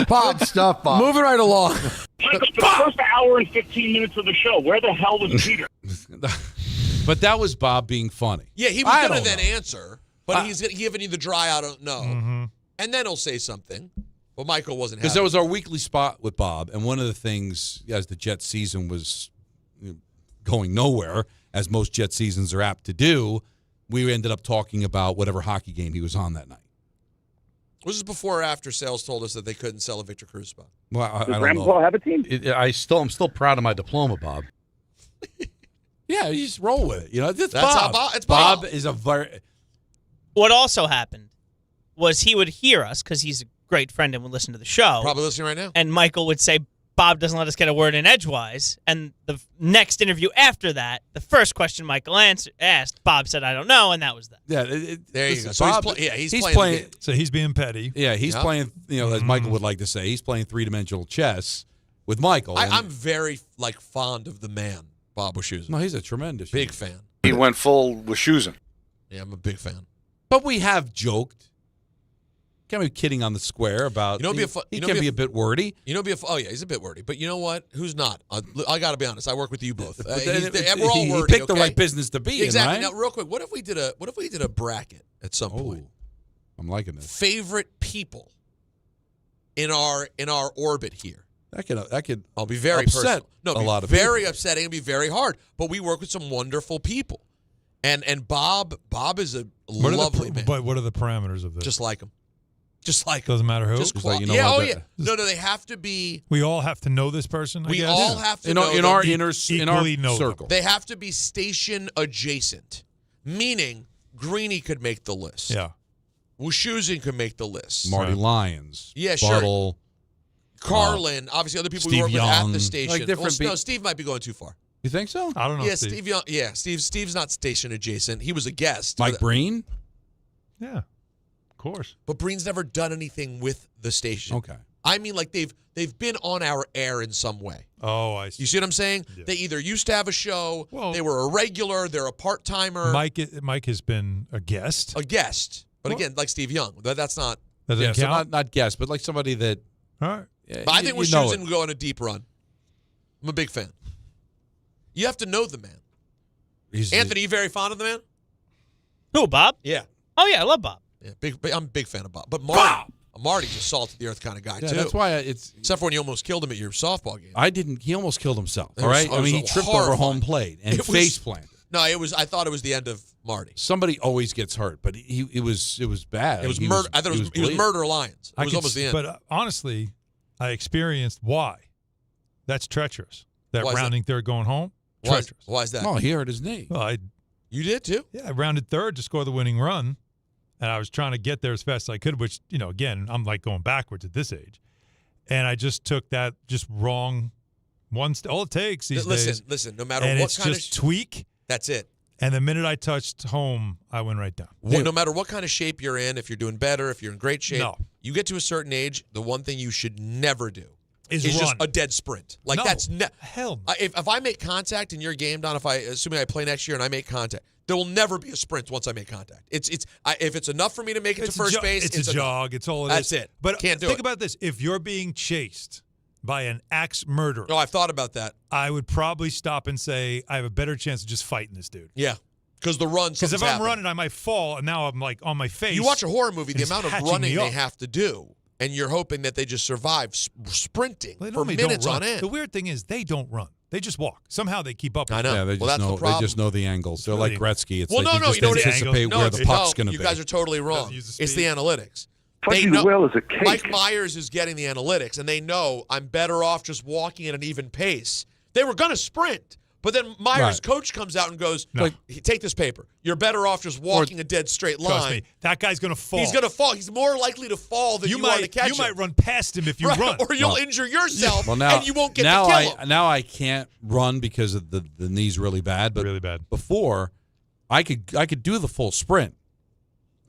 Bob, good stuff, Bob. Moving right along. The first hour and 15 minutes of the show, where the hell was Peter? But that was Bob being funny. Yeah, he was going to then answer, but he's giving you the dry, I don't know. Mm-hmm. And then he'll say something. Well, Michael wasn't Because having that was our weekly spot with Bob, and one of the things as the Jets season was going nowhere, as most Jet seasons are apt to do, we ended up talking about whatever hockey game he was on that night. Was this before or after sales told us that they couldn't sell a Victor Cruz spot? Well, I Does don't Grandpa know. have a team? I'm still proud of my diploma, Bob. Yeah, you just roll with it. It's That's Bob. how it's Bob Bob. is a very. What also happened was he would hear us because he's a great friend and would listen to the show. Probably listening right now. And Michael would say, Bob doesn't let us get a word in edgewise. And the next interview after that, the first question Michael asked, Bob said, I don't know, and that was that. Yeah, There you go. So Bob, he's he's playing. playing. So he's being petty. Yeah, he's Yep. playing. As Michael would like to say, he's playing three-dimensional chess with Michael. and- I'm very fond of the man, Bob Wischusen. No, he's a tremendous Big fan. He went full Wischusen. Yeah, I'm a big fan. But we have joked. Can't be kidding on the square about. He can be a bit wordy. Oh yeah, he's a bit wordy. But you know what? Who's not? I got to be honest. I work with you both. But then we're all he wordy. picked the okay? right business to be exactly. in, right? Now, real quick, what if we did a bracket at some point? I'm liking this. Favorite people in our orbit here. That could. I'll be very upset personal. No, a lot of very people. upsetting and be very hard. But we work with some wonderful people, and Bob is a lovely man. But what are the parameters of this? Just like him. Just like Doesn't matter who. Just like, yeah. Oh yeah. No, they have to be. We all have to know this person. I We guess? all have to in know our them. inner Equally know them. circle. They have to be station adjacent, meaning Greeny could make the list. Yeah. Wischusen could make the list. Marty Lyons. Yeah, sure. Buttle, Carlin, obviously other people we Steve work with Young. at the station. Like different no, Steve might be going too far. You think so? I don't know. Yeah, Steve Young. Yeah, Steve's not station adjacent. He was a guest. Mike Breen. Yeah, of course. But Breen's never done anything with the station. Okay. I mean, like they've been on our air in some way. Oh, I see. You see what I'm saying? Yeah. They either used to have a show, Well, they were a regular, they're a part-timer. Mike has been a guest. But again, like Steve Young. That's not. Does it So count? not guest, but like somebody that. All right. But I think Wischusen will go on a deep run. I'm a big fan. You have to know the man. Anthony, you very fond of the man? Who, Bob? Yeah. Oh, yeah, I love Bob. Yeah, I'm a big fan of Bob. But Marty's a salt-of-the-earth kind of guy, Yeah, too. that's why it's. Except for when you almost killed him at your softball game. I didn't. He almost killed himself. It All was- right. it I was mean, he tripped horrifying. over home plate and face planted. No, I thought it was the end of Marty. Somebody always gets hurt, but it was bad. It was murder. I thought it was bleeding. Murder Lions. It was almost the end. But honestly, I experienced why. That's treacherous. That Why is rounding third going home, Why is treacherous. that? Oh, he hurt his knee. Well, You did too? I rounded third to score the winning run, and I was trying to get there as fast as I could, which, again, I'm like going backwards at this age. And I just took that just wrong all it takes these days. Listen, no matter and what it's kind just of tweak. That's it. And the minute I touched home, I went right down. No matter what kind of shape you're in, if you're doing better, if you're in great shape, No. you get to a certain age, the one thing you should never do Is just run. a dead sprint. Like No. that's hell. If I make contact in your game, Don, assuming I play next year and I make contact, there will never be a sprint once I make contact. If it's enough for me to make it to first base, it's a jog. It's all it That's is. it. But Can't do think it. about this: if you're being chased by an axe murderer, No, I've thought about that. I would probably stop and say, I have a better chance of just fighting this dude. Yeah, because the run. Because if something's I'm happening. running, I might fall, and now I'm like on my face. You watch a horror movie, the and it's amount of hatching running me they up. have to do, and you're hoping that they just survive sprinting They for normally don't minutes run. on end. The weird thing is they don't run. They just walk. Somehow they keep up. I know. Yeah, they Well, just that's the know. They problem. just know the angles. They're like Gretzky. It's Well, like no, you you know what just it is? anticipate No, where the puck's going to be. You guys are totally wrong. Use the It's the speed. analytics. Fudgy Will is a cake. Mike Myers is getting the analytics, and they know I'm better off just walking at an even pace. They were going to sprint, but then Myers' Right. coach comes out and goes, No. take this paper. You're better off just walking a dead straight line. Trust me, that guy's going to fall. He's going to fall. He's more likely to fall than you are to catch You him. might run past him if you Right, run. or you'll injure yourself, Well, now, and you won't get now to kill him. Now I can't run because of the knee's really bad. But really bad. Before, I could do the full sprint.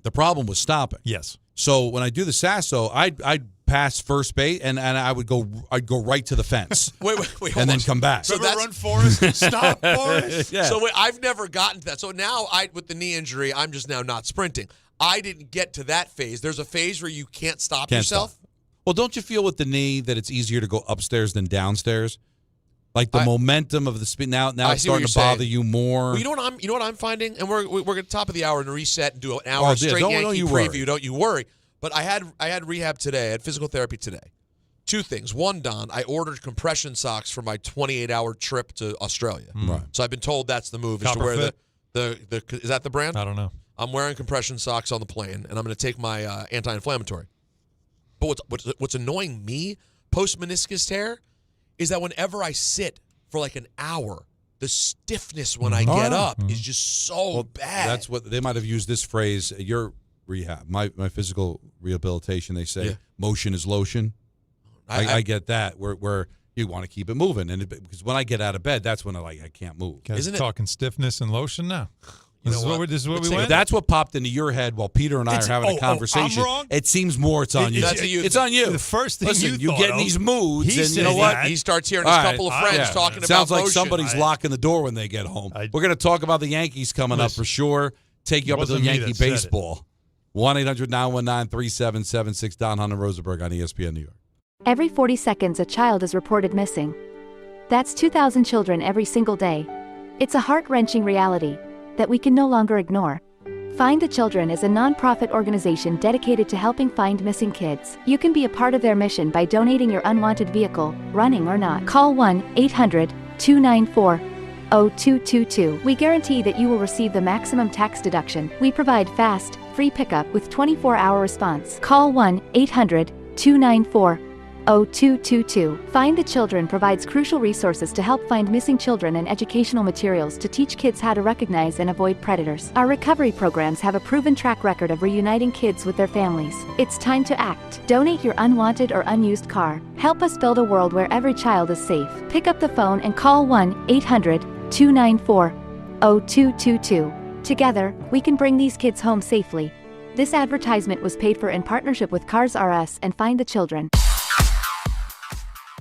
The problem was stopping. Yes. So when I do the Sasso, I'd pass first base and I'd go right to the fence. Wait, and then come back. So Run, Forrest. Stop, Forrest. Yeah. So I've never gotten to that. So now with the knee injury, I'm just now not sprinting. I didn't get to that phase. There's a phase where you can't stop yourself. Stop. Well, don't you feel with the knee that it's easier to go upstairs than downstairs? Like the momentum of the speed now it's starting to bother you more. Well, you know what I'm finding, and we're at the top of the hour and reset and do an hour straight Yankee preview. Don't you worry. But I had rehab today. I had physical therapy today, two things. One, Don, I ordered compression socks for my 28-hour trip to Australia. Right. So I've been told that's the move, is to wear the is that the brand? I don't know. I'm wearing compression socks on the plane, and I'm going to take my anti-inflammatory. But what's annoying me post-meniscus tear is that whenever I sit for like an hour, the stiffness when I get up is just so bad. That's what they might have used this phrase. Your rehab, my physical rehabilitation. They say motion is lotion. I get that where you want to keep it moving, and because when I get out of bed, that's when I can't move. Isn't it talking stiffness and lotion now? This is what we went. That's what popped into your head while Peter and I are having a conversation. I'm wrong? It seems more it's on you. It's on you. The first thing Listen, you get in these moods, and you know what? He starts hearing his couple of friends talking about Sounds like motion. somebody's locking the door when they get home. We're going to talk about the Yankees coming up for sure. Take you up with the Yankee baseball. 1-800-919-3776. Don, Hahn Rosenberg on ESPN New York. Every 40 seconds, a child is reported missing. That's 2,000 children every single day. It's a heart-wrenching reality that we can no longer ignore. Find the Children is a non-profit organization dedicated to helping find missing kids. You can be a part of their mission by donating your unwanted vehicle, running or not. Call 1-800-294-0222. We guarantee that you will receive the maximum tax deduction. We provide fast, free pickup with 24-hour response. Call 1-800-294-0222. Find the Children provides crucial resources to help find missing children and educational materials to teach kids how to recognize and avoid predators. Our recovery programs have a proven track record of reuniting kids with their families. It's time to act. Donate your unwanted or unused car. Help us build a world where every child is safe. Pick up the phone and call 1-800-294-0222. Together, we can bring these kids home safely. This advertisement was paid for in partnership with Cars R Us and Find the Children.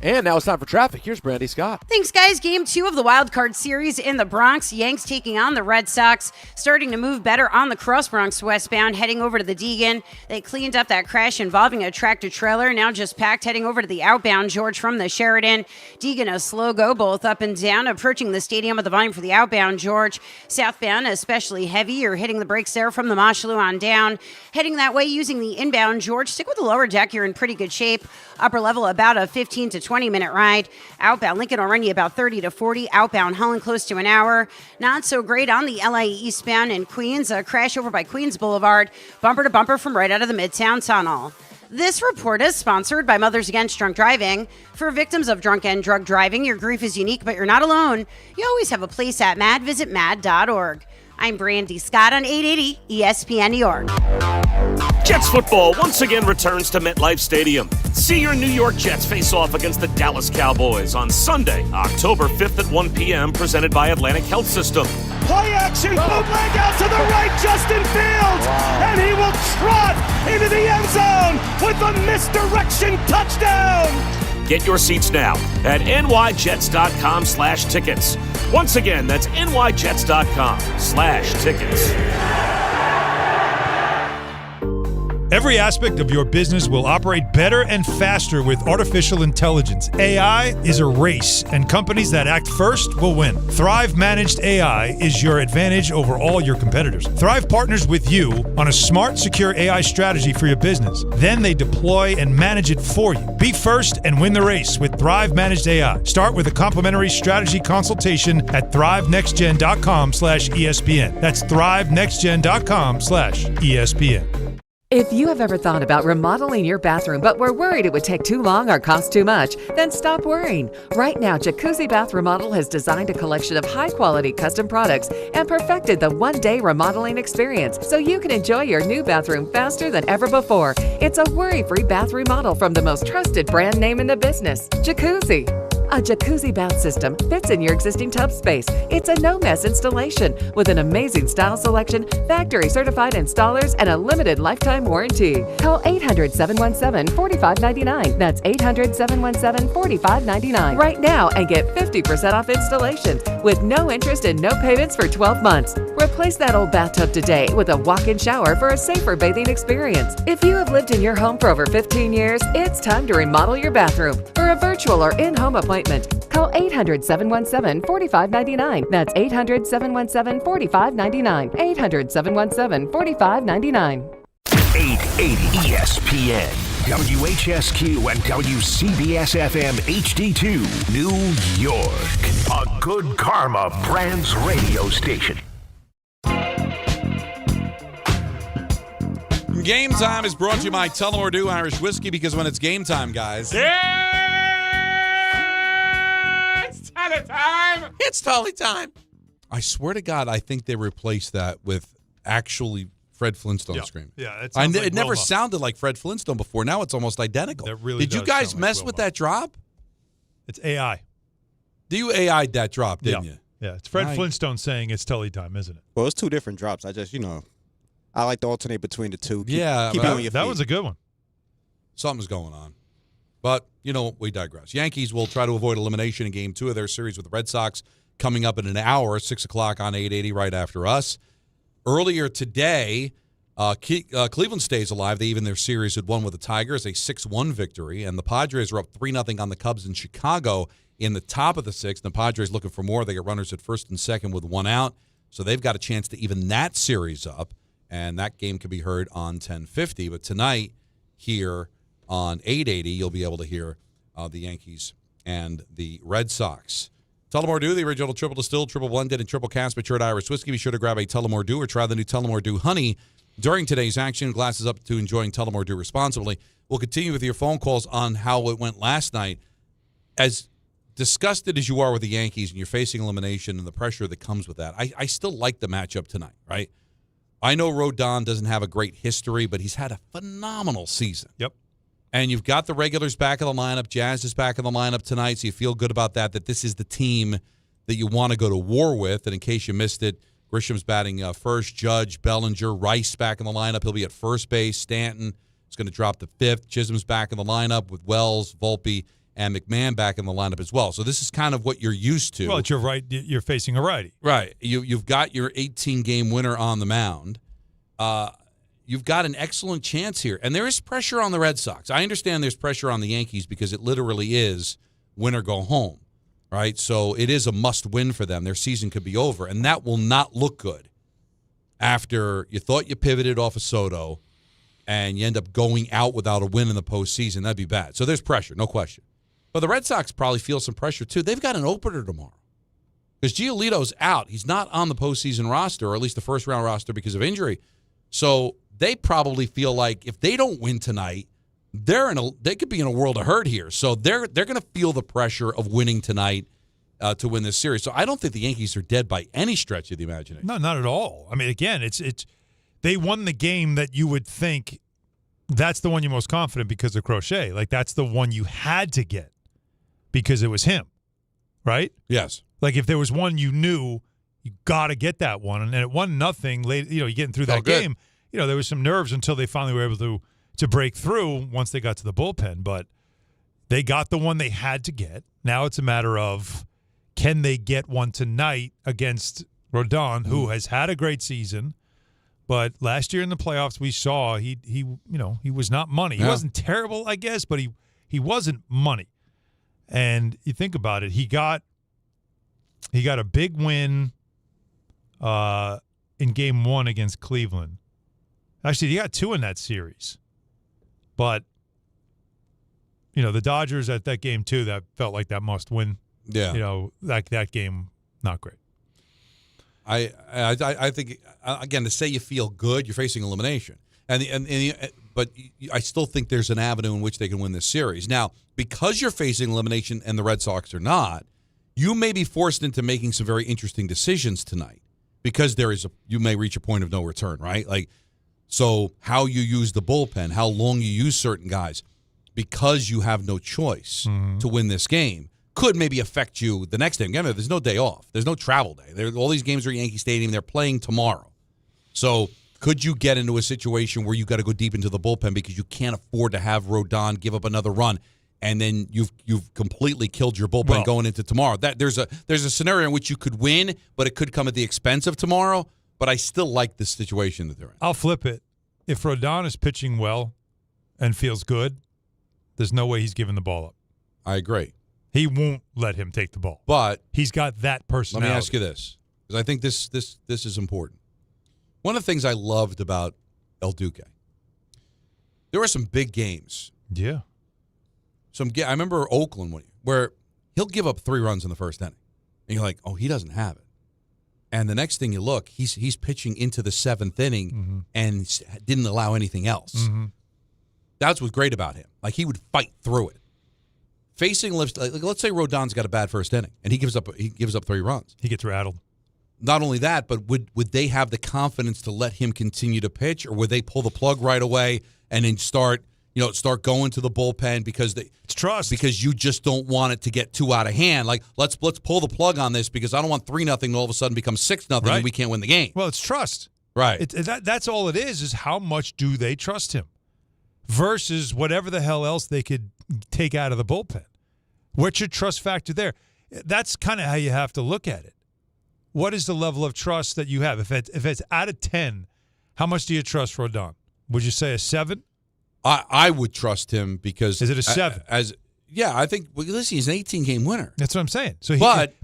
And now it's time for traffic. Here's Brandy Scott. Thanks, guys. Game 2 of the Wild Card series in the Bronx. Yanks taking on the Red Sox. Starting to move better on the Cross Bronx westbound, heading over to the Deegan. They cleaned up that crash involving a tractor-trailer. Now just packed, heading over to the outbound George from the Sheridan. Deegan a slow go, both up and down. Approaching the stadium with the volume for the outbound George. Southbound especially heavy. You're hitting the brakes there from the Mosholu on down. Heading that way using the inbound George. Stick with the lower deck. You're in pretty good shape. Upper level about a 15 to 20-minute ride. Outbound Lincoln will run you about 30 to 40. Outbound Holland close to an hour. Not so great on the LA eastbound in Queens. A crash over by Queens Boulevard. Bumper to bumper from right out of the Midtown Tunnel. This report is sponsored by Mothers Against Drunk Driving. For victims of drunk and drug driving, your grief is unique, but you're not alone. You always have a place at MAD. Visit MAD.org. I'm Brandy Scott on 880 ESPN New York. Jets football once again returns to MetLife Stadium. See your New York Jets face off against the Dallas Cowboys on Sunday, October 5th at 1 p.m., presented by Atlantic Health System. Play action, bootleg out to the right, Justin Fields, and he will trot into the end zone with a misdirection touchdown. Get your seats now at nyjets.com/tickets. Once again, that's nyjets.com/tickets. Every aspect of your business will operate better and faster with artificial intelligence. AI is a race, and companies that act first will win. Thrive Managed AI is your advantage over all your competitors. Thrive partners with you on a smart, secure AI strategy for your business. Then they deploy and manage it for you. Be first and win the race with Thrive Managed AI. Start with a complimentary strategy consultation at thrivenextgen.com/ESPN. That's thrivenextgen.com/ESPN. If you have ever thought about remodeling your bathroom but were worried it would take too long or cost too much, then stop worrying. Right now, Jacuzzi Bath Remodel has designed a collection of high-quality custom products and perfected the one-day remodeling experience so you can enjoy your new bathroom faster than ever before. It's a worry-free bath remodel from the most trusted brand name in the business, Jacuzzi. A jacuzzi bath system fits in your existing tub space. It's a no-mess installation with an amazing style selection, factory-certified installers, and a limited lifetime warranty. Call 800-717-4599. That's 800-717-4599 right now and get 50% off installations with no interest and no payments for 12 months. Replace that old bathtub today with a walk-in shower for a safer bathing experience. If you have lived in your home for over 15 years, it's time to remodel your bathroom. For a virtual or in-home appointment, call 800-717-4599. That's 800-717-4599. 800-717-4599. 880 ESPN. WHSQ and WCBS FM HD2, New York. A Good Karma Brands radio station. Game Time is brought to you by Tullamore Dew Irish Whiskey, because when it's game time, guys. It's Tully time. It's Tully time. I swear to God, I think they replaced that with actually Fred Flintstone screaming. Yeah, it never sounded like Fred Flintstone before. Now it's almost identical. That really Did you does guys sound mess like with Wilma. that drop? It's AI. You AI'd that drop, didn't you? Yeah, it's Fred Flintstone saying it's Tully time, isn't it? Well, it's two different drops. I just, I like to alternate between the two. Keep Yeah, you on your That feet. was a good one. Something's going on. But, we digress. Yankees will try to avoid elimination in Game 2 of their series with the Red Sox coming up in an hour, 6 o'clock on 880 right after us. Earlier today, Cleveland stays alive. They even their series had won with the Tigers, a 6-1 victory. And the Padres are up 3-0 on the Cubs in Chicago in the top of the sixth. The Padres looking for more. They get runners at first and second with one out. So they've got a chance to even that series up. And that game can be heard on 1050. But tonight, here on 880, you'll be able to hear the Yankees and the Red Sox. Tullamore Dew, the original triple distilled, triple blended, and triple cast matured Irish whiskey. Be sure to grab a Tullamore Dew or try the new Tullamore Dew Honey during today's action. Glasses up to enjoying Tullamore Dew responsibly. We'll continue with your phone calls on how it went last night. As disgusted as you are with the Yankees and you're facing elimination and the pressure that comes with that, I still like the matchup tonight, right? I know Rodon doesn't have a great history, but he's had a phenomenal season. Yep. And you've got the regulars back in the lineup. Jazz is back in the lineup tonight, so you feel good about that this is the team that you want to go to war with. And in case you missed it, Grisham's batting first, Judge, Bellinger, Rice back in the lineup. He'll be at first base. Stanton is going to drop to fifth. Chisholm's back in the lineup with Wells, Volpe, and McMahon back in the lineup as well. So this is kind of what you're used to. Well, you're right. You're facing a righty. Right. You've got your 18-game winner on the mound. You've got an excellent chance here. And there is pressure on the Red Sox. I understand there's pressure on the Yankees because it literally is win or go home, right? So it is a must-win for them. Their season could be over, and that will not look good after you thought you pivoted off of Soto and you end up going out without a win in the postseason. That'd be bad. So there's pressure, no question. But the Red Sox probably feel some pressure, too. They've got an opener tomorrow because Giolito's out. He's not on the postseason roster, or at least the first-round roster because of injury. So they probably feel like if they don't win tonight, they could be in a world of hurt here. So they're going to feel the pressure of winning tonight to win this series. So I don't think the Yankees are dead by any stretch of the imagination. No, not at all. I mean, again, it's they won the game that you would think that's the one you're most confident because of Crochet. Like that's the one you had to get because it was him, right? Yes. Like if there was one you knew, you got to get that one, and it won nothing. Late, you're getting through that game. There was some nerves until they finally were able to break through once they got to the bullpen. But they got the one they had to get. Now it's a matter of can they get one tonight against Rodon, who has had a great season. But last year in the playoffs, we saw he was not money. He wasn't terrible, I guess, but he wasn't money. And you think about it, he got a big win in Game 1 against Cleveland. Actually, he got 2 in that series. But, the Dodgers at that Game 2, that felt like that must win. Yeah. That game, not great. I think, again, to say you feel good, you're facing elimination. But I still think there's an avenue in which they can win this series. Now, because you're facing elimination and the Red Sox are not, you may be forced into making some very interesting decisions tonight because you may reach a point of no return, right? So how you use the bullpen, how long you use certain guys, because you have no choice to win this game, could maybe affect you the next day. Again, there's no day off. There's no travel day. All these games are at Yankee Stadium. They're playing tomorrow. So could you get into a situation where you got to go deep into the bullpen because you can't afford to have Rodon give up another run, and then you've completely killed your bullpen going into tomorrow? There's a scenario in which you could win, but it could come at the expense of tomorrow. But I still like this situation that they're in. I'll flip it. If Rodon is pitching well and feels good, there's no way he's giving the ball up. I agree. He won't let him take the ball. But he's got that personality. Let me ask you this, because I think this is important. One of the things I loved about El Duque, there were some big games Yeah. I remember Oakland where he'll give up 3 runs in the first inning. And you're like, oh, he doesn't have it. And the next thing you look, he's pitching into the 7th inning and didn't allow anything else. Mm-hmm. That's what's great about him. Like, he would fight through it. Facing lifts, like, let's say Rodon's got a bad first inning and he gives up 3 runs. He gets rattled. Not only that, but would they have the confidence to let him continue to pitch, or would they pull the plug right away and then start going to the bullpen because it's trust, because you just don't want it to get too out of hand. Like, let's pull the plug on this because I don't want 3-0 to all of a sudden become 6-0 and we can't win the game. Well, it's trust. Right. That's all it is how much do they trust him versus whatever the hell else they could take out of the bullpen. What's your trust factor there? That's kind of how you have to look at it. What is the level of trust that you have? If it's out of 10, how much do you trust Rodon? Would you say a 7? I would trust him because is it a 7? I think listen, he's an 18-game winner. That's what I'm saying. So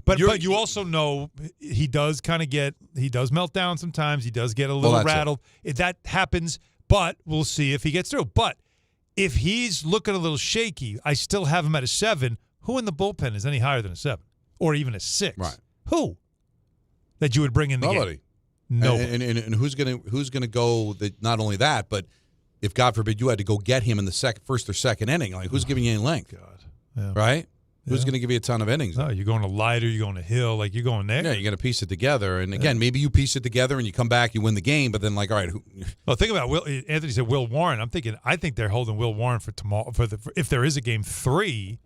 but you also know he does melt down sometimes. He does get a little rattled. That happens, but we'll see if he gets through. But if he's looking a little shaky, I still have him at a 7. Who in the bullpen is any higher than a 7 or even a 6? Right. Who that you would bring in the Nobody. game? Nobody. And who's gonna go? Not only that, but if God forbid you had to go get him in the first or second inning, like who's giving you any length? God, yeah. Right? Who's going to give you a ton of innings? No, you're going to Leiter, you're going to Hill, like you're going there. Yeah, you're going to piece it together. And again, maybe you piece it together and you come back, you win the game. But then, like, all right, well, think about Anthony said Will Warren. I think they're holding Will Warren for tomorrow if there is a game 3,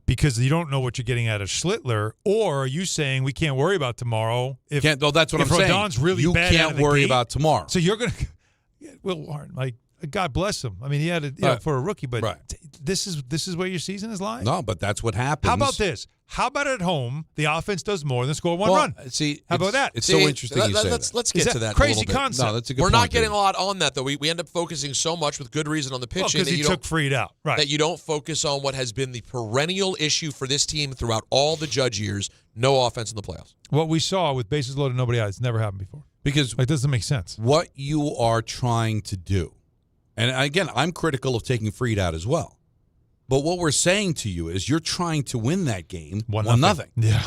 because you don't know what you're getting out of Schlittler. Or are you saying we can't worry about tomorrow? That's what I'm saying. Rodon's really you bad can't worry about tomorrow. So you're going to Will Warren, like. God bless him. I mean, he had for a rookie, but this is where your season is lying. No, but that's what happens. How about this? How about at home, the offense does more than score one run? See, how about that? It's so interesting. Let's get to that. Crazy a little concept. No, that's a good We're point, not getting a lot on that though. We end up focusing so much with good reason on the pitching because he took Fried out. Right. That you don't focus on what has been the perennial issue for this team throughout all the Judge years: no offense in the playoffs. What we saw with bases loaded, nobody out, it's never happened before. Because it doesn't make sense. What you are trying to do. And again, I'm critical of taking Fried out as well. But what we're saying to you is you're trying to win that game 1-0. Yeah.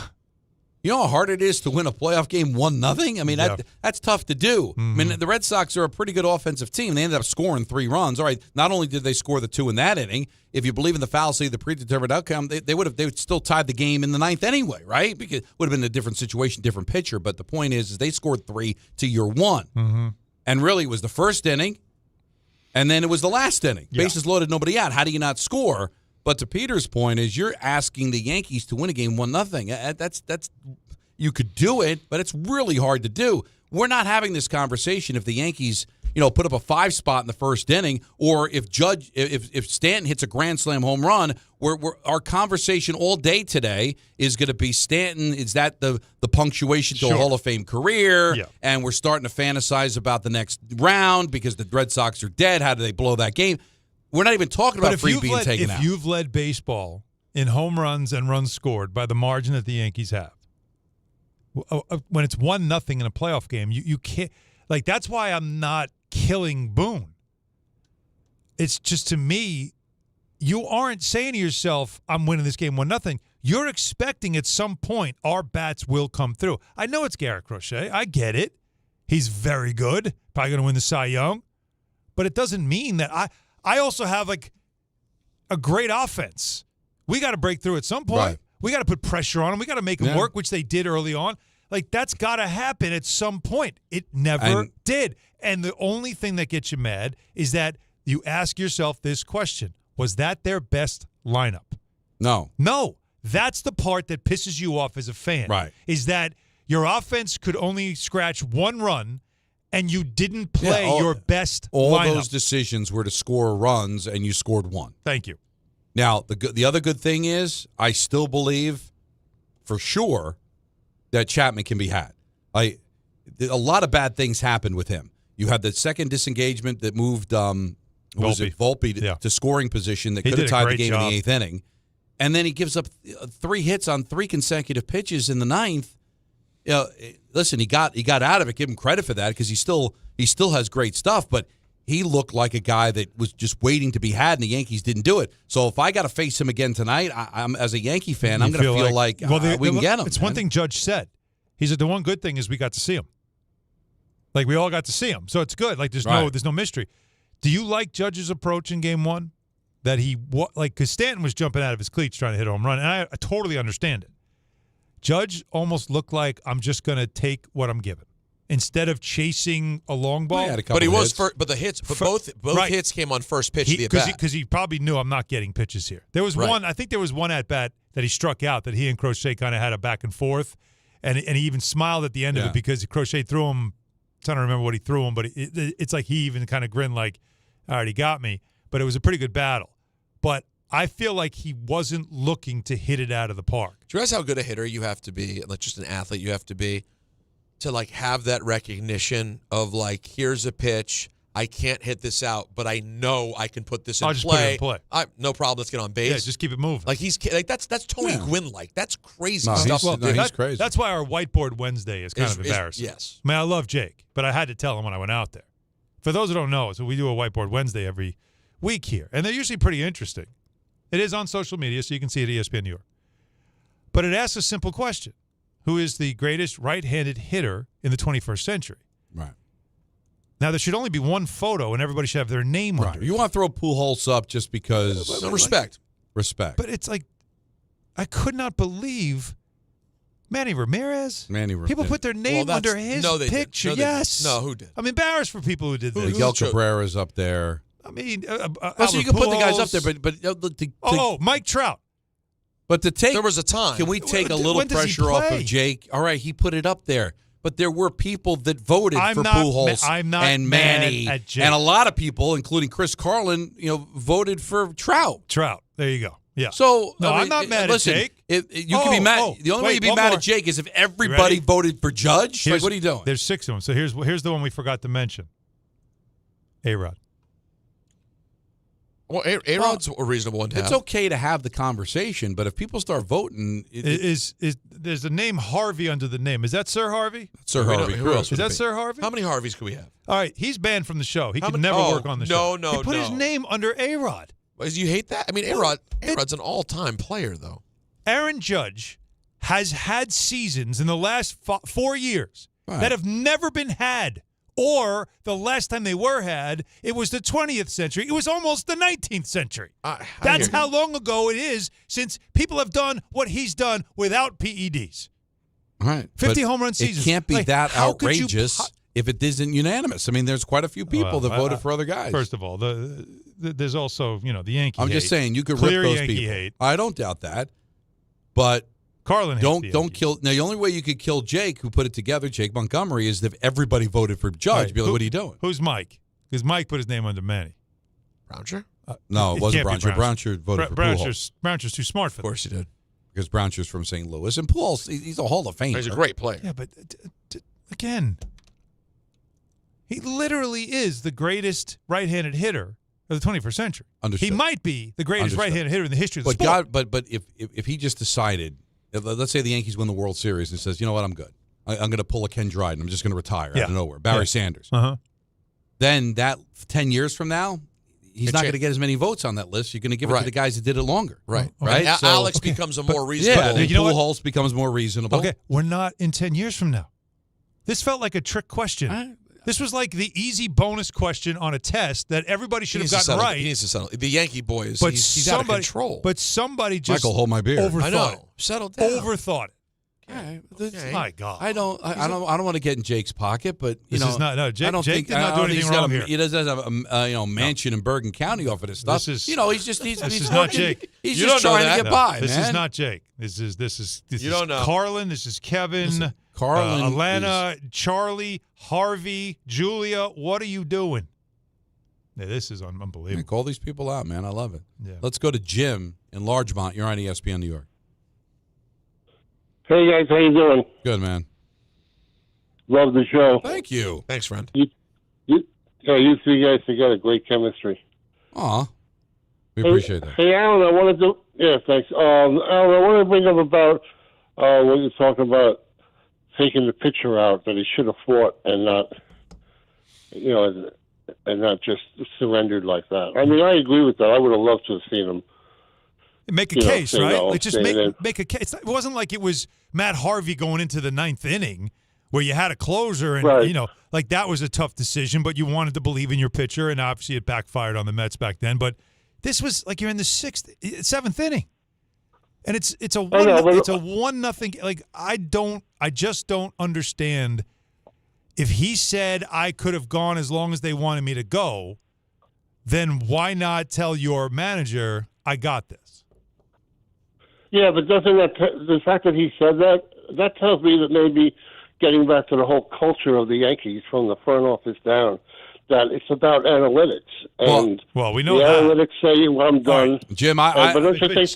You know how hard it is to win a playoff game 1-0? I mean, that's tough to do. Mm-hmm. I mean, the Red Sox are a pretty good offensive team. They ended up scoring 3 runs. All right, not only did they score the 2 in that inning, if you believe in the fallacy of the predetermined outcome, they would still tied the game in the 9th anyway, right? Because it would have been a different situation, different pitcher. But the point is they scored 3 to your 1. Mm-hmm. And really, it was the first inning. And then it was the last inning. Yeah. Bases loaded, nobody out. How do you not score? But to Peter's point is you're asking the Yankees to win a game 1-0. That's you could do it, but it's really hard to do. We're not having this conversation if the Yankees, put up a 5 spot in the first inning, or if Stanton hits a grand slam home run. Our conversation all day today is going to be Stanton. Is that the punctuation to a Hall of Fame career? Yeah. And we're starting to fantasize about the next round because the Red Sox are dead. How do they blow that game? We're not even talking about Fried being taken out. If you've led baseball in home runs and runs scored by the margin that the Yankees have, when it's 1-0 in a playoff game, you can't. Like, that's why I'm not killing Boone. It's just, to me, you aren't saying to yourself, I'm winning this game 1-0. You're expecting at some point our bats will come through. I know it's Garrett Crochet. I get it. He's very good. Probably going to win the Cy Young. But it doesn't mean that I also have, like, a great offense. We got to break through at some point. Right. We got to put pressure on them. We got to make them work, which they did early on. Like, that's got to happen at some point. It never did. And the only thing that gets you mad is that you ask yourself this question. Was that their best lineup? No. No. That's the part that pisses you off as a fan. Right. Is that your offense could only scratch 1 run and you didn't play your best all lineup. Those decisions were to score runs, and you scored 1. Thank you. Now, the other good thing is I still believe for sure that Chapman can be had. A lot of bad things happened with him. You had the second disengagement that moved Volpe to scoring position that could have tied the game in the 8th inning. And then he gives up 3 hits on 3 consecutive pitches in the 9th. Listen, he got out of it. Give him credit for that because he still has great stuff. But he looked like a guy that was just waiting to be had, and the Yankees didn't do it. So if I got to face him again tonight, I'm as a Yankee fan, I'm going to feel like we can get him. It's one thing Judge said. He said the one good thing is we got to see him. Like, we all got to see him, so it's good. Like, there's no mystery. Do you like Judge's approach in Game 1? That because Stanton was jumping out of his cleats trying to hit a home run, and I totally understand it. Judge almost looked like, I'm just going to take what I'm given instead of chasing a long ball. But he was first. But the hits, both hits came on first pitch of the at bat. Because he probably knew I'm not getting pitches here. There was one. I think there was one at bat that he struck out that he and Crochet kind of had a back and forth, and he even smiled at the end of it because Crochet threw him. I'm trying to remember what he threw him, but it's like he even kind of grinned like, all right, he got me. But it was a pretty good battle. But I feel like he wasn't looking to hit it out of the park. Do you realize how good a hitter you have to be, like just an athlete you have to be, to like have that recognition of like, here's a pitch, I can't hit this out, but I know I can put this in play. I'll just put it in play. No problem. Let's get on base. Yeah, just keep it moving. Like that's Tony Gwynn like. That's crazy stuff. He's crazy. That's why our Whiteboard Wednesday is kind of embarrassing. Yes. I mean, I love Jake, but I had to tell him when I went out there. For those who don't know, so we do a Whiteboard Wednesday every week here, and they're usually pretty interesting. It is on social media, so you can see it at ESPN New York. But it asks a simple question. Who is the greatest right-handed hitter in the 21st century? Right. Now, there should only be one photo, and everybody should have their name under it. You want to throw Pujols up just because. Respect. Respect. But it's like, I could not believe Manny Ramirez. People put their name under his picture. Yes. No, who did? I'm embarrassed for people who did this. Miguel Cabrera's up there. I mean, so you can put the guys up there, but Mike Trout. But to take, there was a time. Can we take a little pressure off of Jake? All right, he put it up there, but there were people that voted for Pujols and Manny, at Jake. And a lot of people, including Chris Carlin, voted for Trout. There you go. Yeah. So no, I'm not mad at Jake. You can be mad. The only way you'd be mad at Jake is if everybody voted for Judge. Like, what are you doing? There's 6 of them. So here's the one we forgot to mention. A-Rod. Well, A-Rod's a reasonable one to have. It's okay to have the conversation, but if people start voting, there's a name Harvey under the name. Is that Sir Harvey? Sir Harvey. Who else is that Sir Harvey? How many Harveys could we have? All right, he's banned from the show. He can never work on the show. No. He put his name under A-Rod. You hate that? I mean, A-Rod's an all-time player, though. Aaron Judge has had seasons in the last 4 years that have never been had. Or the last time they were had, it was the 20th century. It was almost the 19th century. That's how long ago it is since people have done what he's done without PEDs. All right. 50 home run seasons. It can't be that outrageous if it isn't unanimous. I mean, there's quite a few people that voted for other guys. First of all, there's also, the Yankee I'm hate. just saying, you could Clear rip those Yankee people. Hate. I don't doubt that. But Carlin don't kill. Now, the only way you could kill Jake, who put it together, Jake Montgomery, is if everybody voted for Judge. Right. Be like, what are you doing? Who's Mike? Because Mike put his name under Manny. Brownshire? No, it wasn't Brownshire. Brownshire voted for Pujols. Brownshire too smart for that. Of course he did. Because Brownshire's from St. Louis. And Pujols, he's a Hall of Famer. He's a great player. Yeah, but again, he literally is the greatest right-handed hitter of the 21st century. Understood. He might be the greatest right-handed hitter in the history of the sport. But if he just decided, let's say the Yankees win the World Series and says, you know what, I'm good. I'm going to pull a Ken Dryden. I'm just going to retire out of nowhere. Barry Sanders. Then that 10 years from now, he's not going to get as many votes on that list. You're going to give it to the guys that did it longer. Right. Right. Alex becomes a more reasonable. Yeah, Pujols becomes more reasonable. Okay, we're not in 10 years from now. This felt like a trick question. This was like the easy bonus question on a test that everybody should have gotten right. He needs to settle. The Yankee boys, but he's out of control. But somebody just Michael, hold my beer. Overthought I know. it. Settle down. Overthought it. Okay. My God. I don't want to get in Jake's pocket, but Jake did not do anything wrong here. He doesn't have a mansion in Bergen County off of this stuff. This is not Jake. He's just trying to get by. This man. is not Jake. This is you don't know. Carlin. This is Kevin. Listen, Carlin, Alana, Charlie, Harvey, Julia. What are you doing? Yeah, this is unbelievable. Man, call these people out, man. I love it. Yeah. Let's go to Jim in Largemont. You're on ESPN New York. Hey guys, how you doing? Good, man. Love the show. Thank you. Thanks, friend. You three guys have got a great chemistry. Aw. We appreciate that. Hey, Alan, I wanted to. Yeah, thanks. Alan, I want to bring up about what you're talking about, taking the pitcher out that he should have fought and not. and not just surrendered like that. I mean, I agree with that. I would have loved to have seen him. Make a case, right? Like just make a case. It wasn't like it was Matt Harvey going into the 9th inning where you had a closer and, like that was a tough decision, but you wanted to believe in your pitcher, and obviously it backfired on the Mets back then. But this was like you're in the 7th inning. And it's a 1-0. Like I just don't understand. If he said I could have gone as long as they wanted me to go, then why not tell your manager I got this? Yeah, but doesn't the fact that he said that tells me that maybe getting back to the whole culture of the Yankees from the front office down, that it's about analytics. And well, we know the that. analytics say, well, I'm done. Right. Jim,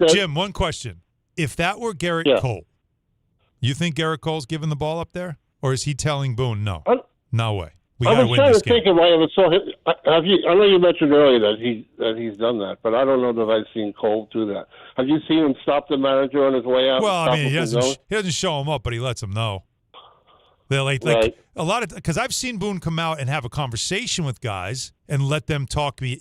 Jim, one question. If that were Garrett Cole, you think Garrett Cole's giving the ball up there? Or is he telling Boone, no? No way. We got to win this game. I was trying to think if I ever saw him. I know you mentioned earlier that he's done that, but I don't know that I've seen Cole do that. Have you seen him stop the manager on his way out? Well, I mean, he doesn't show him up, but he lets him know. They're like a lot of, because I've seen Boone come out and have a conversation with guys and let them talk me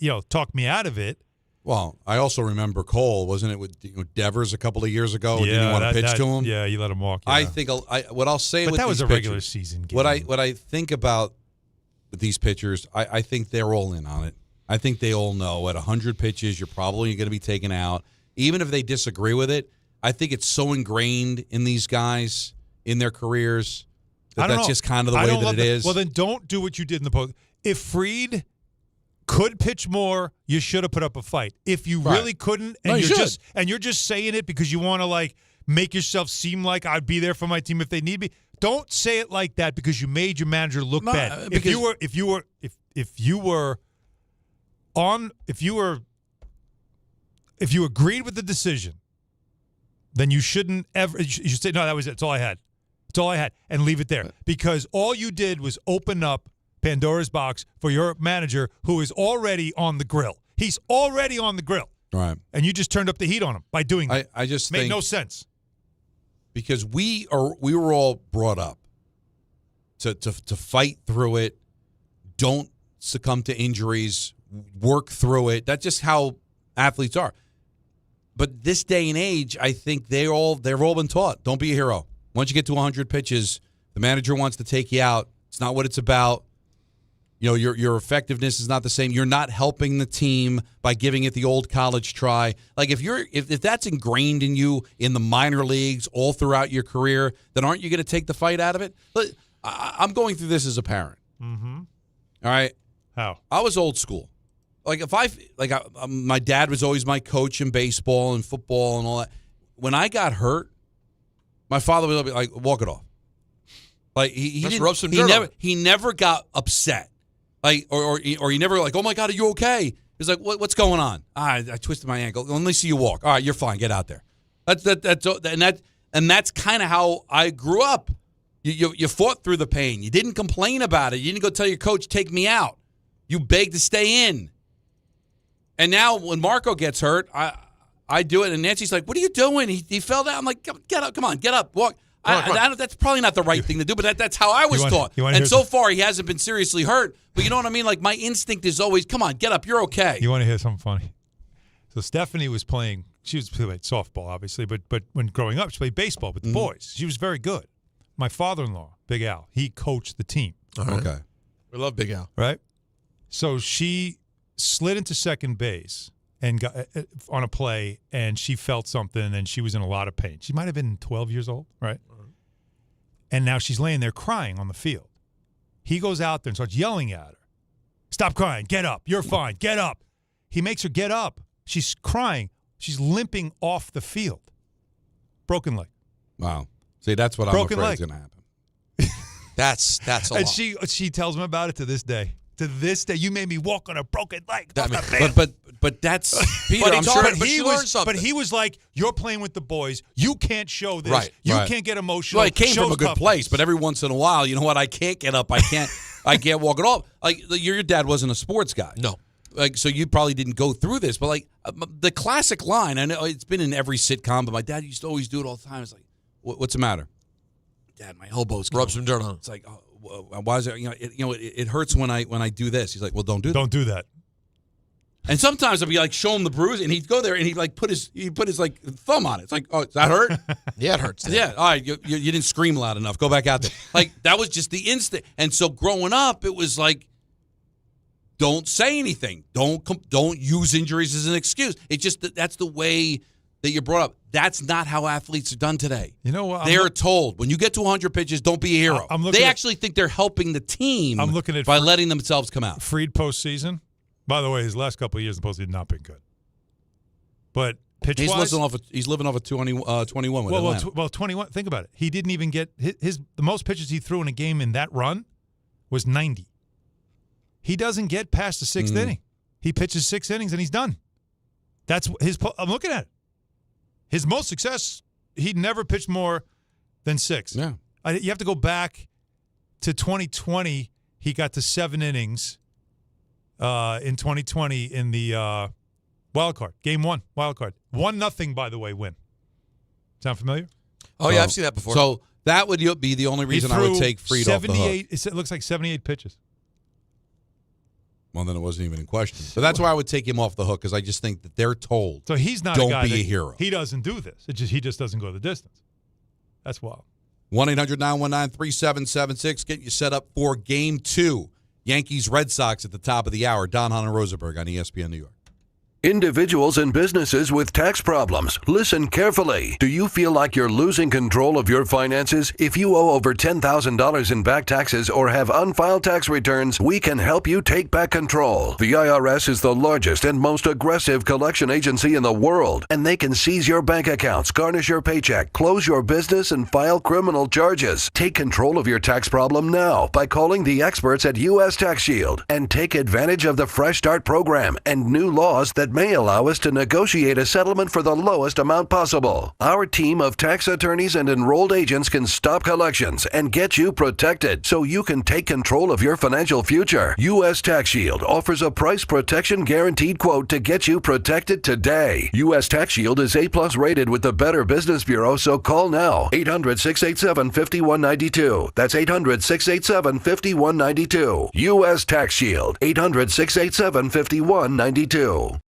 out of it. Well, I also remember Cole, wasn't it, with Devers a couple of years ago? Yeah, didn't you want to pitch to him? Yeah, you let him walk. Yeah. I think what I'll say, but with that was these a pitchers, regular season game. What I think about with these pitchers, I think they're all in on it. I think they all know at 100 pitches, you're probably going to be taken out, even if they disagree with it. I think it's so ingrained in these guys in their careers that's just kind of the way that it is. Well, then don't do what you did in the post. If Fried could pitch more, you should have put up a fight. If you really couldn't, and you're just saying it because you want to like make yourself seem like I'd be there for my team if they need me, don't say it like that because you made your manager look bad. If you agreed with the decision, then you shouldn't ever. You should say, no, that was it. That's all I had. That's all I had, and leave it there because all you did was open up Pandora's box for your manager who is already on the grill. He's already on the grill. Right. And you just turned up the heat on him by doing that. I just made think no sense. Because we were all brought up to fight through it, don't succumb to injuries, work through it. That's just how athletes are. But this day and age, I think they've all been taught, don't be a hero. Once you get to 100 pitches, the manager wants to take you out. It's not what it's about. You know, your effectiveness is not the same. You're not helping the team by giving it the old college try. Like if that's ingrained in you in the minor leagues all throughout your career, then aren't you going to take the fight out of it? I'm going through this as a parent. Mm-hmm. All right. How? I was old school. My dad was always my coach in baseball and football and all that. When I got hurt, my father would be like, "Walk it off." Like he never got upset. Like or he never like, "Oh my God, are you okay?" He's like, "What's going on?" I twisted my ankle. Let me see you walk. All right, you're fine. Get out there. That's kind of how I grew up. You fought through the pain. You didn't complain about it. You didn't go tell your coach, "Take me out." You begged to stay in. And now when Marco gets hurt, I do it, and Nancy's like, "What are you doing? He fell down." I'm like, "Get up, come on, get up, walk." That's probably not the right thing to do, but that's how I was taught. And so far, he hasn't been seriously hurt. But you know what I mean? Like, my instinct is always, come on, get up, you're okay. You want to hear something funny? So Stephanie was playing, she was playing softball, obviously, but when growing up, she played baseball with the boys. She was very good. My father-in-law, Big Al, he coached the team. Okay. We love Big Al. Right? So she slid into second base and got on a play, and she felt something, and she was in a lot of pain. She might have been 12 years old, right? And now she's laying there crying on the field. He goes out there and starts yelling at her. "Stop crying. Get up. You're fine. Get up." He makes her get up. She's crying. She's limping off the field. Broken leg. Wow. See, that's what I'm afraid is going to happen. That's a lot. And she tells him about it to this day. To this day, you made me walk on a broken leg. But that's Peter. But he was like, "You're playing with the boys. You can't show this. Right, you can't get emotional." Well, it came from a good place, but every once in a while, you know what? I can't get up. I can't walk at all. Like your dad wasn't a sports guy. No. Like, so you probably didn't go through this, but like the classic line, I know it's been in every sitcom, but my dad used to always do it all the time. It's like, "What's the matter?" "Dad, my elbow's rub some dirt on it." It's like, "Oh, why is it? It hurts when I do this. He's like, well, don't do that. Don't do that. And sometimes I'll be like, show him the bruise, and he'd go there and he'd like put his like thumb on it. It's like, oh, does that hurt? Yeah, it hurts. Yeah, all right, you didn't scream loud enough. Go back out there. Like that was just the instinct. And so growing up, it was like, don't say anything. Don't use injuries as an excuse. It's just that's the way that you're brought up. That's not how athletes are done today. You know what? They're told when you get to 100 pitches, don't be a hero. They actually think they're helping the team. I'm looking at by letting themselves come out. Fried postseason. By the way, his last couple of years in the postseason have not been good. But pitch-wise, he's living off a 21 with Atlanta. Well, 21. Think about it. He didn't even get the most pitches he threw in a game in that run was 90. He doesn't get past the sixth inning. He pitches 6 innings and he's done. That's his. I'm looking at it. His most success, he never pitched more than 6. Yeah. You have to go back to 2020. He got to 7 innings in 2020 in the wild card. Game 1, wild card. 1-0, by the way, win. Sound familiar? Oh, yeah, I've seen that before. So that would be the only reason I would take Fried off the hook. It looks like 78 pitches. Well, then it wasn't even in question. But that's why I would take him off the hook, because I just think that they're told. So he's not don't a guy be a hero. He doesn't do this. He just doesn't go the distance. That's wild. 1-800-919-3776. Get you set up for Game 2. Yankees Red Sox at the top of the hour. Hahn Rosenberg on ESPN New York. Individuals and businesses with tax problems, listen carefully. Do you feel like you're losing control of your finances? If you owe over $10,000 in back taxes or have unfiled tax returns, we can help you take back control. The IRS is the largest and most aggressive collection agency in the world, and they can seize your bank accounts, garnish your paycheck, close your business, and file criminal charges. Take control of your tax problem now by calling the experts at U.S. Tax Shield and take advantage of the Fresh Start program and new laws that may allow us to negotiate a settlement for the lowest amount possible. Our team of tax attorneys and enrolled agents can stop collections and get you protected so you can take control of your financial future. U.S. Tax Shield offers a price protection guaranteed quote to get you protected today. U.S. Tax Shield is A+ rated with the Better Business Bureau, so call now. 800-687-5192. That's 800-687-5192. U.S. Tax Shield. 800-687-5192.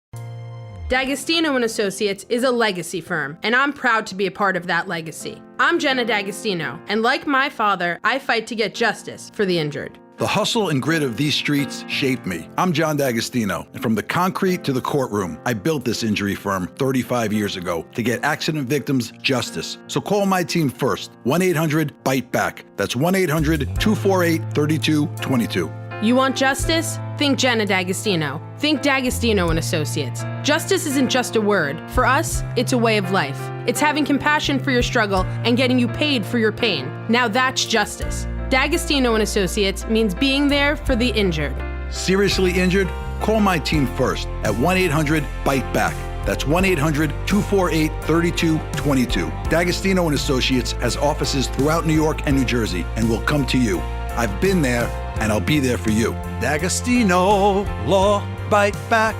D'Agostino & Associates is a legacy firm, and I'm proud to be a part of that legacy. I'm Jenna D'Agostino, and like my father, I fight to get justice for the injured. The hustle and grit of these streets shaped me. I'm John D'Agostino, and from the concrete to the courtroom, I built this injury firm 35 years ago to get accident victims justice. So call my team first, 1-800-BITE-BACK. That's 1-800-248-3222. You want justice? Think Jenna D'Agostino. Think D'Agostino & Associates. Justice isn't just a word. For us, it's a way of life. It's having compassion for your struggle and getting you paid for your pain. Now that's justice. D'Agostino & Associates means being there for the injured. Seriously injured? Call my team first at 1-800-BITE-BACK. That's 1-800-248-3222. D'Agostino & Associates has offices throughout New York and New Jersey and will come to you. I've been there, and I'll be there for you. D'Agostino Law Bite Back.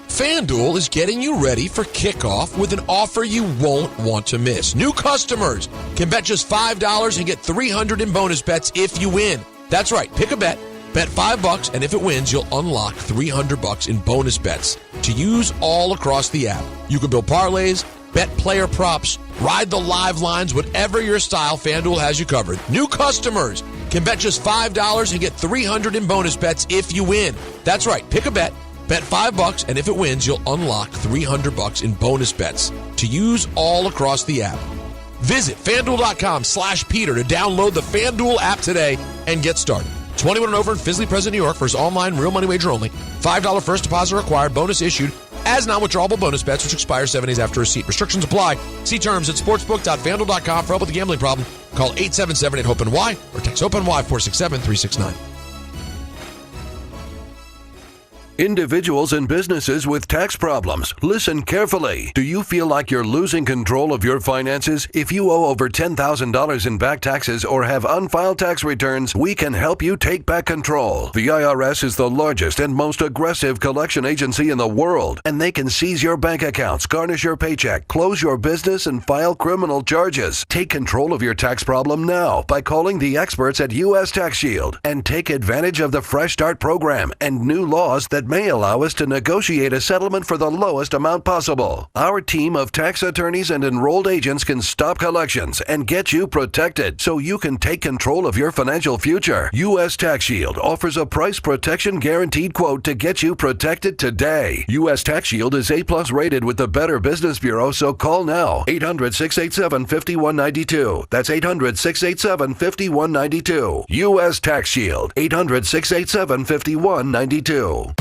FanDuel is getting you ready for kickoff with an offer you won't want to miss. New customers can bet just $5 and get $300 in bonus bets if you win. That's right. Pick a bet, bet $5, and if it wins, you'll unlock $300 in bonus bets to use all across the app. You can build parlays, bet player props, ride the live lines, whatever your style, FanDuel has you covered. New customers can bet just $5 and get $300 in bonus bets if you win. That's right. Pick a bet, bet $5, and if it wins, you'll unlock $300 in bonus bets to use all across the app. Visit FanDuel.com/Peter to download the FanDuel app today and get started. 21 and over in Findlay, Present, New York. First online real money wager only. $5 first deposit required. Bonus issued as non-withdrawable bonus bets, which expire 7 days after receipt. Restrictions apply. See terms at sportsbook.fanduel.com. For help with a gambling problem, call 877-8-HOPE-NY or text HOPE-NY 467-369. Individuals and businesses with tax problems, listen carefully. Do you feel like you're losing control of your finances? If you owe over $10,000 in back taxes or have unfiled tax returns, we can help you take back control. The IRS is the largest and most aggressive collection agency in the world, and they can seize your bank accounts, garnish your paycheck, close your business, and file criminal charges. Take control of your tax problem now by calling the experts at U.S. Tax Shield and take advantage of the Fresh Start program and new laws that may allow us to negotiate a settlement for the lowest amount possible. Our team of tax attorneys and enrolled agents can stop collections and get you protected so you can take control of your financial future. U.S. Tax Shield offers a price protection guaranteed quote to get you protected today. U.S. Tax Shield is A+ rated with the Better Business Bureau, so call now. 800-687-5192. That's 800-687-5192. U.S. Tax Shield. 800-687-5192.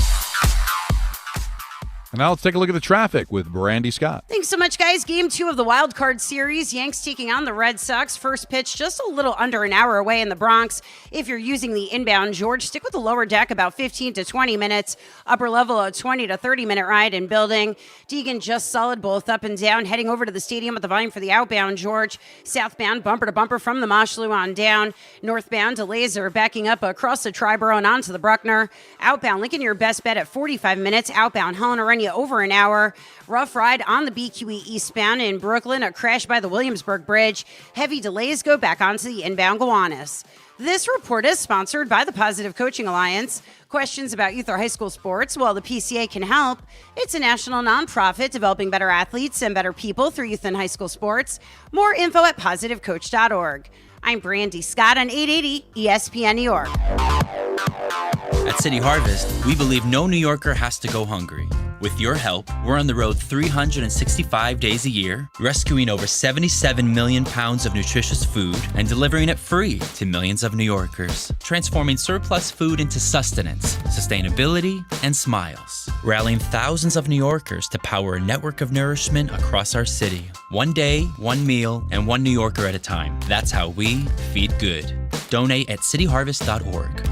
And now let's take a look at the traffic with Brandy Scott. Thanks so much, guys. Game 2 of the Wild Card Series. Yanks taking on the Red Sox. First pitch just a little under an hour away in the Bronx. If you're using the inbound George, stick with the lower deck about 15 to 20 minutes. Upper level, a 20 to 30-minute ride in building. Deegan just solid, both up and down. Heading over to the stadium with the volume for the outbound George. Southbound, bumper to bumper from the Moshlu on down. Northbound, delays are backing up across the Triborough and onto the Bruckner. Outbound, Lincoln, your best bet at 45 minutes. Outbound, Helena Renia over an hour. Rough ride on the BQE eastbound in Brooklyn. A crash by the Williamsburg Bridge. Heavy delays go back onto the inbound Gowanus. This report is sponsored by the Positive Coaching Alliance. Questions about youth or high school sports? Well, the PCA can help. It's a national nonprofit developing better athletes and better people through youth and high school sports. More info at positivecoach.org. I'm Brandy Scott on 880 ESPN New York. At City Harvest, we believe no New Yorker has to go hungry. With your help, we're on the road 365 days a year, rescuing over 77 million pounds of nutritious food and delivering it free to millions of New Yorkers, transforming surplus food into sustenance, sustainability, and smiles, rallying thousands of New Yorkers to power a network of nourishment across our city. One day, one meal, and one New Yorker at a time. That's how we feed good. Donate at cityharvest.org.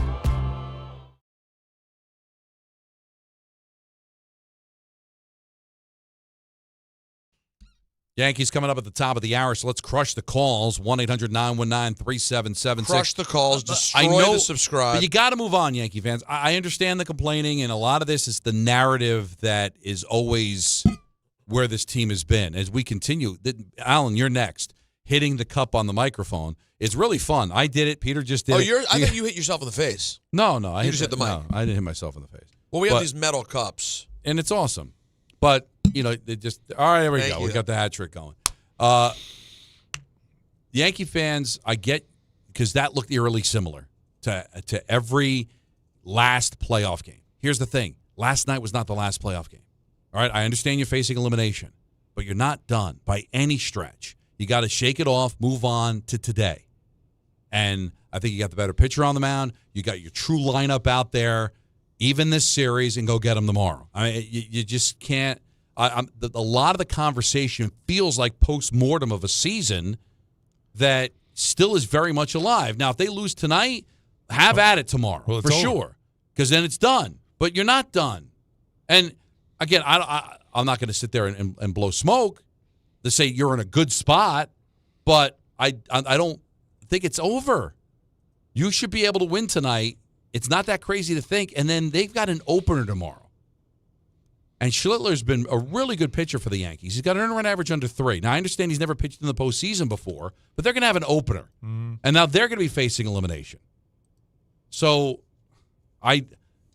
Yankees coming up at the top of the hour, so let's crush the calls. 1-800-919-3776. Crush the calls, destroy the subscribe. But you got to move on, Yankee fans. I understand the complaining, and a lot of this is the narrative that is always where this team has been. As we continue, Alan, you're next. Hitting the cup on the microphone. It's really fun. I did it. Peter just did it. I thought you hit yourself in the face. No. You just hit the mic. No, I didn't hit myself in the face. Well, we have these metal cups. And it's awesome. But, they just – all right, there we go. We got the hat trick going. Yankee fans, I get – because that looked eerily similar to every last playoff game. Here's the thing. Last night was not the last playoff game. All right, I understand you're facing elimination, but you're not done by any stretch. You got to shake it off, move on to today. And I think you got the better pitcher on the mound. You got your true lineup out there. Even this series, and go get them tomorrow. I mean, you just can't. A lot of the conversation feels like post-mortem of a season that still is very much alive. Now, if they lose tonight, have at it tomorrow, for sure, because then it's done. But you're not done. And, again, I'm not going to sit there and blow smoke to say you're in a good spot, but I don't think it's over. You should be able to win tonight. It's not that crazy to think. And then they've got an opener tomorrow. And Schlittler's been a really good pitcher for the Yankees. He's got an earned run average under 3. Now, I understand he's never pitched in the postseason before, but they're going to have an opener. Mm-hmm. And now they're going to be facing elimination. So I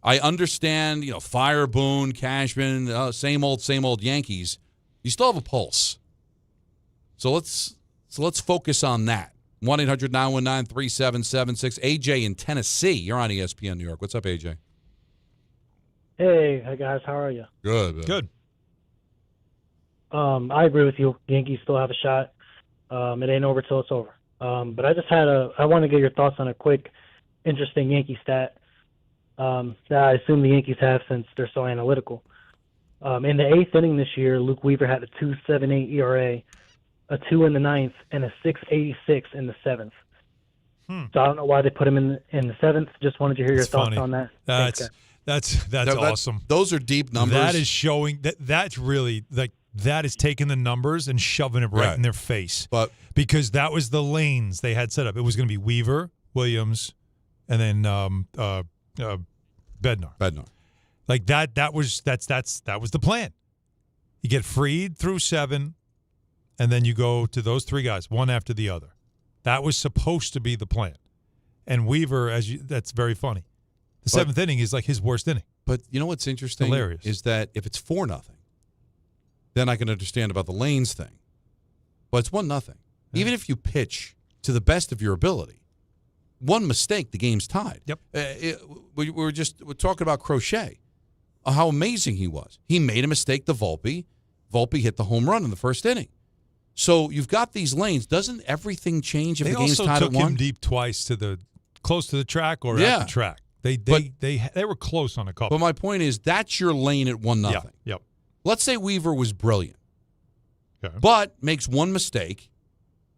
understand, fire Boone, Cashman, same old Yankees. You still have a pulse. So let's focus on that. 1-800-919-3776. AJ in Tennessee. You're on ESPN New York. What's up, AJ? Hey, guys. How are you? Good. Man. Good. I agree with you. Yankees still have a shot. It ain't over till it's over. But I want to get your thoughts on a quick, interesting Yankee stat that I assume the Yankees have since they're so analytical. In the 8th inning this year, Luke Weaver had a 2.78 ERA, a 2 in the 9th, and a 6.86 in the 7th. So I don't know why they put him in the 7th. Just wanted to hear your thoughts on that. That's awesome. Those are deep numbers. That is showing that's really like that is taking the numbers and shoving it right in their face. But because that was the lanes they had set up. It was going to be Weaver, Williams, and then Bednar. Like that was the plan. You get freed through 7, and then you go to those 3 guys, one after the other. That was supposed to be the plan. And Weaver, that's very funny. The 7th inning is like his worst inning. But you know what's interesting? Hilarious. Is that if it's 4-0, then I can understand about the lanes thing. But it's 1-0. Yeah. Even if you pitch to the best of your ability, one mistake, the game's tied. Yep. We're talking about Crochet, how amazing he was. He made a mistake to Volpe. Volpe hit the home run in the first inning. So you've got these lanes. Doesn't everything change if the game's tied at 1? They also took him deep twice close to the track or at the track. They were close on a couple. But my point is that's your lane at 1-0. Yep. Let's say Weaver was brilliant, but makes one mistake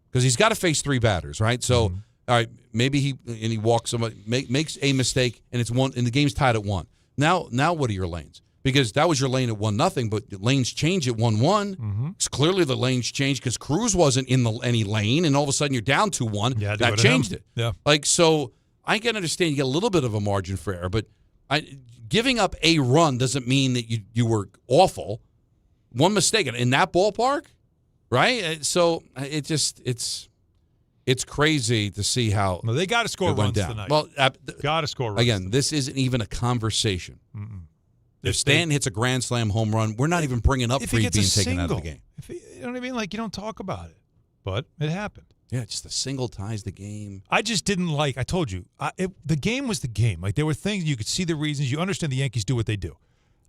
because he's got to face 3 batters, right? So, all right, maybe he walks somebody, makes a mistake, and it's 1, and the game's tied at 1. Now what are your lanes? Because that was your lane at 1-0, but the lanes change at 1-1. It's clearly the lanes changed because Cruz wasn't in any lane, and all of a sudden you're down 2-1. Yeah, that changed it. Yeah. So I can understand you get a little bit of a margin for error, but giving up a run doesn't mean that you were awful. One mistake in that ballpark, right? So it's crazy to see how they got to score runs down tonight. Well, got to score runs. Again, this isn't even a conversation. If Stanton hits a grand slam home run, we're not even bringing up Fried being taken out of the game. You know what I mean? Like, you don't talk about it, but it happened. Yeah, just a single ties the game. I just didn't like. I told you, the game was the game. Like, there were things you could see the reasons. You understand the Yankees do what they do.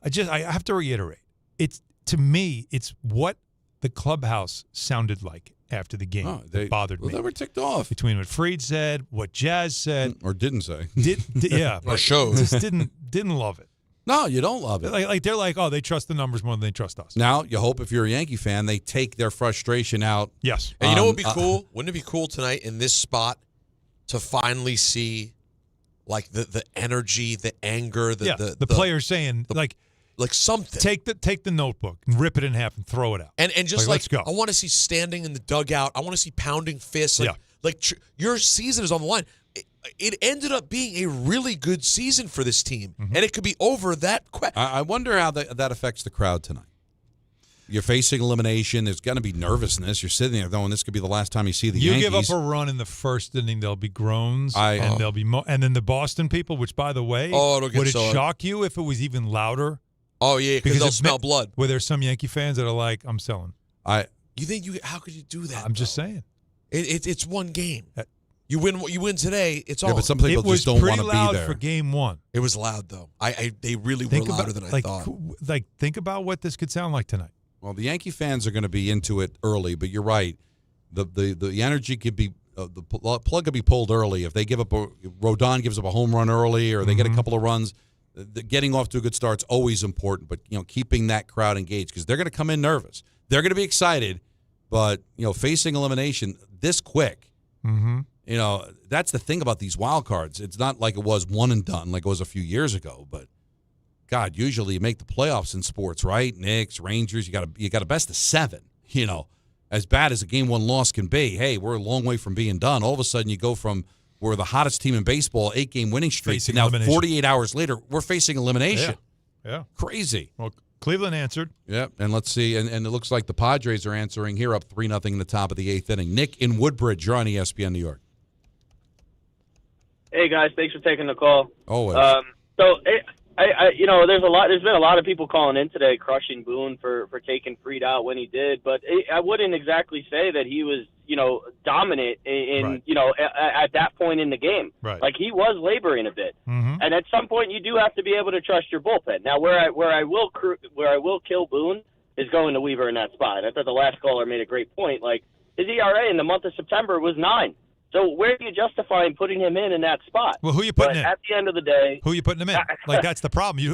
I have to reiterate. To me, it's what the clubhouse sounded like after the game that bothered me. They were ticked off. Between what Fried said, what Jazz said. Or didn't say. Or showed. Just didn't love it. No, you don't love it. Like they're like, oh, they trust the numbers more than they trust us. Now, you hope if you're a Yankee fan, they take their frustration out. Yes. And you know what would be cool? Wouldn't it be cool tonight in this spot to finally see like the energy, the anger, the players saying like something. Take the notebook and rip it in half and throw it out. And just let's go. I want to see standing in the dugout. I want to see pounding fists. Your season is on the line. It ended up being a really good season for this team, and it could be over that quick. I wonder how that affects the crowd tonight. You're facing elimination. There's going to be nervousness. You're sitting there going, this could be the last time you see the Yankees. You give up a run in the first inning, there'll be groans, and there'll be and then the Boston people, which, by the way, would it shock you if it was even louder? Oh, yeah, because they'll smell blood. Where there's some Yankee fans that are like, I'm selling. You think how could you do that? I'm just saying. It's one game. You win today. It's all. Yeah, but some people just don't want to be there. It was pretty loud for game 1. It was loud though. They really were louder than I thought. Think about what this could sound like tonight. Well, the Yankee fans are going to be into it early, but you're right. The energy could be the plug could be pulled early if they give up. Rodon gives up a home run early, or they get a couple of runs. Getting off to a good start's always important, but keeping that crowd engaged because they're going to come in nervous. They're going to be excited, but facing elimination this quick. That's the thing about these wild cards. It's not like it was one and done like it was a few years ago. But God, usually you make the playoffs in sports, right? Knicks, Rangers, you got a best of 7. As bad as a game 1 loss can be. Hey, we're a long way from being done. All of a sudden, you go from we're the hottest team in baseball, 8-game winning streak, to now 48 hours later, we're facing elimination. Yeah, crazy. Well, Cleveland answered. Yeah, and let's see, and it looks like the Padres are answering here, up 3-0 in the top of the 8th inning. Nick in Woodbridge, you're on ESPN New York. Hey guys, thanks for taking the call. Always. There's been a lot of people calling in today crushing Boone for taking Fried out when he did, but I wouldn't exactly say that he was, dominant in at that point in the game. Right. Like he was laboring a bit. And at some point you do have to be able to trust your bullpen. Now where I will kill Boone is going to Weaver in that spot. I thought the last caller made a great point. Like his ERA in the month of September was 9. So where do you justify putting him in that spot? Well, who are you putting in? At the end of the day, who are you putting him in? Like that's the problem.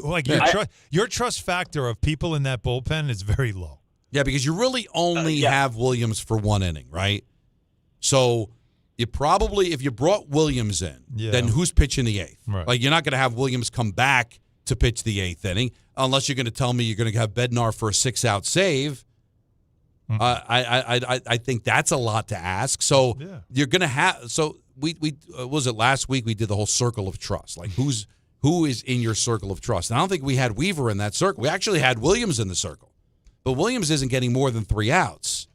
Your trust factor of people in that bullpen is very low. Yeah, because you really only have Williams for 1 inning, right? So you probably, if you brought Williams in, then who's pitching the 8th? Right. Like you're not going to have Williams come back to pitch the 8th inning, unless you're going to tell me you're going to have Bednar for a 6-out save. I think that's a lot to ask. So you're going to have. So we was it last week? We did the whole circle of trust. Like who is in your circle of trust? And I don't think we had Weaver in that circle. We actually had Williams in the circle, but Williams isn't getting more than 3 outs.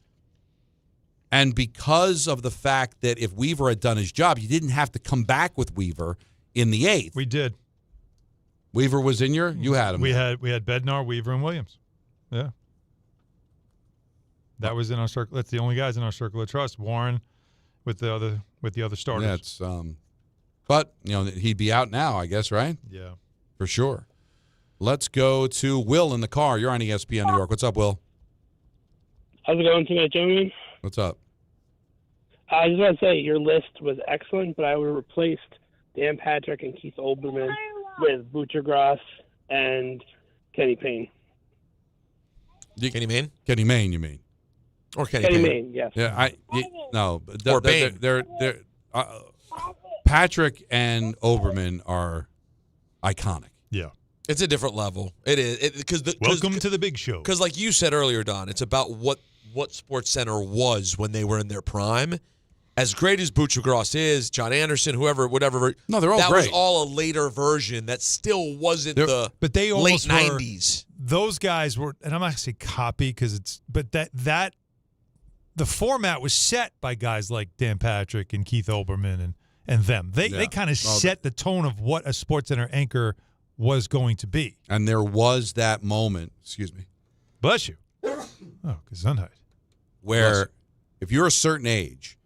And because of the fact that if Weaver had done his job, you didn't have to come back with Weaver in the 8th. We did. Weaver was in you had him. We had Bednar, Weaver, and Williams. Yeah. That was in our circle. That's the only guys in our circle of trust. Warren with the other starters. Yeah, it's but he'd be out now, I guess, right? Yeah. For sure. Let's go to Will in the car. You're on ESPN New York. What's up, Will? How's it going tonight, gentlemen? What's up? I just want to say your list was excellent, but I would have replaced Dan Patrick and Keith Olbermann with Butchergrass and Kenny Payne. Kenny Mayne? Kenny Mayne, you mean? Or Kenny Payne, Payne. yes. Yeah, no. Or Payne. They're Patrick and Olbermann are iconic. Yeah. It's a different level. It is. Welcome to the big show. Because like you said earlier, Don, it's about what SportsCenter was when they were in their prime. As great as Butchergrass is, John Anderson, whatever. No, they're all that great. was all a later version that still wasn't but they late almost 90s. Those guys were, and I'm not going to say copy but that the format was set by guys like Dan Patrick and Keith Olbermann and them. They kind of set the tone of what a SportsCenter anchor was going to be. And there was that moment, excuse me. Bless you. Oh, Gesundheit. Where if you're a certain age,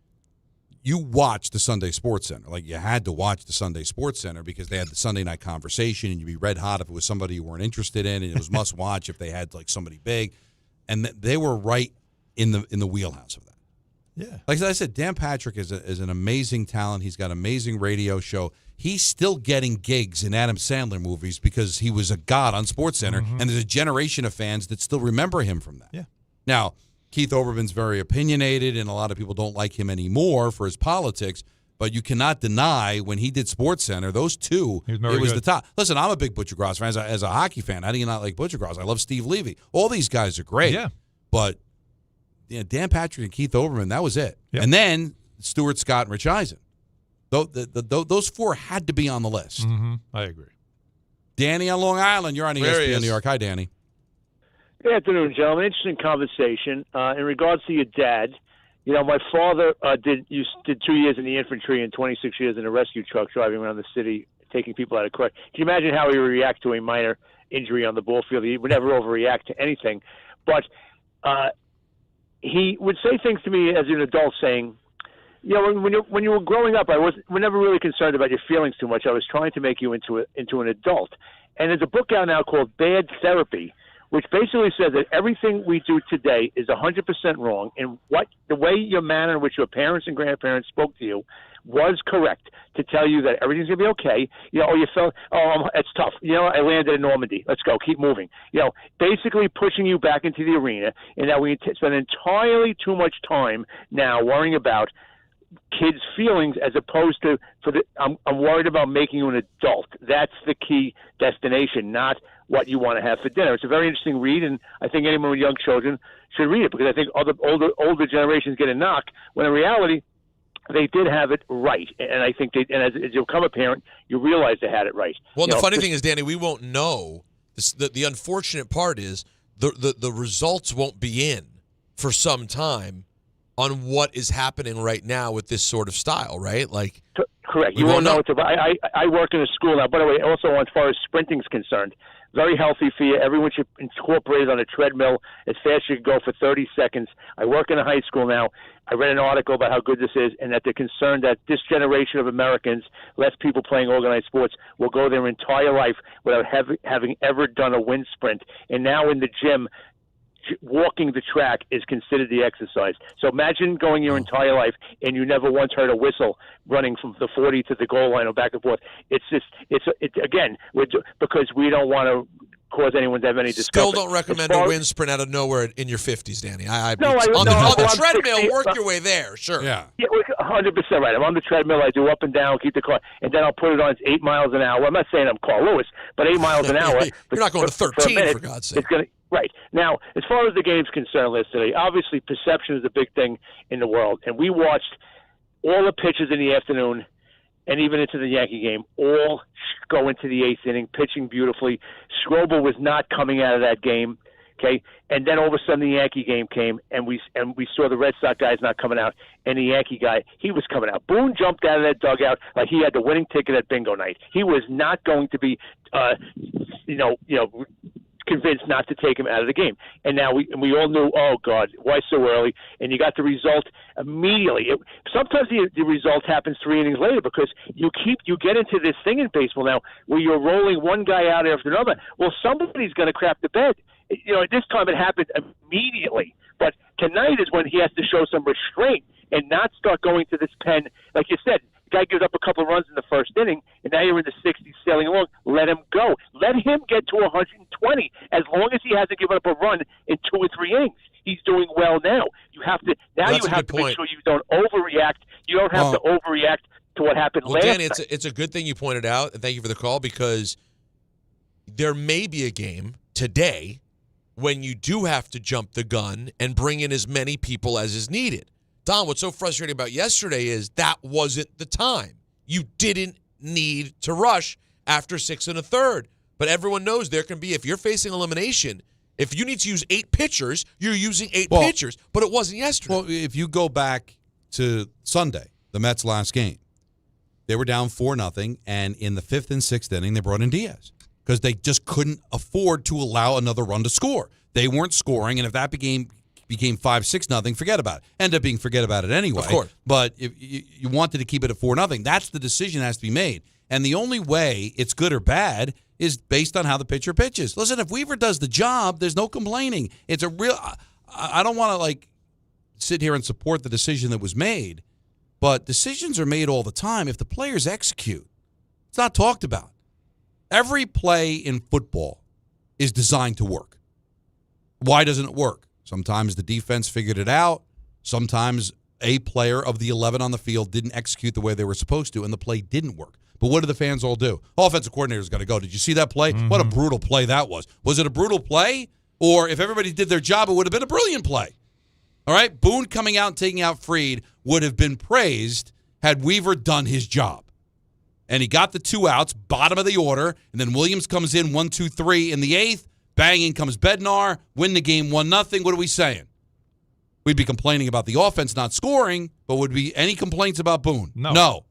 you watch the Sunday SportsCenter. Like you had to watch the Sunday SportsCenter because they had the Sunday night conversation, and you'd be red hot if it was somebody you weren't interested in, and it was must watch if they had like somebody big, and they were right in the wheelhouse of that. Yeah, like I said, Dan Patrick is an amazing talent. He's got an amazing radio show. He's still getting gigs in Adam Sandler movies because he was a god on SportsCenter, and there's a generation of fans that still remember him from that. Yeah. Now, Keith Olbermann's very opinionated, and a lot of people don't like him anymore for his politics, but you cannot deny when he did SportsCenter, those two, it was the top. Listen, I'm a big Butchergrass fan. As a hockey fan, how do you not like Butchergrass? I love Steve Levy. All these guys are great. Yeah. But Dan Patrick and Keith Olbermann, that was it. Yep. And then Stuart Scott and Rich Eisen. Those four had to be on the list. Mm-hmm. I agree. Danny on Long Island, you're on ESPN New York. Hi, Danny. Good afternoon, gentlemen. Interesting conversation. In regards to your dad, my father did 2 years in the infantry and 26 years in a rescue truck driving around the city, taking people out of court. Can you imagine how he would react to a minor injury on the ball field? He would never overreact to anything. But he would say things to me as an adult saying, when you were growing up, we're never really concerned about your feelings too much. I was trying to make you into an adult. And there's a book out now called Bad Therapy, which basically says that everything we do today is 100% wrong, and the way your manner in which your parents and grandparents spoke to you was correct to tell you that everything's going to be okay. You felt, it's tough. I landed in Normandy. Let's go. Keep moving. Basically pushing you back into the arena, and that we spend entirely too much time now worrying about kids' feelings as opposed to I'm worried about making you an adult. That's the key destination, not what you want to have for dinner. It's a very interesting read, and I think anyone with young children should read it because I think other older generations get a knock when in reality they did have it right. And I think as you become a parent, you realize they had it right. Well, the funny thing is, Danny, we won't know. The unfortunate part is the results won't be in for some time on what is happening right now with this sort of style, right? Like, correct. You won't know. I work in a school now. By the way, also as far as sprinting is concerned, very healthy for you. Everyone should incorporate it on a treadmill as fast as you can go for 30 seconds. I work in a high school now. I read an article about how good this is and that they're concerned that this generation of Americans, less people playing organized sports, will go their entire life without having ever done a wind sprint. And now in the gym, walking the track is considered the exercise. So imagine going your entire life and you never once heard a whistle running from the 40 to the goal line or back and forth. It's just, again, because we don't want to cause anyone to have any discomfort. Still don't recommend a wind sprint out of nowhere in your 50s, Danny. On the treadmill, 60, work your way there. Sure. Yeah. 100% right. I'm on the treadmill. I do up and down, keep the car, and then I'll put it on 8 miles an hour. I'm not saying I'm Carl Lewis, but 8 miles an hour. You're not going to 13, for God's sake. It's going to. Right. Now, as far as the game's concerned yesterday, obviously perception is a big thing in the world, and we watched all the pitches in the afternoon and even into the Yankee game, all go into the 8th inning, pitching beautifully. Strobel was not coming out of that game, okay? And then all of a sudden the Yankee game came, and we saw the Red Sox guys not coming out, and the Yankee guy, he was coming out. Boone jumped out of that dugout like he had the winning ticket at bingo night. He was not going to be, convinced not to take him out of the game. And now we all knew, oh, God, why so early? And you got the result immediately. Sometimes the result happens 3 innings later because you get into this thing in baseball now where you're rolling one guy out after another. Well, somebody's going to crap the bed. At this time it happened immediately. But tonight is when he has to show some restraint and not start going to this pen. Like you said, the guy gives up a couple of runs in the first inning, and now you're in the 60s sailing along. Let him go. Let him get to 120 as long as he hasn't given up a run in 2 or 3 innings. He's doing well now. You have to make sure you don't overreact. You don't have to overreact to what happened last Danny, night. it's a good thing you pointed out, and thank you for the call, because there may be a game today when you do have to jump the gun and bring in as many people as is needed. Don, what's so frustrating about yesterday is that wasn't the time. You didn't need to rush after 6 1/3. But everyone knows there can be, if you're facing elimination, if you need to use 8 pitchers, you're using 8 pitchers. But it wasn't yesterday. Well, if you go back to Sunday, the Mets' last game, they were down 4-0, and in the 5th and 6th inning, they brought in Diaz because they just couldn't afford to allow another run to score. They weren't scoring, and if that became 5-6-0, forget about it. End up being forget about it anyway. Of course. But if you wanted to keep it at 4-0, that's the decision that has to be made. And the only way it's good or bad is based on how the pitcher pitches. Listen, if Weaver does the job, there's no complaining. It's a real I don't want to sit here and support the decision that was made, but decisions are made all the time if the players execute. It's not talked about. Every play in football is designed to work. Why doesn't it work? Sometimes the defense figured it out. Sometimes a player of the 11 on the field didn't execute the way they were supposed to, and the play didn't work. But what do the fans all do? Offensive coordinator's got to go. Did you see that play? Mm-hmm. What a brutal play that was. Was it a brutal play? Or if everybody did their job, it would have been a brilliant play. All right? Boone coming out and taking out Fried would have been praised had Weaver done his job. And he got the 2 outs, bottom of the order, and then Williams comes in 1-2-3 in the 8th. Bang, in comes Bednar, win the game 1-0. What are we saying? We'd be complaining about the offense not scoring, but would be any complaints about Boone? No.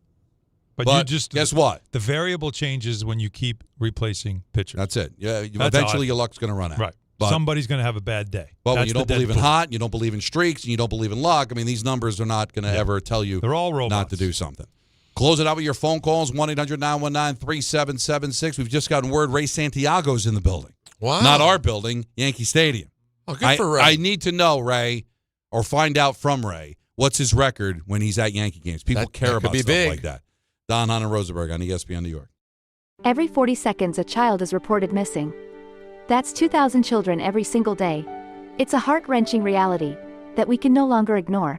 But you just guess what? The variable changes when you keep replacing pitchers. That's it. Yeah, eventually your luck's going to run out. Right. But somebody's going to have a bad day. But when you don't believe in hot, you don't believe in streaks, and you don't believe in luck, I mean, these numbers are not going to ever tell you they're all robots. Not to do something. Close it out with your phone calls, 1-800-919-3776. We've just gotten word Ray Santiago's in the building. Wow. Not our building, Yankee Stadium. Oh, good for Ray. I need to know, Ray, or find out from Ray, what's his record when he's at Yankee games. People care about stuff like that. Don, Hahn Rosenberg on ESPN New York. Every 40 seconds, a child is reported missing. That's 2,000 children every single day. It's a heart-wrenching reality that we can no longer ignore.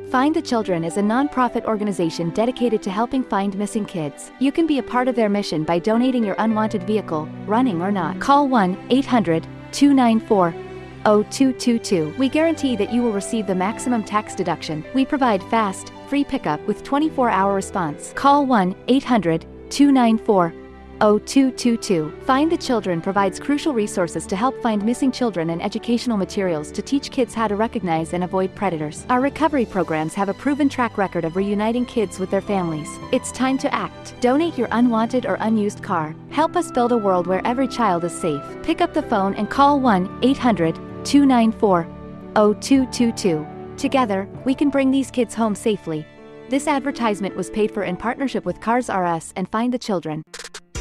Find the Children is a non-profit organization dedicated to helping find missing kids. You can be a part of their mission by donating your unwanted vehicle, running or not. Call 1-800-294-0222. We guarantee that you will receive the maximum tax deduction. We provide fast, free pickup with 24-hour response. Call 1-800-294-0222. Find the Children provides crucial resources to help find missing children and educational materials to teach kids how to recognize and avoid predators. Our recovery programs have a proven track record of reuniting kids with their families. It's time to act. Donate your unwanted or unused car. Help us build a world where every child is safe. Pick up the phone and call 1-800-294-0222. Together, we can bring these kids home safely. This advertisement was paid for in partnership with Cars R Us and Find the Children.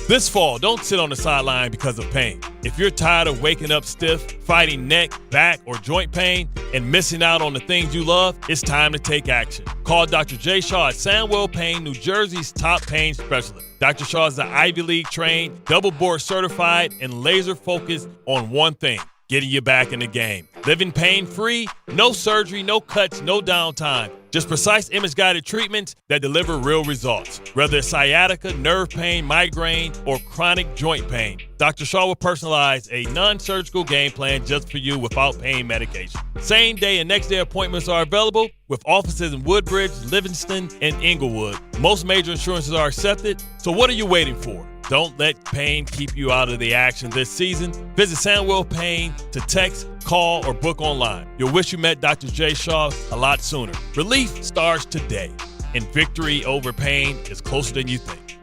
This fall, don't sit on the sideline because of pain. If you're tired of waking up stiff, fighting neck, back, or joint pain, and missing out on the things you love, it's time to take action. Call Dr. Jay Shaw at Sandwell Pain, New Jersey's top pain specialist. Dr. Shaw is the Ivy League trained, double board certified, and laser focused on one thing: getting you back in the game. Living pain-free, no surgery, no cuts, no downtime. Just precise image-guided treatments that deliver real results. Whether it's sciatica, nerve pain, migraine, or chronic joint pain, Dr. Shaw will personalize a non-surgical game plan just for you without pain medication. Same-day and next-day appointments are available with offices in Woodbridge, Livingston, and Inglewood. Most major insurances are accepted, so what are you waiting for? Don't let pain keep you out of the action this season. Visit Sandwell Pain to text, call, or book online. You'll wish you met Dr. Jay Shaw a lot sooner. Relief starts today, and victory over pain is closer than you think.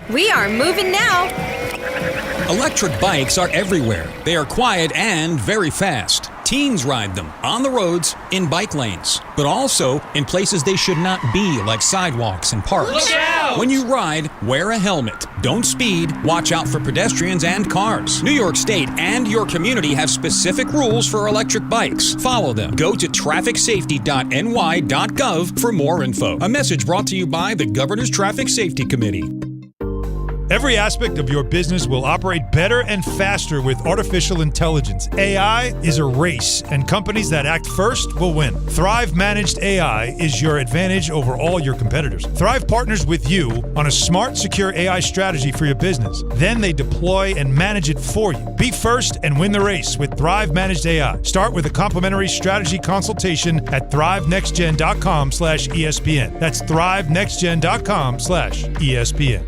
We are moving now. Electric bikes are everywhere. They are quiet and very fast. Teens ride them on the roads, in bike lanes, but also in places they should not be, like sidewalks and parks. Look out! When you ride, wear a helmet. Don't speed. Watch out for pedestrians and cars. New York State and your community have specific rules for electric bikes. Follow them. Go to trafficsafety.ny.gov for more info. A message brought to you by the Governor's Traffic Safety Committee. Every aspect of your business will operate better and faster with artificial intelligence. AI is a race, and companies that act first will win. Thrive Managed AI is your advantage over all your competitors. Thrive partners with you on a smart, secure AI strategy for your business. Then they deploy and manage it for you. Be first and win the race with Thrive Managed AI. Start with a complimentary strategy consultation at thrivenextgen.com/ESPN. That's thrivenextgen.com/ESPN.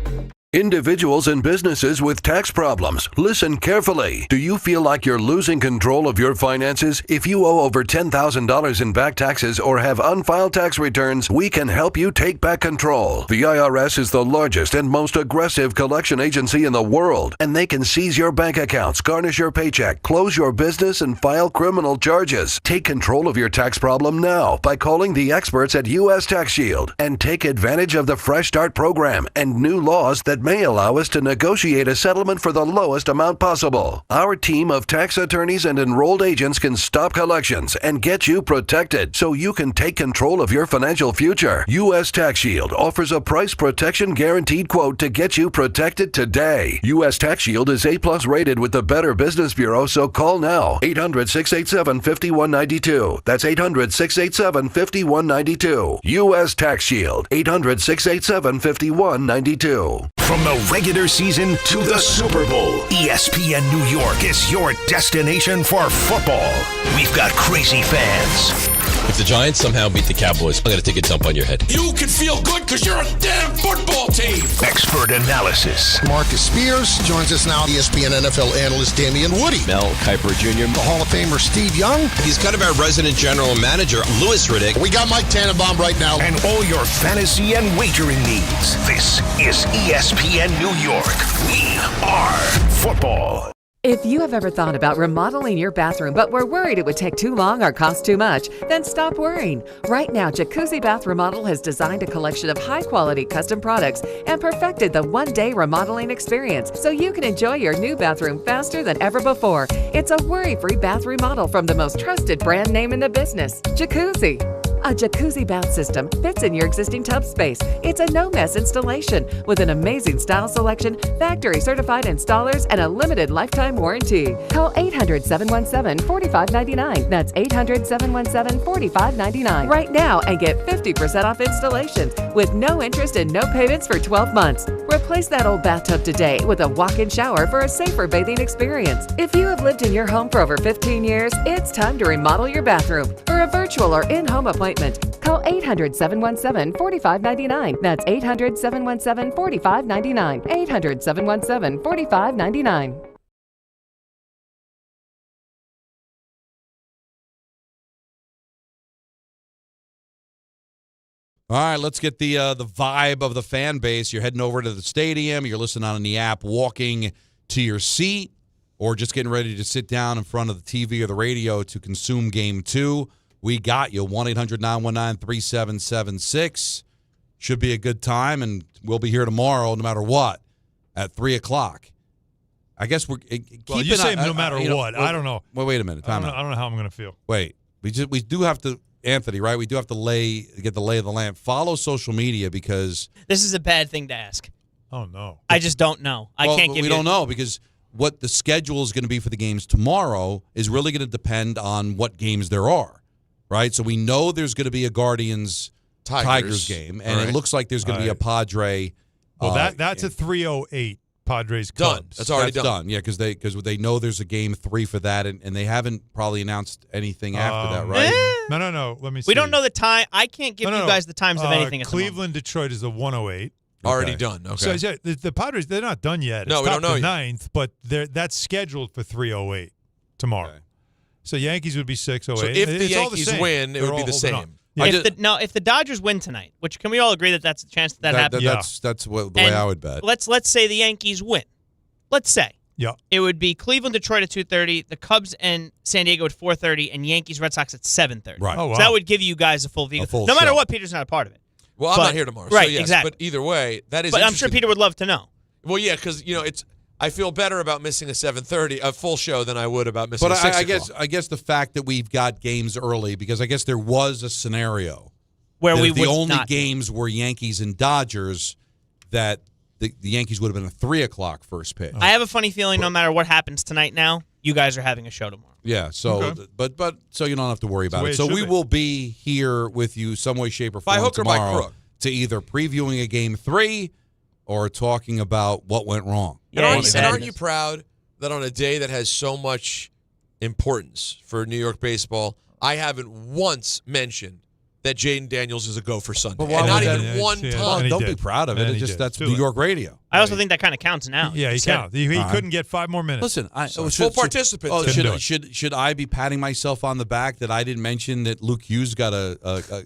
Individuals and businesses with tax problems, listen carefully. Do you feel like you're losing control of your finances? If you owe over $10,000 in back taxes or have unfiled tax returns, we can help you take back control. The IRS is the largest and most aggressive collection agency in the world, and they can seize your bank accounts, garnish your paycheck, close your business, and file criminal charges. Take control of your tax problem now by calling the experts at U.S. Tax Shield and take advantage of the Fresh Start program and new laws that may allow us to negotiate a settlement for the lowest amount possible. Our team of tax attorneys and enrolled agents can stop collections and get you protected so you can take control of your financial future. U.S. Tax Shield offers a price protection guaranteed quote to get you protected today. U.S. Tax Shield is A+ rated with the Better Business Bureau, so call now. 800-687-5192. That's 800-687-5192. U.S. Tax Shield. 800-687-5192. From the regular season to the Super Bowl, ESPN New York is your destination for football. We've got crazy fans. If the Giants somehow beat the Cowboys, I'm going to take a dump on your head. You can feel good because you're a damn football team. Expert analysis. Marcus Spears joins us now. ESPN NFL analyst Damian Woody. Mel Kiper Jr. The Hall of Famer Steve Young. He's kind of our resident general manager, Louis Riddick. We got Mike Tannenbaum right now. And all your fantasy and wagering needs. This is ESPN New York. We are football. If you have ever thought about remodeling your bathroom but were worried it would take too long or cost too much, then stop worrying. Right now, Jacuzzi Bath Remodel has designed a collection of high-quality custom products and perfected the one-day remodeling experience so you can enjoy your new bathroom faster than ever before. It's a worry-free bath remodel from the most trusted brand name in the business, Jacuzzi. A jacuzzi bath system fits in your existing tub space. It's a no-mess installation with an amazing style selection, factory-certified installers, and a limited lifetime warranty. Call 800-717-4599. That's 800-717-4599 right now and get 50% off installations with no interest and no payments for 12 months. Replace that old bathtub today with a walk-in shower for a safer bathing experience. If you have lived in your home for over 15 years, it's time to remodel your bathroom. For a virtual or in-home appointment, call 800-717-4599. That's 800-717-4599. 800-717-4599. All right, let's get the vibe of the fan base. You're heading over to the stadium. You're listening on the app, walking to your seat, or just getting ready to sit down in front of the TV or the radio to consume Game 2. We got you. 1-800-919-3776. Should be a good time, and we'll be here tomorrow no matter what. at 3:00. I guess we're. Well, you say no matter what. I don't know. Well, wait a minute. I don't know how I'm going to feel. Wait, we do have to, Anthony, right? We do have to get the lay of the land. Follow social media because this is a bad thing to ask. Oh no, I just don't know. I can't give you. We don't know because what the schedule is going to be for the games tomorrow is really going to depend on what games there are, right? So we know there's going to be a Guardians Tigers game, and it looks like there's going to be a Padre. Well, that's a 3:08. Padres Cubs. Done. That's already done. Yeah, because they know there's a game 3 for that, and they haven't probably announced anything after that, right? No. Let me see. We don't know the time. I can't give you guys the times of anything. Cleveland, Detroit is a 108. Already done. Okay. So the Padres, they're not done yet. No, it's we don't know the yet. 9th, but that's scheduled for 3:08 tomorrow. Okay. So Yankees would be 6:08. So if the Yankees win, it would be the same. Yeah. If the Dodgers win tonight, which can we all agree that's a chance that happens? That's the way I would bet. Let's say the Yankees win. Let's say. Yeah. It would be Cleveland, Detroit at 2:30, the Cubs and San Diego at 4:30, and Yankees, Red Sox at 7:30. Right. Oh, wow. So that would give you guys a full view. full no matter show. what, Peter's not a part of it. Well, I'm not here tomorrow. Right, so yes, exactly. But either way, that is But I'm sure Peter would love to know. Well, yeah, because, I feel better about missing a 7:30, a full show, than I would about missing a 6 o'clock. I guess the fact that we've got games early, because I guess there was a scenario where that we if the would only not games were Yankees and Dodgers, that the Yankees would have been a 3:00 first pitch. I have a funny feeling no matter what happens tonight now, you guys are having a show tomorrow. Yeah, so but so you don't have to worry about it. So we will be here with you some way, shape, or form By hook or by tomorrow crook. to either previewing a game 3 or talking about what went wrong. And aren't you proud that on a day that has so much importance for New York baseball, I haven't once mentioned that Jaden Daniels is a go for Sunday. And not even one time. Don't be proud of it. It's just that's New York radio. I also think that kind of counts now. Yeah, he counts. He couldn't get 5 more minutes. Listen, full participants. Should I be patting myself on the back that I didn't mention that Luke Hughes got a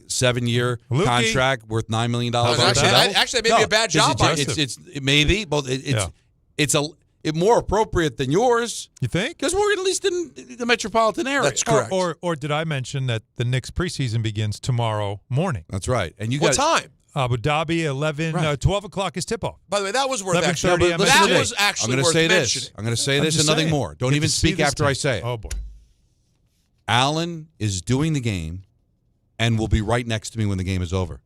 7-year contract worth $9 million? Actually, maybe a bad job. It may be, but it's more appropriate than yours. You think? Because we're at least in the metropolitan area. That's correct. Or did I mention that the Knicks preseason begins tomorrow morning? That's right. And what time? Abu Dhabi, 12 o'clock is tip-off. By the way, that was worth 11:30 actually. That was actually worth mentioning. I'm going to say this and nothing more. Don't even speak after I say it. Oh, boy. Allen is doing the game and will be right next to me when the game is over.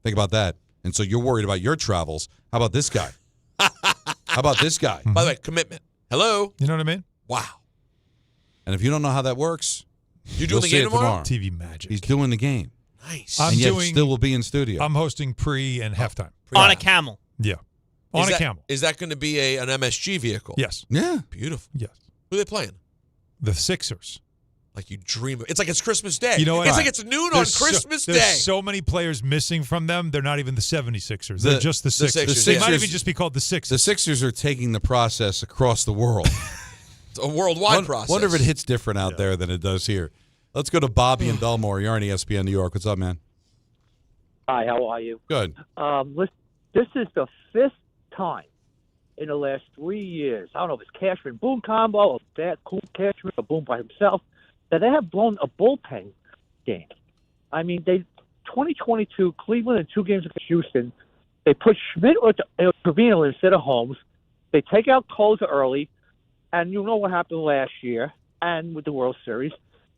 Think about that. And so you're worried about your travels. How about this guy? How about this guy? By the way, commitment. Hello? You know what I mean? Wow. And if you don't know how that works, you're doing the game tomorrow? TV magic. He's doing the game. Nice. And yet still will be in studio. I'm hosting pre and halftime. On a camel. Yeah. On a camel. Is that going to be an MSG vehicle? Yes. Yeah. Beautiful. Yes. Who are they playing? The Sixers. Like you dream of. It's like it's Christmas Day. You know what? It's like it's noon on Christmas Day. There's so many players missing from them. They're not even the 76ers. They're just the Sixers. They might even just be called the Sixers. The Sixers are taking the process across the world. It's a worldwide process. Wonder if it hits different out there than it does here. Let's go to Bobby in Belmore. You're on ESPN New York. What's up, man? Hi, how are you? Good. This is the 5th time in the last 3 years. I don't know if it's Cashman Boone combo or that cool Cashman or Boone by himself that they have blown a bullpen game. I mean, 2022 Cleveland in 2 games against Houston. They put Schmidt or Trevino instead of Holmes. They take out Colter early, and you know what happened last year and with the World Series.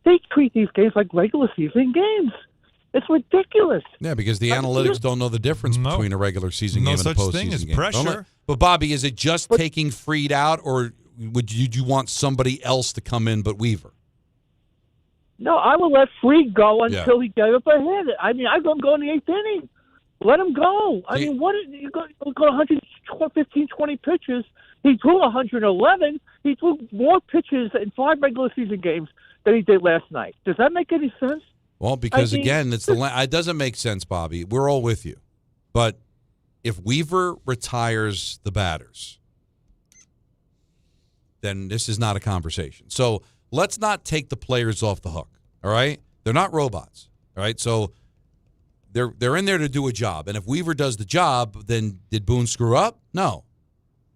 They treat these games like regular season games. It's ridiculous. Yeah, because the analytics don't know the difference between a regular season game and a postseason game. No such thing as pressure. But, Bobby, is it just taking Fried out, or would you want somebody else to come in but Weaver? No, I would let Fried go until he gave up a hit. I mean, I'd let him go in the 8th inning. Let him go. I mean, what? You go 115, 20 pitches. He threw 111. He threw more pitches in 5 regular season games than he did last night. Does that make any sense? Well, because, again, it doesn't make sense, Bobby. We're all with you. But if Weaver retires the batters, then this is not a conversation. So let's not take the players off the hook, all right? They're not robots, all right? So they're in there to do a job. And if Weaver does the job, then did Boone screw up? No.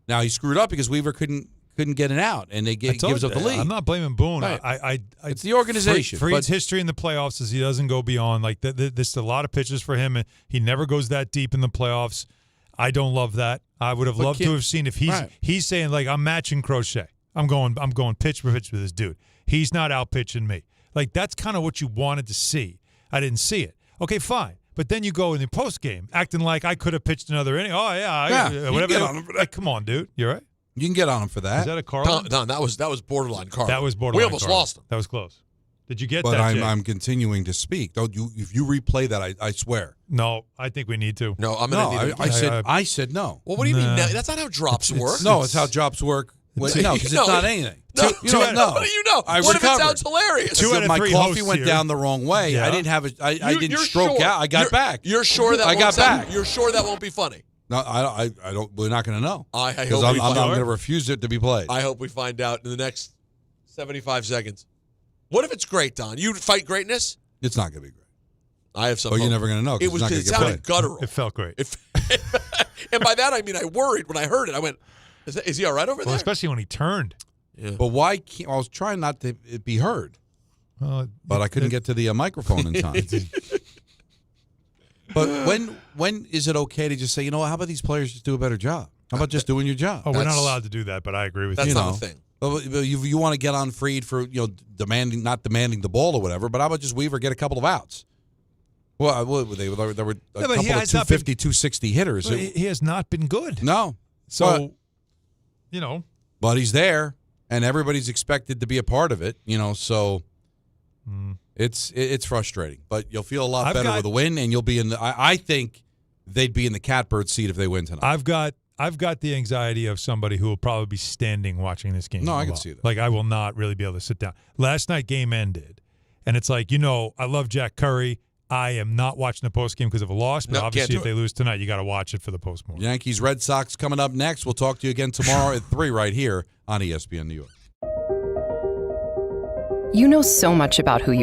Now, he screwed up because Weaver couldn't get it out, and they gives up the lead. I'm not blaming Boone. Right. It's the organization. Fried's history in the playoffs is he doesn't go beyond. This is a lot of pitches for him, and he never goes that deep in the playoffs. I don't love that. I would have loved to have seen if he's saying like I'm matching Crochet. I'm going pitch for pitch with this dude. He's not out pitching me. Like that's kind of what you wanted to see. I didn't see it. Okay, fine. But then you go in the post game acting like I could have pitched another inning. Oh yeah, whatever. Get on him for that. Like, come on, dude. You all right? You can get on him for that. Is that a Carlin? No, that was borderline Carlin. That was borderline. We almost Carlin. lost him. That was close. Did you get but that? I'm continuing to speak. Don't you? If you replay that, I swear. No, I think we need to. No, I'm gonna need I said no. Well, what do you mean? No? That's not how drops work. No, it's how drops work. No, because it's not anything. No, you don't know. What do you know? I what recovered. if it sounds hilarious? My coffee went down the wrong way. Yeah. I didn't have it. I didn't stroke out. I got back. You're sure that I got back. You're sure that won't be funny? No, I don't. We're not going to know. I hope because I'm going to refuse it to be played. I hope we find out in the next 75 seconds. What if it's great, Don? You fight greatness? It's not going to be great. I have some. But you're never going to know. It was because it sounded guttural. It felt great. And by that I mean I worried when I heard it. I went, "Is he all right over there?" Especially when he turned. Yeah. But why can't I was trying not to be heard. But I couldn't get to the microphone in time. But when is it okay to just say, how about these players just do a better job? How about just doing your job? Oh, we're not allowed to do that, but I agree with you. That's not a thing. But you want to get on Fried for not demanding the ball or whatever, but how about just Weaver get a couple of outs? Well, there were a couple of 250, 260 hitters. He has not been good. No. So, But he's there, and everybody's expected to be a part of it, so it's frustrating. But you'll feel a lot better with a win, and you'll be in the I think they'd be in the catbird seat if they win tonight. I've got the anxiety of somebody who will probably be standing watching this game. No, I can see that. Like, I will not really be able to sit down. Last night, game ended, and it's like, I love Jack Curry. I am not watching the postgame because of a loss, but obviously if they lose tonight, you got to watch it for the postmortem. Yankees, Red Sox coming up next. We'll talk to you again tomorrow at 3 right here on ESPN New York. You know so much about who you